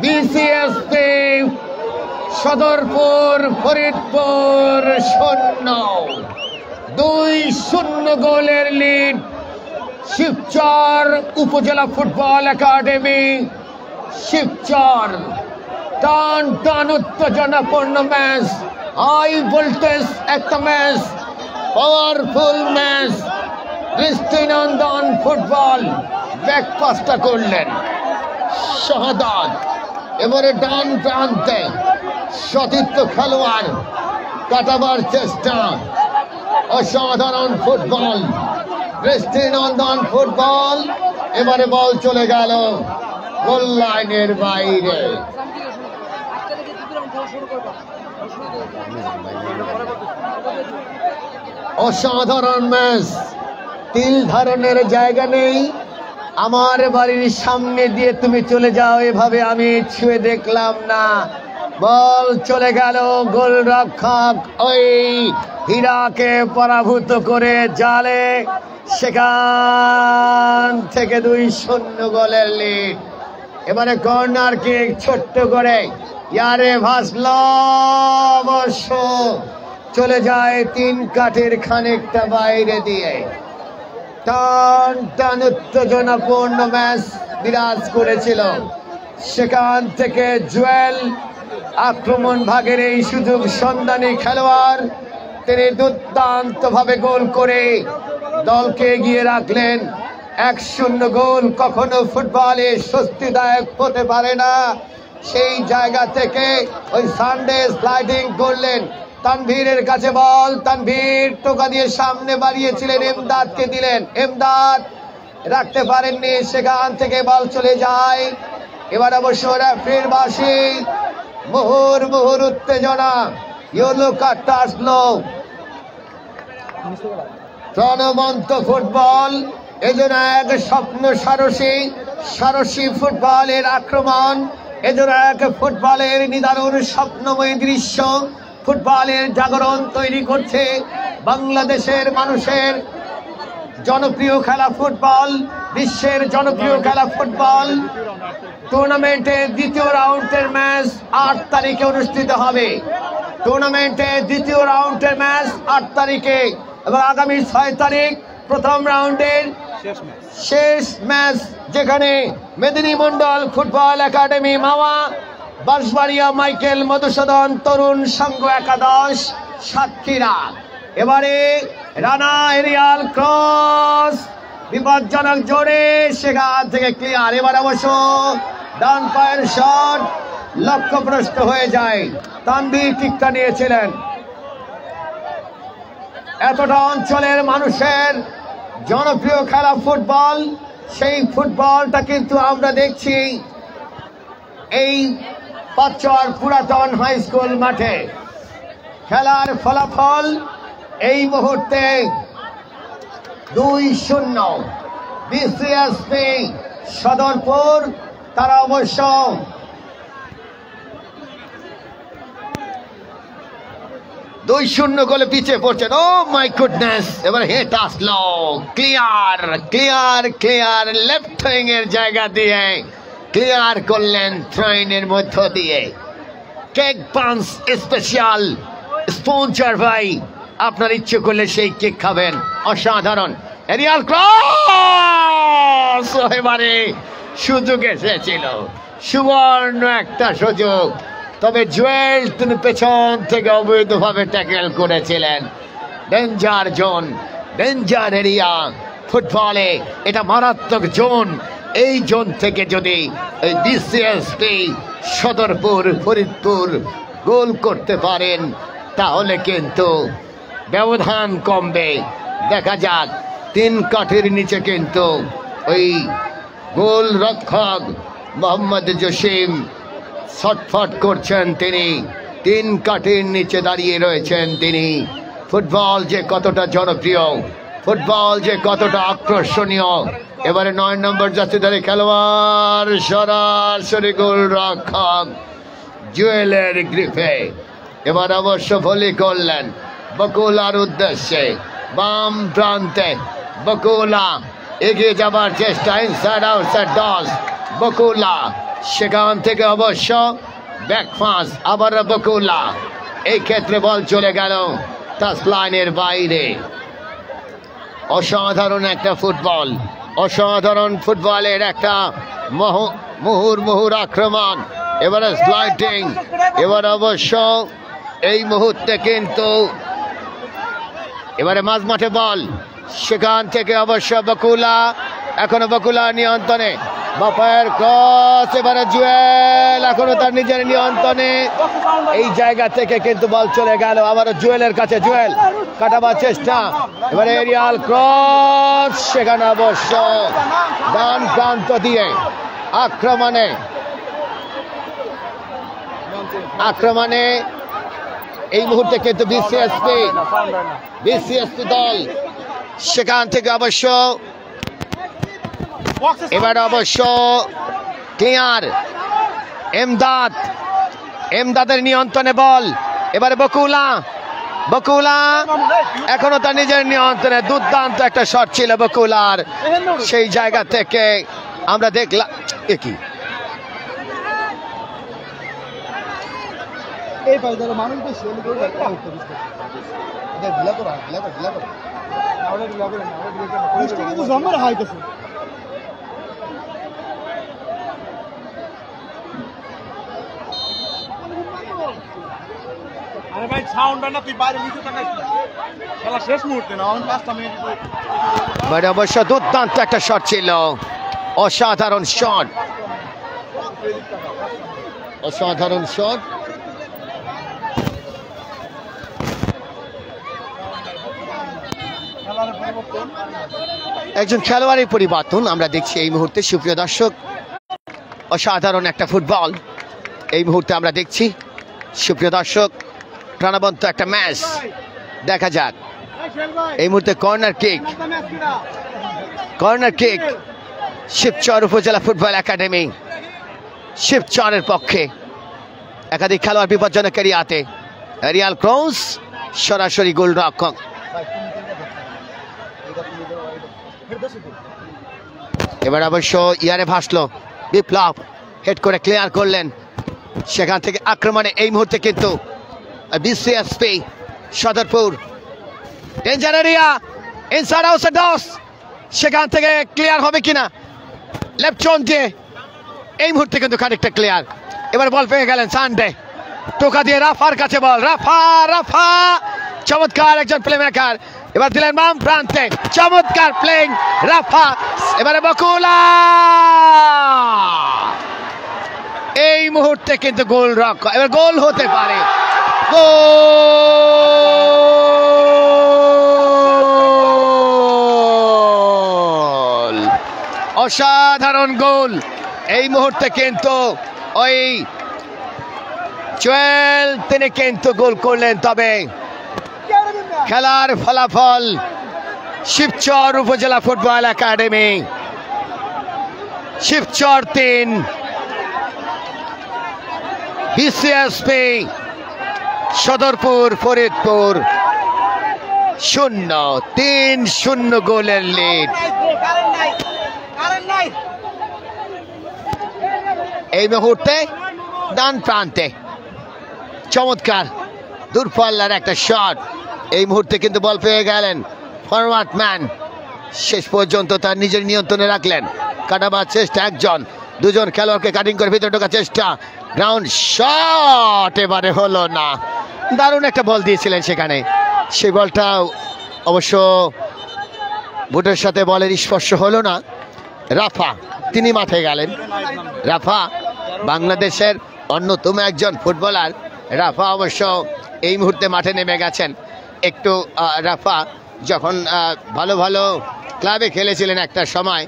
বিসিএসপি সদরপুর ফরিদপুর 0। 2-0 গোলের লিড শিবচর উপজেলা ফুটবল একাডেমি শিবচর। টান টান উত্তেজনাপূর্ণ ম্যাচ, হাই ভোল্টেজ একটা ম্যাচ, পাওয়ারফুল ম্যাচ। দৃষ্টিনন্দন ফুটবল ব্যাকপাসটা করলেন শাহাদাত। এবারে ডান প্রান্তে সতীর্থ খেলোয়াড় কাটাবার চেষ্টা, অসাধারণ ফুটবল, দৃষ্টিনন্দন ফুটবল। এবারে বল চলে গেল গোল লাইনের বাইরে। অসাধারণ ম্যাচ, তিল ধারণের জায়গা নেই। আমার বাড়ির সামনে দিয়ে তুমি চলে যাও, এভাবে আমি ছুঁয়ে দেখলাম না। বল চলে গেল গোলরক্ষক ওই হীরাকে পরাভূত করে জালে, সেখান থেকে 2-0 গোলের লিড। এবারে কর্নার কিক ছোট্ট করে ইয়ারে ভাসল, অবশ্য চলে যায় 3 কাঠের খানিকটা বাইরে দিয়ে। টান টান উত্তেজনাপূর্ণ ম্যাচ বিরাজ করেছিল। সেখান থেকে জুয়েল আক্রমণ ভাগের এই সুযোগ সন্ধানী খেলোয়াড়, তিনি দুর্দান্ত ভাবে গোল করে দলকে এগিয়ে রাখলেন। 1-0 গোল কখনো ফুটবলে স্বস্তিদায়ক হতে পারে না। সেই জায়গা থেকে ওই সানডে স্লাইডিং করলেন। তানভীরের কাছে বল, তানভীর টোকা দিয়ে সামনে বাড়িয়েছিলেন, এমদাদকে দিলেন, এমদাদ রাখতে পারেননি, সেখান থেকে বল চলে যায়। এবার অবশ্য রেফারির বাঁশি, মুহুর উত্তেজনা, ইয়েলো কার্ডটা আসলো। প্রাণবন্ত ফুটবল, এজন্য এক স্বপ্ন সারসী ফুটবলের আক্রমণ, এজন্য এক ফুটবলের নিদারুণ স্বপ্নময় দৃশ্য, ফুটবলের জাগরণ তৈরি করছে বাংলাদেশের মানুষের জনপ্রিয় খেলা ফুটবল, বিশ্বের জনপ্রিয় খেলা ফুটবল। টুর্নামেন্টের দ্বিতীয় রাউন্ডের ম্যাচ 8 তারিখে অনুষ্ঠিত হবে। টুর্নামেন্টের দ্বিতীয় রাউন্ডের ম্যাচ 8 তারিখে এবং আগামী 6 তারিখ প্রথম রাউন্ডের শেষ ম্যাচ, যেখানে মেদিনী মন্ডল ফুটবল একাডেমি মাওয়া, বাঁশবাড়িয়া মাইকেল মধুসূদন তরুণ সংঘ 11 সাতক্ষীরা। এবারে রানা এরিয়াল ক্রস, বিপজ্জনক জোরে, সেখান থেকে ক্লিয়ার। এবার অবশ্য ডান পায়ের শট লক্ষ্যভ্রষ্ট হয়ে যায়। তানভীর কিকটা নিয়েছিলেন। এতটা অঞ্চলের মানুষের জনপ্রিয় খেলা ফুটবল, সেই ফুটবলটা কিন্তু আমরা দেখছি এই পাঁচচর পুরাতন হাই স্কুল মাঠে। খেলার ফলাফল এই মুহূর্তে 2-0 বিসিএসপি সদরপুর। তারা অবশ্য 2-0 গোলে পিছিয়ে পড়ছেন। ও মাই গুডনেস, এবার হেট আসলো, clear clear clear, left wing এর জায়গা দিয়ে ক্লিয়ার করলেন ট্রেনের মধ্য দিয়ে। কেক পান্স স্পেশাল স্পন্সর ভাই, আপনার ইচ্ছে করলে সেই কেক খাবেন। অসাধারণ এরিয়াল ক্রস, এবারে সুযোগ এসেছিল, সুবর্ণ একটা সুযোগ, তবে জুয়েল তিনি পেছন থেকে অবৈধভাবে ট্যাকেল করেছিলেন। ডেঞ্জার জোন, ডেঞ্জার এরিয়া, ফুটবলে এটা মারাত্মক জোন। এই জোন থেকে যদি এই বিসিএসপি সদরপুর ফরিদপুর গোল করতে পারেন তাহলে কিন্তু ব্যবধান কমবে। দেখা যাক, 3 কাঠির নিচে কিন্তু ওই গোল রক্ষক মোহাম্মদ জসিম ছটফট করছেন, তিনি 3 কাঠির নিচে দাঁড়িয়ে রয়েছেন তিনি। ফুটবল যে কতটা জনপ্রিয়, ফুটবল যে কতটা আকর্ষণীয়। এবারে 9 নম্বর জাতীয়তার খেলোয়াড়, সরাসরি গোল রক্ষক জুয়েলের গ্রিপে। এবার অবশ্য ভলি করলেন বকুলার উদ্দেশ্যে, বাম প্রান্তে বকুলা এগিয়ে যাবার চেষ্টা, ইনসাইড আউটসাইড 10 বকুলা, সেখান থেকে অবশ্য ব্যাকপাস, আবার বকুলা, এই ক্ষেত্রে বল চলে গেল টাচ লাইনের বাইরে। অসাধারণ একটা ফুটবল, অসাধারণ ফুটবলের একটা মুহুর আক্রমণ। এবারে স্লাইডিং, এবার অবশ্য এই মুহূর্তে কিন্তু এবারে মাঝ মাঠে বল, সেখান থেকে অবশ্য বকুলা, এখনো বকুলা নিয়ন্ত্রণে, বাপায়ের ক্রস, এবারে জুয়েল এখনো তার নিজের নিয়ন্ত্রণে, এই জায়গা থেকে কিন্তু বল চলে গেল আবারও জুয়েলের কাছে, জুয়েল কাটাবার চেষ্টা, এবারে এরিয়াল ক্রস, সেখানে অবশ্য ডান প্রান্ত দিয়ে আক্রমণে এই মুহূর্তে কিন্তু বিসিএসপি দল, সেখান থেকে অবশ্য এবার অবশ্য ক্লিয়ার, এমদাদের নিয়ন্ত্রণে বল, এবারে বকুলা এখনো তার নিজের নিয়ন্ত্রণে, দুর্দান্ত একটা শট ছিল বকুলার, সেই জায়গা থেকে আমরা দেখলাম কি এই পাইদার মানুষ বেশি হলে করে এটা ঢিলা করে আরে ঢিলা করে মিষ্টি কিন্তু জমার হাইতেছে। আরে ভাই সাউন্ডটা না, তুই বাইরে নিচে তাকাস না, খেলা শেষ মুহূর্তে না, 5 মিনিট। মানে অবশ্য দুর্দান্ত একটা শট ছিল, অসাধারণ শট, অসাধারণ শট। একজন খেলোয়াড়ের পরিবর্তন আমরা দেখছি এই মুহূর্তে, সুপ্রিয় দর্শক। অসাধারণ একটা ফুটবল এই মুহূর্তে আমরা দেখছি, সুপ্রিয় দর্শক। প্রাণবন্ত একটা ম্যাচ দেখা যাক। এই মুহূর্তে কর্নার কিক শিবচর উপজেলা ফুটবল একাডেমি, শিবচরের পক্ষে একাধিক খেলোয়াড় বিপজ্জনক এরিয়াতে, এরিয়াল ক্রস, সরাসরি গোল রক্ষক। এবার অবশ্য ইয়ারে ভাসলো বিপ্লব, হেড করে ক্লিয়ার করলেন, সেখান থেকে আক্রমণে এই মুহূর্তে কিন্তু BCSP Sadarpur, danger area, inside outside 10, সেখান থেকে ক্লিয়ার হবে কিনা, লেফট জোন দিয়ে এই মুহূর্তে কিন্তু খানিকটা ক্লিয়ার। এবার বল পেয়ে গেলেন সানডে, টোকা দিয়ে রাফার কাছে বল, রাফা চমৎকার একজন প্লেমেকার, এবার দিলেন বাম প্রান্তে, চমৎকার প্লেইং রাফা, এবারে বকুলা, এই মুহূর্তে কিন্তু গোল রক্ষক, এবার গোল হতে পারে, গোল, অসাধারণ গোল এই মুহূর্তে কিন্তু ওই জুয়েল তিনি কিন্তু গোল করলেন। তবে খেলার ফলাফল শিবচর উপজেলা ফুটবল একাডেমি শিবচর 3, বিসিএসপি সদরপুর ফরিদপুর 0-3 গোলের লিড। এই মুহূর্তে ডান প্রান্তে চমৎকার দূরপাল্লার একটা শট। এই মুহূর্তে কিন্তু বল পেয়ে গেলেন ফরওয়ার্ড ম্যান, শেষ পর্যন্ত তার নিজের নিয়ন্ত্রণে রাখলেন। কাটাবার চেষ্টা, একজন দুজন খেলোয়াড়কে কাটিং করে ভিতরে ঢোকার চেষ্টা, গ্রাউন্ড শট এবারে হলো না। দারুণ একটা বল দিয়েছিলেন সেখানে, সেই বলটা অবশ্য বুটের সাথে বলের স্পর্শ হলো না। রাফা তিনি মাঠে গেলেন। রাফা বাংলাদেশের অন্যতম একজন ফুটবলার। রাফা অবশ্য এই মুহূর্তে মাঠে নেমে গেছেন। একটু রাফা যখন ভালো ভালো ক্লাবে খেলেছিলেন একটা সময়,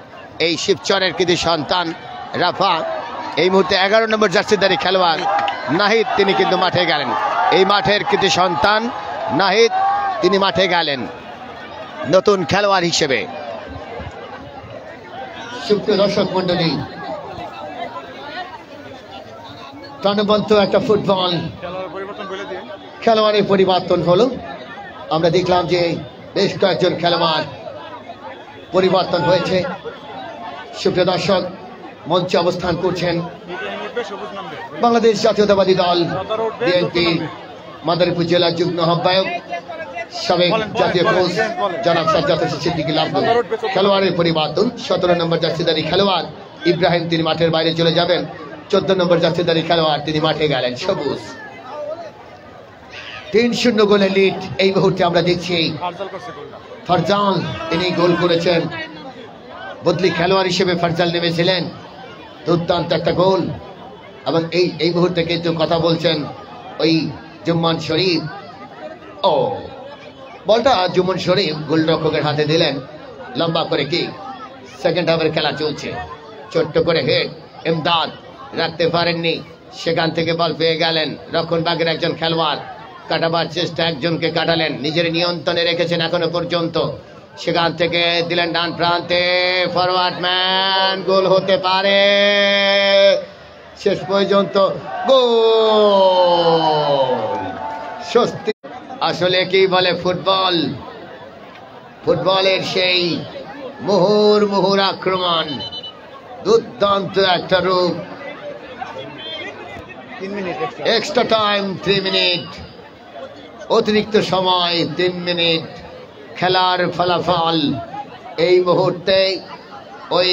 এই শিবচরের কৃতি সন্তান রাফা এই মুহূর্তে 11 নম্বর জার্সিধারী খেলোয়াড় নাহিদ, তিনি কিন্তু মাঠে গেলেন। এই মাঠের কৃতি সন্তান নাহিদ তিনি মাঠে গেলেন নতুন খেলোয়াড় হিসেবে। সুপ্রিয় দর্শক মন্ডলী, প্রাণবন্ত একটা ফুটবল খেলোয়াড়ের পরিবর্তন হলো। আমরা দেখলাম যে বেশ কয়েকজন খেলোয়াড় পরিবর্তন হয়েছে। সুপ্রিয় দর্শক, মঞ্চে অবস্থান করছেন বাংলাদেশ জাতীয়তাবাদী দল বিএনপি মাদারীপুর জেলা যুগ্ম আহ্বায়ক সাবেক জাতীয় কোচ জনাব সাজ্জাদ হোসেন সিদ্দিকী লাভলু। খেলোয়াড়ের পরিবর্তন, 17 নম্বর জার্সিধারী খেলোয়াড় ইব্রাহিম তিনি মাঠের বাইরে চলে যাবেন। 14 নম্বর জার্সিধারী খেলোয়াড় তিনি মাঠে গেলেন সবুজ। 3-0 গোলের লিড এই মুহূর্তে আমরা দেখছি। ফারজাল তিনি গোল করেছেন, বদলি খেলোয়াড় হিসেবে ফারজাল নেমেছিলেন। দুর্দান্ত একটা গোল। এবং এই মুহূর্তে কিন্তু কথা বলছেন ওই জুম্মান শরীফ। ও বলটা জুম্মান শরীফ গোলরক্ষকের হাতে দিলেন, লম্বা করে কি। সেকেন্ড হাফের খেলা চলছে, ছোট্ট করে হেড, এমদাদ রাখতে পারেননি, সেখান থেকে বল পেয়ে গেলেন রক্ষণভাগের একজন খেলোয়াড়। কাটাবার চেষ্টা, একজনকে কাটালেন, নিজের নিয়ন্ত্রণে রেখেছেন এখনো পর্যন্ত। সেখান থেকে দিলেন ডান প্রান্তে, ফরওয়ার্ড ম্যান, গোল হতে পারে, শেষ পর্যন্ত গোল। স্বস্তি। আসলে কি বলে ফুটবল, ফুটবলের সেই মুহুর আক্রমণ, দুর্দান্ত একটা রূপ। 3 মিনিট এক্সট্রা টাইম 3 মিনিট, অতিরিক্ত সময় 3 মিনিট। খেলার ফলাফল এই মুহূর্তে ওই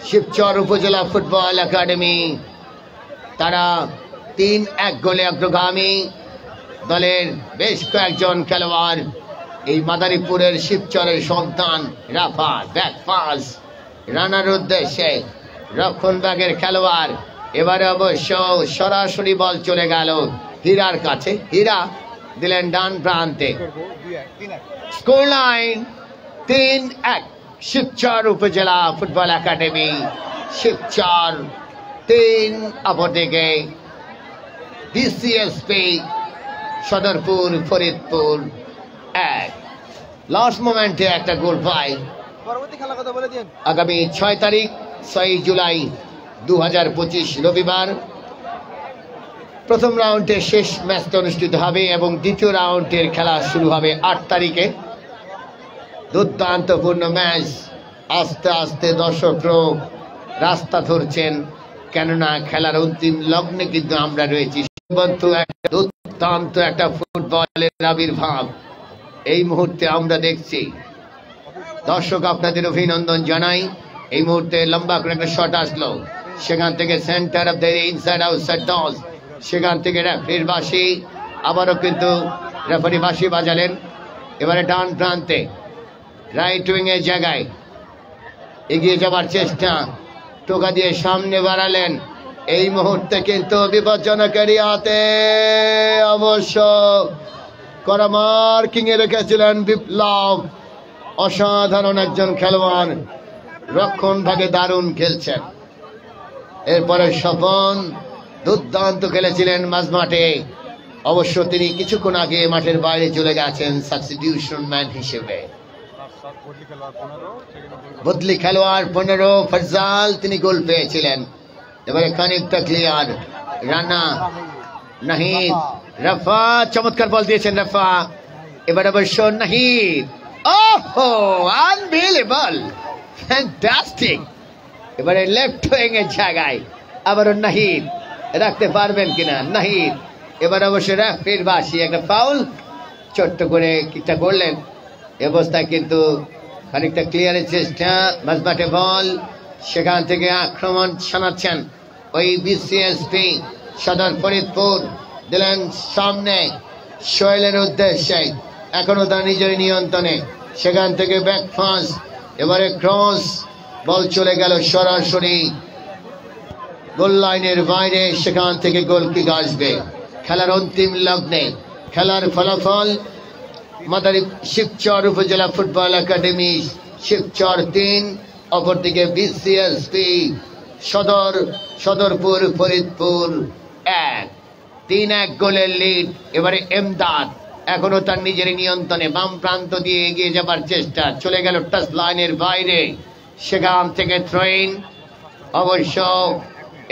শিবচর উপজেলা ফুটবল একাডেমি তারা 3-1 গোলে অগ্রগামী। দলের বেশ কয়েকজন খেলোয়াড়, এই মাদারীপুরের শিবচরের সন্তান রাফা, ব্যাক পাস রানার উদ্দেশ্যে রক্ষণভাগের খেলোয়াড়। এবারে অবশ্য সরাসরি বল চলে গেল হীরার কাছে, হীরা দিলেন ডান প্রান্তে। স্কোর লাইন 3-1 শিবচর উপজেলা ফুটবল একাডেমি শিবচর 3, অপরদিকে বিসিএসপি সদরপুর ফরিদপুর 1। লাস্ট মোমেন্টে একটা গোল পায়। পরবর্তী খেলা কথা বলে দিন। আগামী 6 তারিখ 6 জুলাই 2025 রবিবার প্রথম রাউন্ডের শেষ ম্যাচটা অনুষ্ঠিত হবে এবং দ্বিতীয় রাউন্ডের খেলা শুরু হবে 8 তারিখে। দুর্দান্তপূর্ণ ম্যাচ। আস্তে আস্তে দর্শকরা রাস্তা ধরছেন, কেননা খেলার অন্তিম লগ্নে কিন্তু আমরা রয়েছি। দুর্দান্ত একটা ফুটবলের আবির্ভাব এই মুহূর্তে আমরা দেখছি। দর্শক আপনাদের অভিনন্দন জানাই। এই মুহূর্তে লম্বা করে একটা শট আসলো, সেখান থেকে centre of the inside outside toss, সেখান থেকে রেফারির বাঁশি, আবারও কিন্তু রেফারি বাঁশি বাজালেন। এবারে ডান প্রান্তে রাইট উইং এর জায়গায় এগিয়ে যাবার চেষ্টা, টোকা দিয়ে সামনে বাড়ালেন। এই মুহূর্তে কিন্তু বিপজ্জনক এরিয়াতে অবশ্য করা মার্কিং এ রেখেছিলেন বিপ্লব, অসাধারণ একজন খেলোয়াড়, রক্ষণ ভাগে দারুণ খেলছেন। এরপরে স্বপন দুর্দান্ত খেলেছিলেন মাঝমাঠে, অবশ্য তিনি কিছুক্ষণ আগে মাঠের বাইরে চলে গেছেন সাবস্টিটিউশন ম্যান হিসেবে। বদলি খেলোয়াড় 15 ফারজাল তিনি গোল পেয়েছিলেন। এবারে খানিকটা ক্লিয়ার, রানা নাহিদ, রাফা চমৎকার বল দিয়েছেন রাফা। এবার অবশ্য নাহিদ, ওহো আনবিলিভেবল, ফ্যান্টাস্টিক। এবারে লেফট উইং এর জায়গায় আবারও নাহিদ, রাখতে পারবেন কিনা নাহিদ। এবার অবশ্য রেফারির বাঁশি, একটা ফাউল ছোট্ট করে কিকটা করলেন। এ অবস্থায় কিন্তু খানিকটা ক্লিয়ারের চেষ্টা, মাঝমাঠে বল, সেখান থেকে আক্রমণ শানাচ্ছেন ওই বিসিএসপি সদর ফরিদপুর। দিলেন সামনে সোহেলের উদ্দেশ্যে, এখনো তার নিজের নিয়ন্ত্রণে, সেখান থেকে ব্যাক পাস, এবারে ক্রস, বল চলে গেল সরাসরি গোল লাইনের বাইরে, সেখান থেকে গোল কিক আসবে। খেলার অন্তিম লগ্নে খেলার ফলাফল মাদারী শিবচর উপজেলা ফুটবল একাডেমি শিবচর 3, অপরদিকে বিসিএসপি সদরপুর ফরিদপুর 1। 3-1 গোলের লিড। এবারে এমদাদ এখনো তার নিজের নিয়ন্ত্রণে, বাম প্রান্ত দিয়ে এগিয়ে যাবার চেষ্টা, চলে গেল টাচ লাইনের বাইরে, সেখান থেকে থ্রোইন। অবশ্য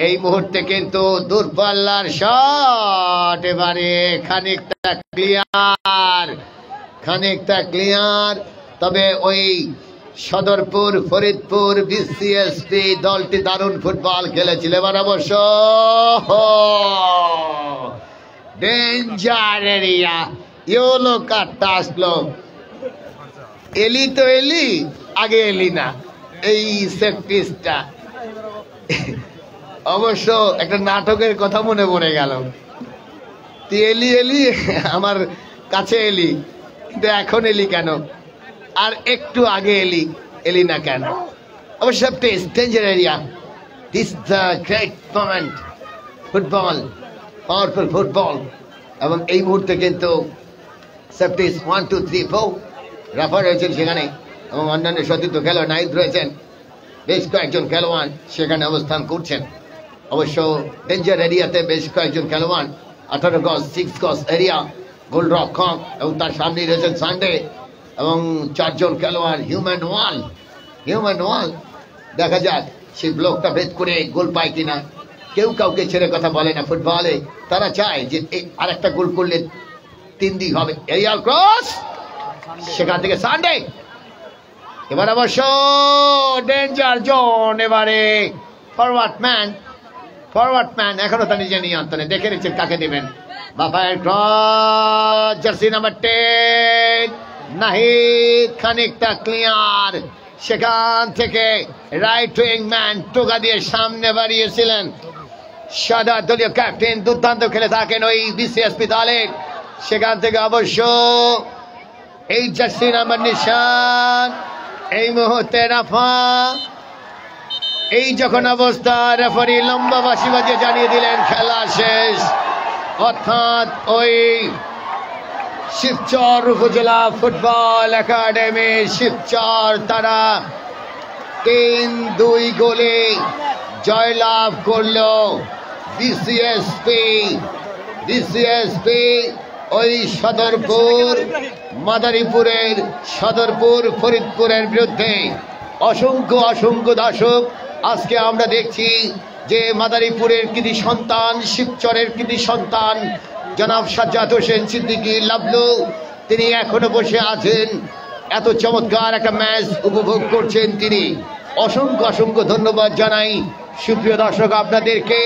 এই মুহূর্তে কিন্তু দূরপাল্লার শট, এবারে খানিকটা ক্লিয়ার। তবে ওই সদরপুর ফরিদপুর বিসিএসপি দলটি দারুণ ফুটবল খেলেছিল। এবার অবশ্য ডেঞ্জার এরিয়া, ইয়েলো কার্ডটা আসলো। এলি তো এলি, আগে এলি না, এই সেট পিসটা। অবশ্য একটা নাটকের কথা মনে পড়ে গেল, তুই এলি এলি আমার কাছে এলি, কিন্তু এখন এলি কেন, আর একটু আগে এলি না কেন? অবশ্য danger area, this the great moment, football, powerful football. এবং এই মুহূর্তে কিন্তু সেফটিস 1, 2, 3, 4 রেফার রয়েছেন সেখানে, এবং অন্যান্য সতীর্থ খেলোয়াড় নাহিদ রয়েছেন, বেশ কয়েকজন খেলোয়াড় সেখানে অবস্থান করছেন। অবশ্য ডেঞ্জার এরিয়াতে বেশ কয়েকজন খেলোয়াড়, 18 গজ 6 গজ এরিয়া, গোলরক্ষক, এবং তার সামনে রয়েছেন সানডে, এবং 4 জন খেলোয়াড়। হিউম্যান ওয়াল, দেখা যাক সেই ব্লকটা ভেদ করে গোল পায় কিনা। কেউ কাউকে ছেড়ে কথা বলে না ফুটবলে, তারা চায় যে আর একটা গোল করলে 3 দিক হবে। এরিয়াল ক্রস, সেখান থেকে সানডে। এবার অবশ্য ডেঞ্জার জোন, এবারে ফরওয়ার্ড ম্যান এখনো তার নিজের নিয়ন্ত্রণে, দেখে নিচ্ছেন কাকে দেবেন। বাফায়ের ক্রস, জার্সি নাম্বার 10 নাহিদ, খানিকটা ক্লিয়ার, সেখান থেকে রাইট উইং ম্যান টোকা দিয়ে সামনে বাড়িয়েছিলেন সাদা দলীয় ক্যাপ্টেন, দুর্দান্ত খেলে থাকেন ওই বিসিএসপি দলের। সেখান থেকে অবশ্য এই জার্সি নাম্বার নিশান, এই মুহূর্তে রাফা, এই যখন অবস্থা, রেফারি লম্বা বাঁশি বাজিয়ে জানিয়ে দিলেন খেলা শেষ। অর্থাৎ ওই শিবচর উপজেলা ফুটবল একাডেমি শিবচর, তারা 3-2 গোলে জয়লাভ করল। বিসিএসপি ওই সদরপুর ফরিদপুরের বিরুদ্ধে। অসংখ্য দর্শক, আজকে আমরা দেখছি যে মাদারীপুরের কৃতি সন্তান, শিবচরের কৃতি সন্তান জনাব সাজ্জাদ হোসেন সিদ্দিকী লাবলু, তিনি এখনো বসে আছেন, এত চমৎকার একটা ম্যাচ উপভোগ করছেন তিনি। অসংখ্য ধন্যবাদ জানাই সুপ্রিয় দর্শক আপনাদেরকে।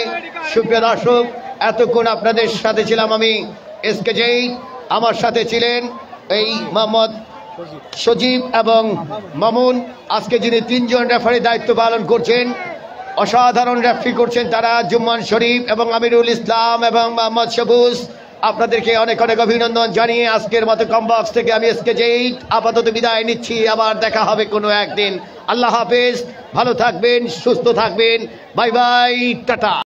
সুপ্রিয় দর্শক, এতক্ষণ আপনাদের সাথে ছিলাম আমি এসকে জেইদ, আমার সাথে ছিলেন এই মোহাম্মদ সজীব এবং মামুন। আজকে যিনি 3 জন রেফারি দায়িত্ব পালন করছেন, অসাধারণ রেফারি করছেন তারা, জুম্মান শরীফ এবং আমিরুল ইসলাম এবং মোহাম্মদ সবুজ। আপনাদেরকে অনেক অভিনন্দন জানিয়ে আজকের মতো কমবক্স থেকে আমি এসকে জেইদ আপাতত বিদায় নিচ্ছি। আবার দেখা হবে কোনো একদিন। আল্লাহ হাফেজ, ভালো থাকবেন, সুস্থ থাকবেন, বাই বাই, টাটা।